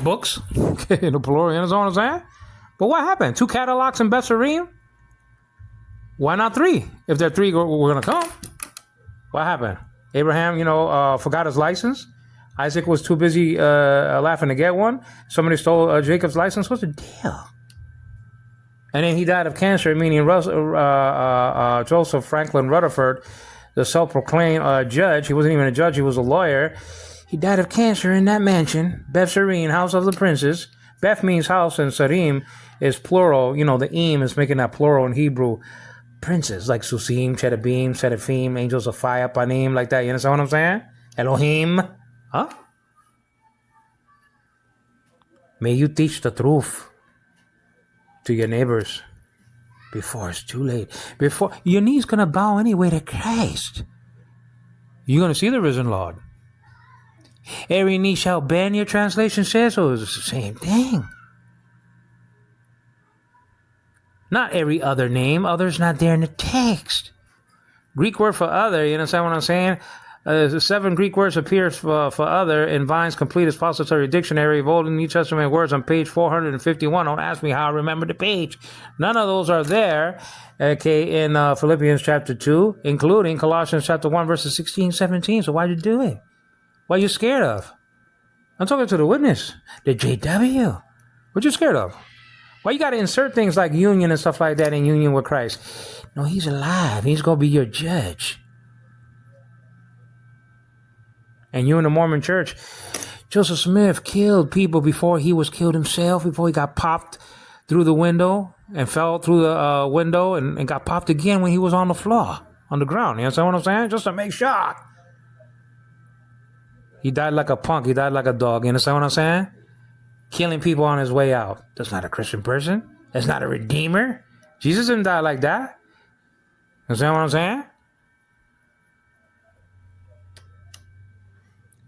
Books, okay, the plural, you know what I'm saying? But what happened? 2 catalogs in Betsarim? Why not 3? If there are 3, we're going to come. What happened? Abraham, forgot his license. Isaac was too busy laughing to get one. Somebody stole Jacob's license. What's the deal? And then he died of cancer, meaning Joseph Franklin Rutherford, the self-proclaimed judge. He wasn't even a judge, he was a lawyer. He died of cancer in that mansion, Beth Sarim, house of the princes. Beth means house, and Sarim is plural. The im is making that plural in Hebrew. Princes, like Susim, Chedabim, Seraphim, angels of fire, Panim, like that. You understand what I'm saying? Elohim. Huh? May you teach the truth to your neighbors before it's too late. Before your knee's going to bow anyway to Christ. You're going to see the risen Lord. Every knee shall bend, your translation says, so it's the same thing. Not every other name. Other's not there in the text. Greek word for other, you understand what I'm saying? 7 Greek words appear for other in Vine's complete expository dictionary of Old and New Testament words on page 451. Don't ask me how I remember the page. None of those are there, okay, in Philippians chapter 2, including Colossians chapter 1, verses 16, 17. So why'd you do it? What are you scared of? I'm talking to the witness, the JW. What you scared of? Why you got to insert things like union and stuff like that in union with Christ? No, he's alive. He's going to be your judge. And you in the Mormon church, Joseph Smith killed people before he was killed himself, before he got popped through the window and fell through the window and got popped again when he was on the floor, on the ground. You understand what I'm saying? Just to make sure. He died like a punk. He died like a dog. You understand what I'm saying? Killing people on his way out. That's not a Christian person. That's not a redeemer. Jesus didn't die like that. You understand what I'm saying?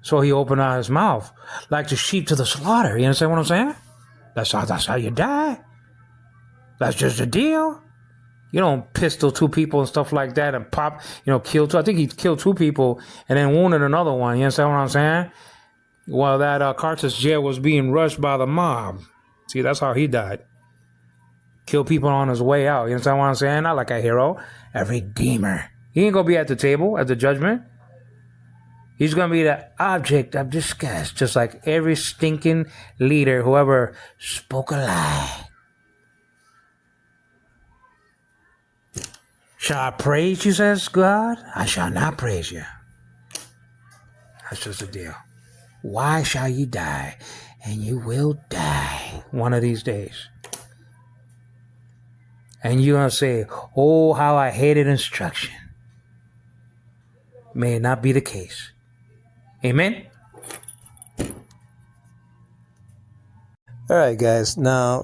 So he opened out his mouth like the sheep to the slaughter. You understand what I'm saying? That's how you die. That's just the deal. You don't pistol 2 people and stuff like that and pop, kill 2. I think he killed 2 people and then wounded another one. You understand what I'm saying? While that Carthage jail was being rushed by the mob. See, that's how he died. Kill people on his way out. You understand what I'm saying? Not like a hero, a redeemer. He ain't going to be at the table at the judgment. He's going to be the object of disgust, just like every stinking leader who ever spoke a lie. Shall I praise you, says God? I shall not praise you. That's just the deal. Why shall you die? And you will die one of these days. And you're going to say, oh, how I hated instruction. May it not be the case. Amen? All right, guys. Now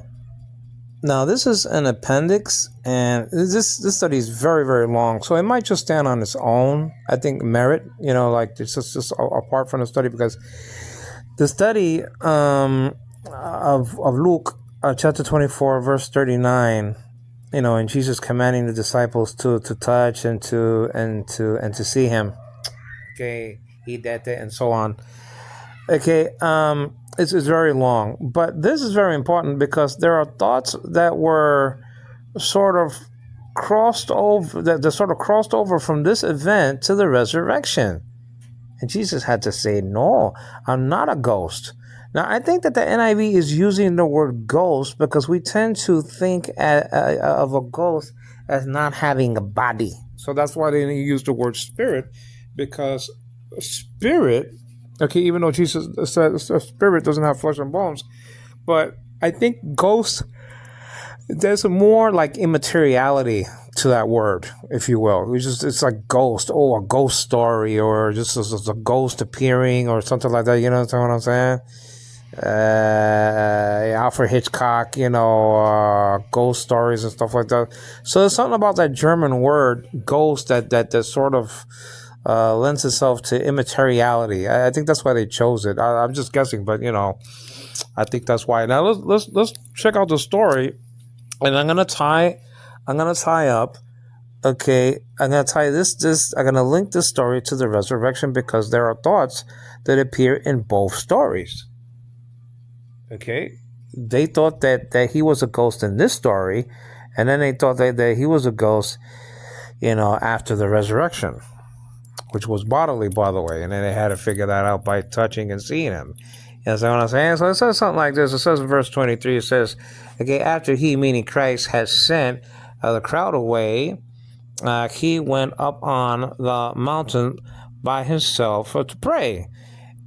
this is an appendix, and this study is very, very long, so it might just stand on its own. I think merit, like it's just apart from the study, because The study of Luke chapter 24, verse 39, and Jesus commanding the disciples to touch and to see him. Okay, eat that, and so on. Okay, it's very long, but this is very important because there are thoughts that were sort of crossed over, that sort of crossed over from this event to the resurrection. And Jesus had to say, no, I'm not a ghost. Now, I think that the NIV is using the word ghost because we tend to think of a ghost as not having a body. So that's why they didn't use the word spirit, because spirit, okay, even though Jesus said spirit doesn't have flesh and bones, but I think ghost, there's a more like immateriality to that word, if you will. It's like ghost, a ghost story, or just a ghost appearing or something like that. You know what I'm saying? Alfred Hitchcock, ghost stories and stuff like that. So there's something about that German word ghost that sort of lends itself to immateriality. I think that's why they chose it. I'm just guessing, but I think that's why. Now let's check out the story, and I'm gonna tie up. Okay, I'm gonna tie this. I'm gonna link this story to the resurrection because there are thoughts that appear in both stories. Okay, they thought that he was a ghost in this story, and then they thought that he was a ghost, after the resurrection, which was bodily, by the way, and then they had to figure that out by touching and seeing him. You know what I'm saying? So it says something like this. It says in verse 23, it says, okay, after he, meaning Christ, has sent the crowd away, he went up on the mountain by himself to pray.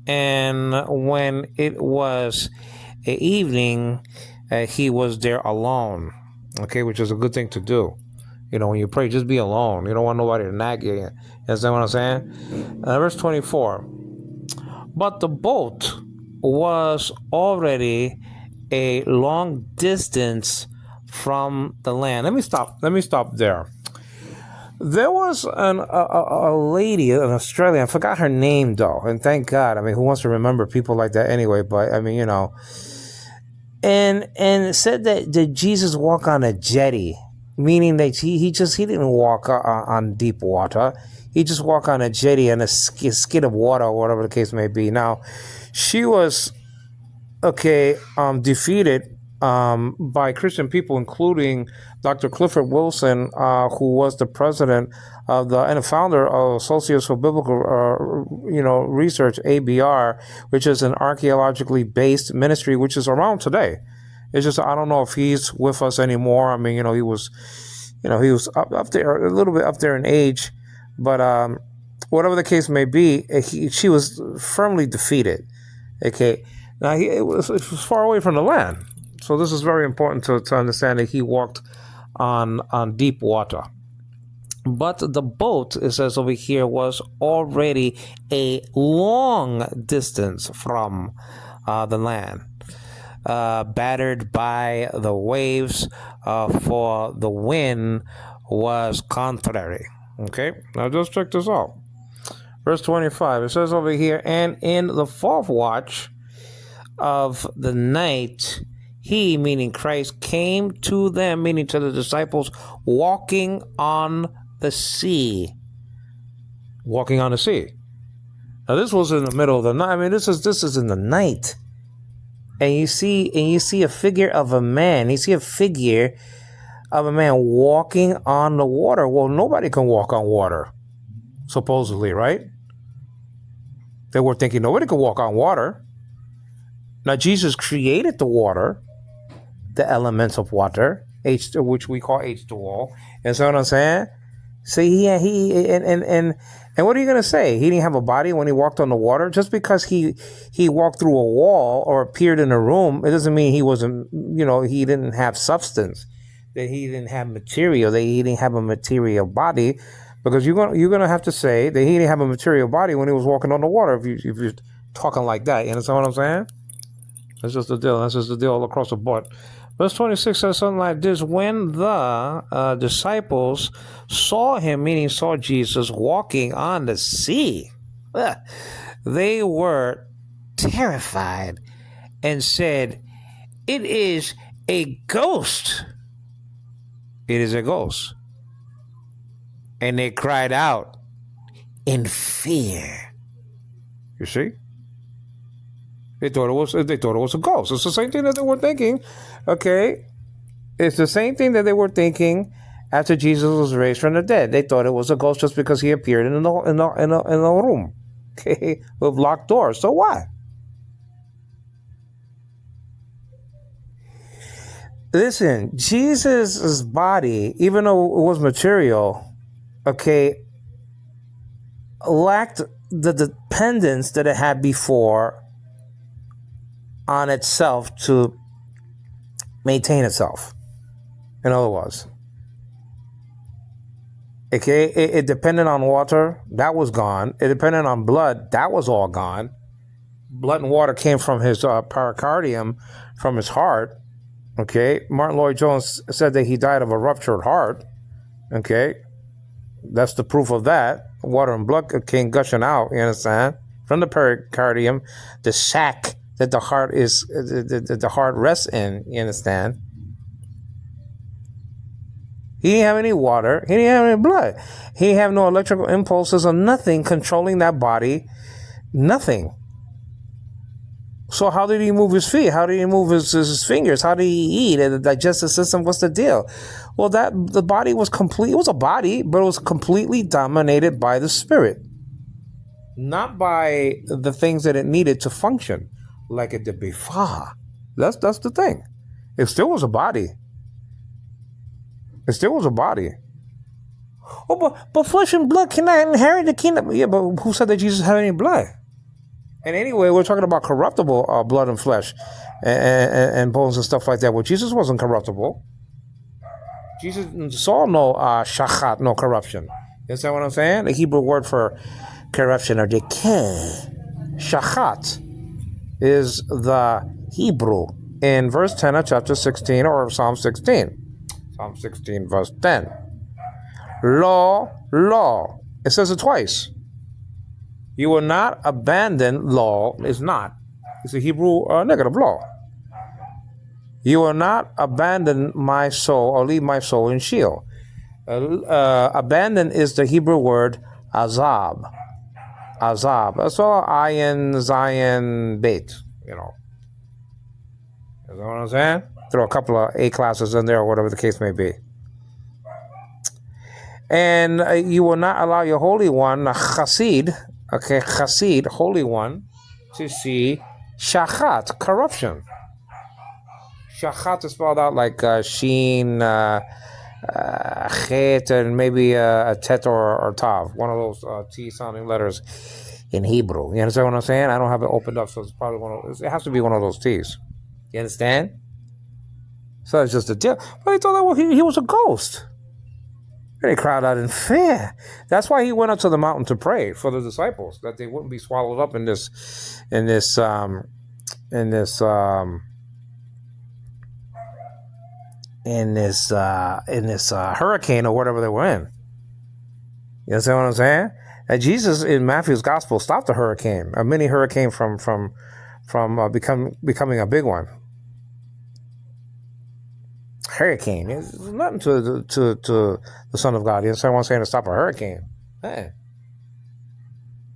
And when it was evening, he was there alone. Okay, which is a good thing to do. When you pray, just be alone. You don't want nobody to nag you. You understand what I'm saying? Verse 24. But the boat was already a long distance from the land. Let me stop there. There was a lady in Australia. I forgot her name though, and thank God. I mean, who wants to remember people like that anyway? But I mean, and it said that Jesus walked on a jetty, meaning that he didn't walk on deep water. He just walked on a jetty and a skid of water, or whatever the case may be. Now, she was defeated by Christian people, including Dr. Clifford Wilson, who was the president and founder of Associates for Biblical, Research, ABR, which is an archaeologically based ministry, which is around today. It's just, I don't know if he's with us anymore. I mean, he was up there, a little bit up there in age, but whatever the case may be, she was firmly defeated. Okay, now it was far away from the land. So this is very important to understand that he walked on deep water. But the boat, it says over here, was already a long distance from the land, battered by the waves, for the wind was contrary. Okay, now just check this out. Verse 25, it says over here, and in the fourth watch of the night, he, meaning Christ, came to them, meaning to the disciples, walking on the sea. Walking on the sea. Now this was in the middle of the night. I mean, this is in the night, and you see a figure of a man. You see a figure of a man walking on the water. Well, nobody can walk on water, supposedly, right? They were thinking nobody could walk on water. Now Jesus created the water, the elements of water, which we call H2O. And so what I'm saying? See, and what are you gonna say? He didn't have a body when he walked on the water. Just because he walked through a wall or appeared in a room, it doesn't mean he wasn't. He didn't have substance. That he didn't have material. That he didn't have a material body. Because you're gonna have to say that he didn't have a material body when he was walking on the water. If you're talking like that, you understand what I'm saying? That's just the deal. That's just the deal all across the board. Verse 26 says something like this. When the disciples saw him, meaning saw Jesus walking on the sea, they were terrified and said, "It is a ghost. It is a ghost." And they cried out in fear. You see? They thought it was a ghost. It's the same thing that they were thinking. Okay? It's the same thing that they were thinking after Jesus was raised from the dead. They thought it was a ghost just because he appeared in a room. Okay? With locked doors. So what? Listen, Jesus' body, even though it was material, okay, lacked the dependence that it had before on itself to maintain itself. In other words, okay, it depended on water, that was gone. It depended on blood, that was all gone. Blood and water came from his pericardium, from his heart. Okay, Martin Lloyd-Jones said that he died of a ruptured heart. Okay, that's the proof of that. Water and blood came gushing out, you understand? From the pericardium, the sac that the heart is, the heart rests in, you understand? He didn't have any water. He didn't have any blood. He didn't have no electrical impulses or nothing controlling that body. Nothing. So how did he move his feet? How did he move his fingers? How did he eat? And the digestive system, what's the deal? Well, the body was complete. It was a body, but it was completely dominated by the spirit. Not by the things that it needed to function like it did before. That's the thing. It still was a body. It still was a body. Oh, but flesh and blood cannot inherit the kingdom. Yeah, but who said that Jesus had any blood? And anyway, we're talking about corruptible blood and flesh and bones and stuff like that. Well, Jesus wasn't corruptible. Jesus saw no shachat, no corruption. You understand what I'm saying? The Hebrew word for corruption or decay, shachat, is the Hebrew in verse 10 of chapter 16 or Psalm 16. Psalm 16, verse 10. Law. It says it twice. You will not abandon law. It's not. It's a Hebrew negative law. You will not abandon my soul or leave my soul in Sheol. Abandon is the Hebrew word azab. Azab. That's all ayin, zayin, bait. You know. You know what I'm saying? Throw a couple of A classes in there or whatever the case may be. And you will not allow your Holy One, Chassid, okay, Chassid, Holy One, to see shachat, corruption. Shachat is spelled out like sheen, chet, and maybe a tet or tav, one of those T-sounding letters in Hebrew. You understand what I'm saying? I don't have it opened up, so it's probably it has to be one of those T's. You understand? So it's just a deal. But he thought that he was a ghost. And they cried out in fear. That's why he went up to the mountain to pray for the disciples, that they wouldn't be swallowed up in this hurricane or whatever they were in. You understand what I'm saying? And Jesus in Matthew's gospel stopped the hurricane, a mini hurricane from becoming a big one. Hurricane is nothing to the Son of God. You understand what I'm saying? To stop a hurricane. Man.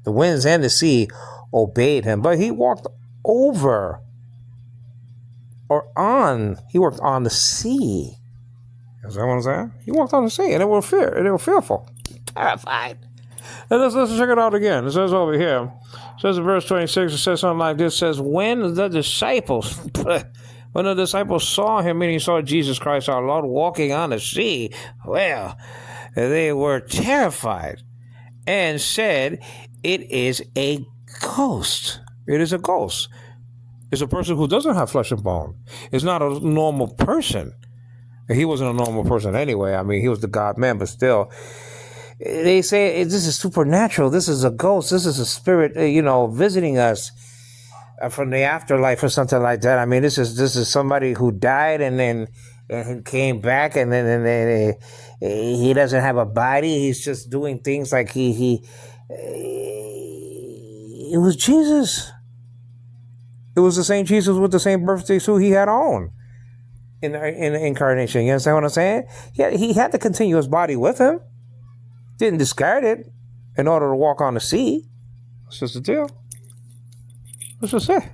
The winds and the sea obeyed him, but he walked over he worked on the sea. You understand what I'm saying? He walked on the sea, and they were fearful, terrified. And let's check it out again. It says over here, it says in verse 26, it says something like this. It says, when the disciples saw him, meaning saw Jesus Christ our Lord walking on the sea, well, they were terrified and said, it is a ghost. It is a ghost. It's a person who doesn't have flesh and bone. It's not a normal person. He wasn't a normal person anyway. I mean, he was the God-man, but still. They say this is supernatural. This is a ghost. This is a spirit, visiting us from the afterlife or something like that. I mean, this is somebody who died and then came back, and then he doesn't have a body. He's just doing things like it was Jesus. It was the same Jesus with the same birthday suit he had on in the incarnation. You understand what I'm saying? Yeah, he had to continue his body with him. Didn't discard it in order to walk on the sea. That's just the deal. That's just it.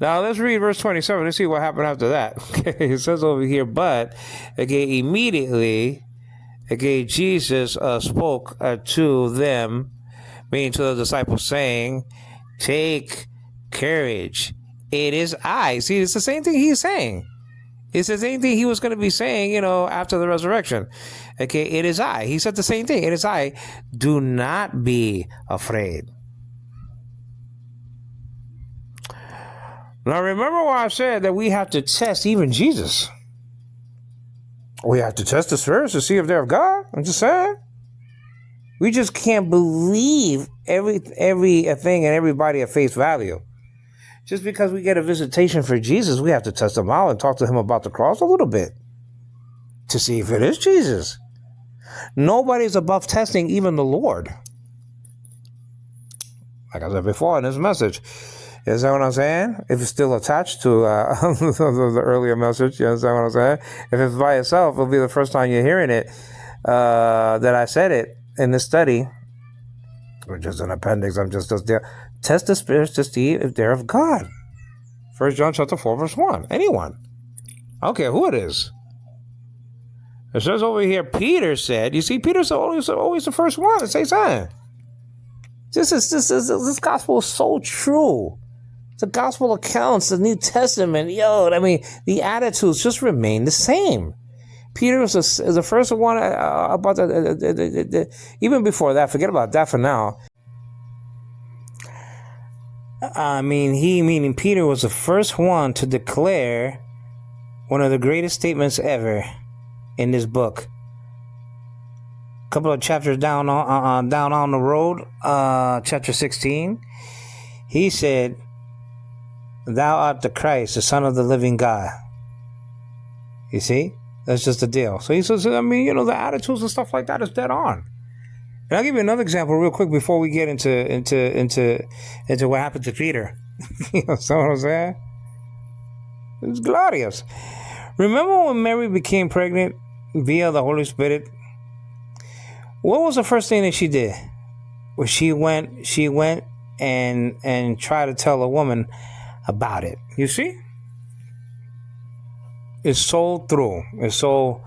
Now let's read verse 27. Let's see what happened after that. Okay, it says over here, but okay, immediately, okay, Jesus spoke to them, meaning to the disciples, saying, "Take courage. It is I." See, it's the same thing he's saying. It's the same thing he was going to be saying, after the resurrection. Okay, it is I. He said the same thing. It is I. Do not be afraid. Now, remember why I said that we have to test even Jesus. We have to test the spirits to see if they're of God. I'm just saying. We just can't believe everything and everybody at face value. Just because we get a visitation for Jesus, we have to test him out and talk to him about the cross a little bit to see if it is Jesus. Nobody's above testing, even the Lord. Like I said before in this message. You understand what I'm saying? If it's still attached to the earlier message, you understand what I'm saying? If it's by itself, it'll be the first time you're hearing it that I said it in this study, which is an appendix. I'm just there. Test the spirits to see if they're of God. 1 John chapter 4, verse 1. Anyone. I don't care who it is. It says over here, Peter said, you see, Peter's always the first one to say something. This gospel is so true. The gospel accounts, the New Testament, the attitudes just remain the same. Peter was the first one about even before that. Forget about that for now. Meaning Peter was the first one to declare one of the greatest statements ever in this book. A couple of chapters down on the road, chapter 16, he said, "Thou art the Christ, the Son of the living God." You see? That's just the deal. So he says, the attitudes and stuff like that is dead on. And I'll give you another example real quick before we get into what happened to Peter. You know what I'm saying? It's glorious. Remember when Mary became pregnant via the Holy Spirit? What was the first thing that she did? Well, she went and tried to tell a woman about it. You see? It's so true. It's so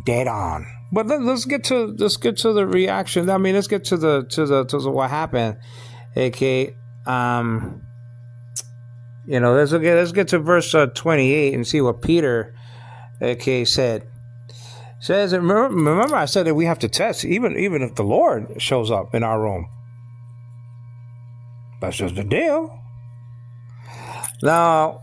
dead on. But let's get to the reaction. Let's get to what happened. Okay. Let's get to verse 28 and see what Peter said. It says, remember I said that we have to test even if the Lord shows up in our room. That's just the deal. Now,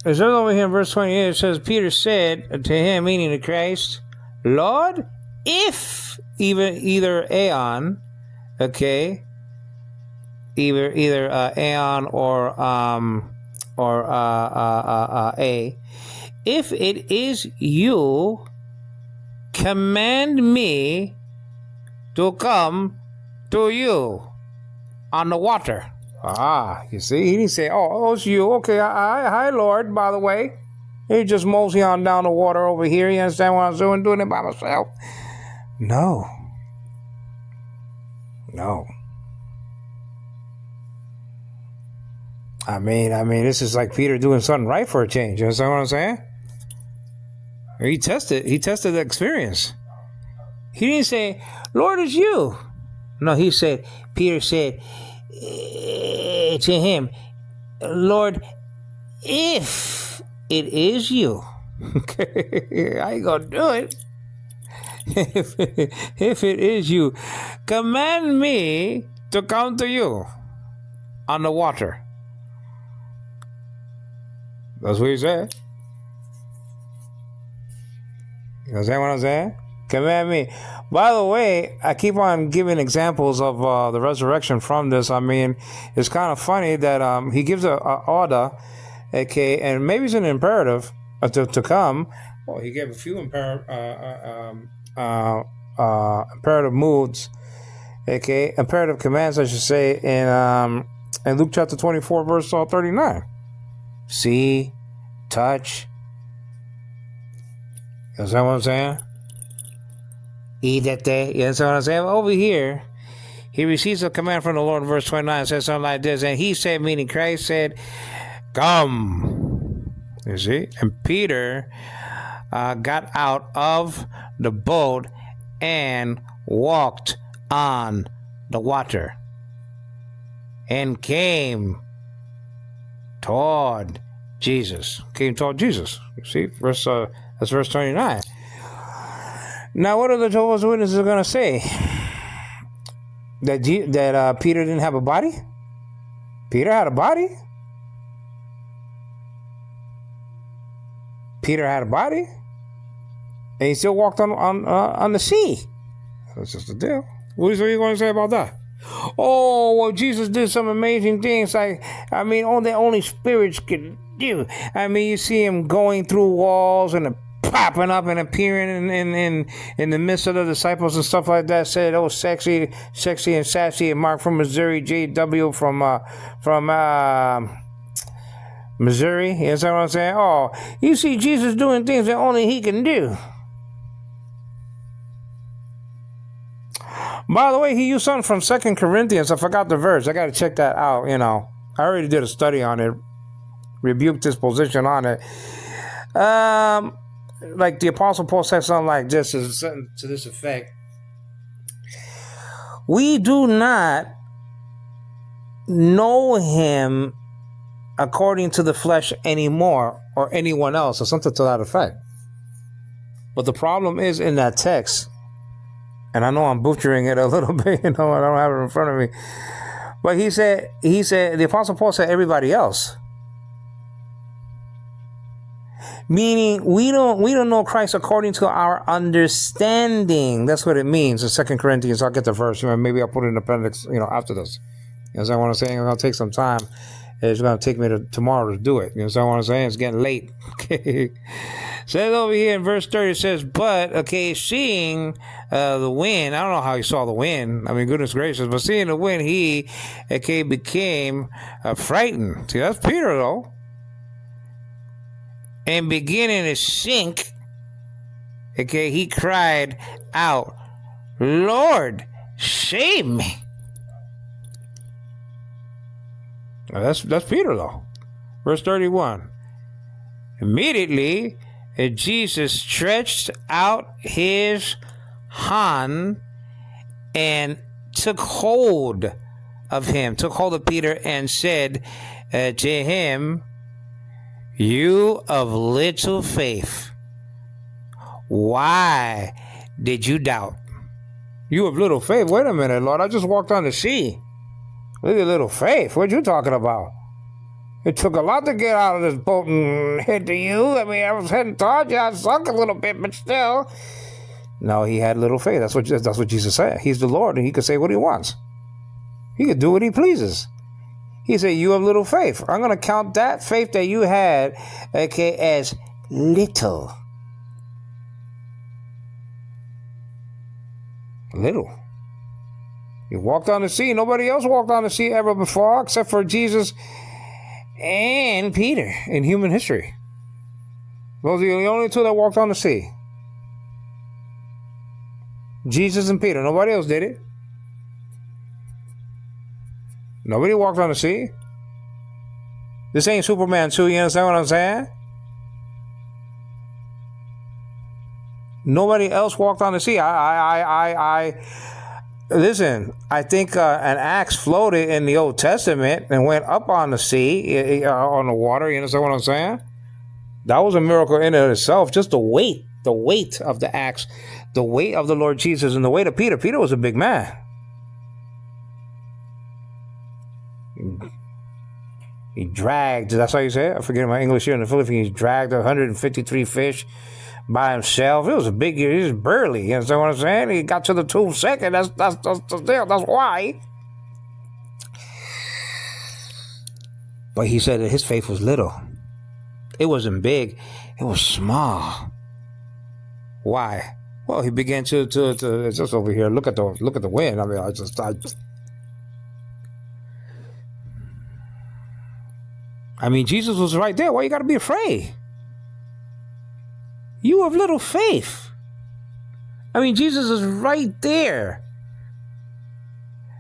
it says over here in verse 28, it says, Peter said to him, meaning to Christ, "Lord, if either Aeon, either Aeon or A, if it is you, command me to come to you on the water." You see, he didn't say, "Oh, it's you. Okay, hi, Lord, by the way." He just mosey on down the water over here. You understand what I'm doing it by myself? No. This is like Peter doing something right for a change. You understand what I'm saying? He tested the experience. He didn't say, "Lord, it's you." No, Peter said to him, "Lord, if it is you." Okay, I ain't gonna do it. If it is you, command me to come to you on the water. That's what he said. You understand what I'm saying? Command me. By the way, I keep on giving examples of the resurrection from this. It's kind of funny that he gives a order, and maybe it's an imperative to come. Well, he gave a few imperative moods, imperative commands, I should say, in in Luke chapter 24, verse 39. See, touch. You understand what I'm saying? Eat that day. You understand what I'm saying? Over here, he receives a command from the Lord in verse 29. It says something like this. And he said, meaning Christ said, come. You see? And Peter got out of the boat and walked on the water and came toward Jesus. Came toward Jesus. You see? That's verse 29. Now, what are the Jehovah's Witnesses going to say? That Peter didn't have a body? Peter had a body? Peter had a body? And he still walked on the sea. That's just the deal. What are you going to say about that? Oh, well, Jesus did some amazing things. Only spirits can do. You see him going through walls and popping up and appearing in the midst of the disciples and stuff like that. Said, oh, sexy and sassy. And Mark from Missouri, J.W. from Missouri. You understand what I'm saying? Oh, you see Jesus doing things that only he can do. By the way, he used something from 2 Corinthians. I forgot the verse. I got to check that out. I already did a study on it. Rebuked his position on it. Like the Apostle Paul said something like this, something to this effect. We do not know him according to the flesh anymore, or anyone else, or something to that effect. But the problem is in that text, and I know I'm butchering it a little bit, I don't have it in front of me. But he said, the Apostle Paul said everybody else. Meaning we don't know Christ according to our understanding. That's what it means in 2 Corinthians. I'll get the verse. Maybe I'll put it in the appendix, after this. You know what I'm saying? It's going to take some time. It's going to take me to tomorrow to do it. You know what I'm saying? It's getting late. Says over here in verse 30, it says, but, seeing the wind, I don't know how he saw the wind. Goodness gracious, but seeing the wind, he, became frightened. See, that's Peter, though. And beginning to sink, he cried out, Lord, save me. Now that's Peter, though. Verse 31. Immediately, Jesus stretched out his hand and took hold of Peter, and said to him, you of little faith, why did you doubt? You of little faith? Wait a minute, Lord, I just walked on the sea. Look at little faith. What you talking about? It took a lot to get out of this boat and head to you. I was heading towards you. I sunk a little bit, but still. No, he had little faith. That's what Jesus said. He's the Lord, and he can say what he wants. He can do what he pleases. He said, you have little faith. I'm going to count that faith that you had, as little. Little. You walked on the sea. Nobody else walked on the sea ever before, except for Jesus and Peter in human history. Those are the only two that walked on the sea. Jesus and Peter. Nobody else did it. Nobody walked on the sea. This ain't Superman 2, you understand what I'm saying? Nobody else walked on the sea. Listen, I think an axe floated in the Old Testament and went up on the sea, on the water, you understand what I'm saying? That was a miracle in and of itself. Just the weight of the axe, the weight of the Lord Jesus, and the weight of Peter. Peter was a big man. He dragged, that's how you say it? I forget my English here in the Philippines. He dragged 153 fish by himself. It was a big, he was burly. You understand what I'm saying? He got to the 2 second. That's the deal. That's why. But he said that his faith was little. It wasn't big. It was small. Why? Well, he began to it's just over here. Look at the wind. I mean, Jesus was right there. Why you got to be afraid? You have little faith. I mean, Jesus is right there.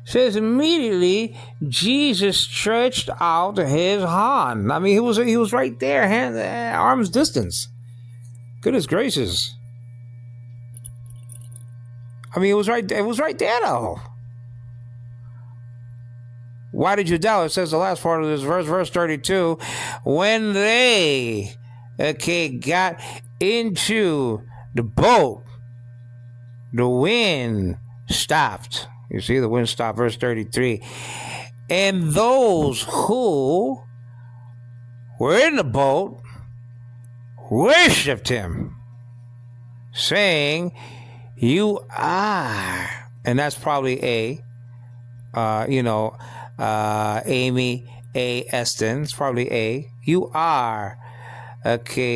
Says immediately Jesus stretched out his hand. I mean, he was right there, arm's distance. Goodness gracious. I mean, it was right there though. Why did you doubt? It says the last part of this verse 32, when they got into the boat, the wind stopped. You see, the wind stopped, verse 33. And those who were in the boat worshipped him, saying, you are, and that's probably Amy A. Eston, it's probably A. You are,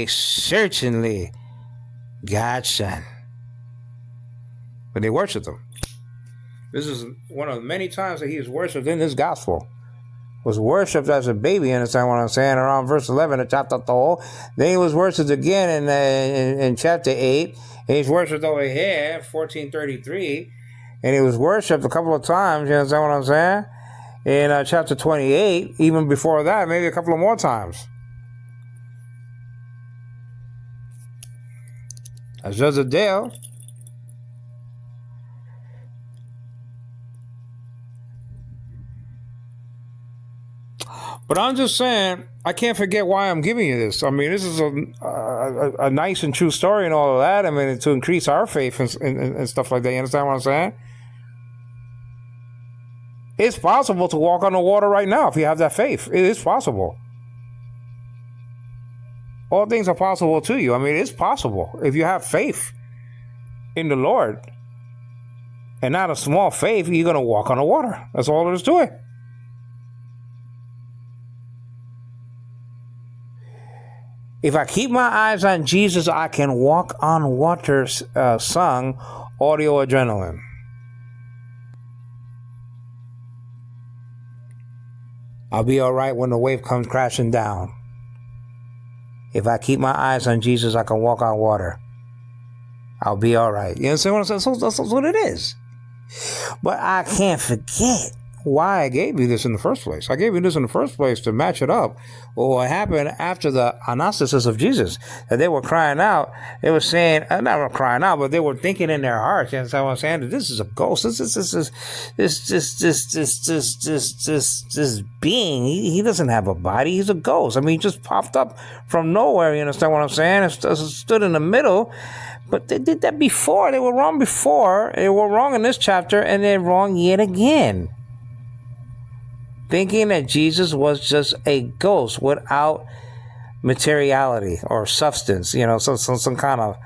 certainly God's son. But they worshiped him. This is one of the many times that he is worshipped in this gospel. Was worshipped as a baby, understand what I'm saying? Around verse 11 of chapter 2. Then he was worshipped again in chapter 8. And he's worshipped over here, 1433. And he was worshipped a couple of times, you understand what I'm saying? In chapter 28, even before that, maybe a couple of more times. As Jezebel. But I'm just saying, I can't forget why I'm giving you this. I mean, this is a nice and true story and all of that. I mean, to increase our faith and stuff like that. You understand what I'm saying? It's possible to walk on the water right now if you have that faith. It is possible. All things are possible to you. I mean, it's possible if you have faith in the Lord. And not a small faith, you're going to walk on the water. That's all there is to it. If I keep my eyes on Jesus, I can walk on water, sung Audio Adrenaline. I'll be all right when the wave comes crashing down. If I keep my eyes on Jesus, I can walk on water. I'll be all right. You understand what I'm saying? That's what it is. But I can't forget why I gave you this in the first place. I gave you this in the first place to match it up with what happened after the anastasis of Jesus. That they were crying out. They were saying, not crying out, but they were thinking in their hearts. You understand what I'm saying? That this is a ghost. This being. He doesn't have a body. He's a ghost. I mean, he just popped up from nowhere. You understand what I'm saying? It stood in the middle. But they did that before. They were wrong before. They were wrong in this chapter, and they're wrong yet again. Thinking that Jesus was just a ghost without materiality or substance, some kind of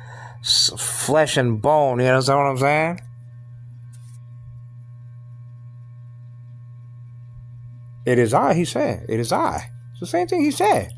flesh and bone, you know what I'm saying? It is I, he said. It is I. It's the same thing he said.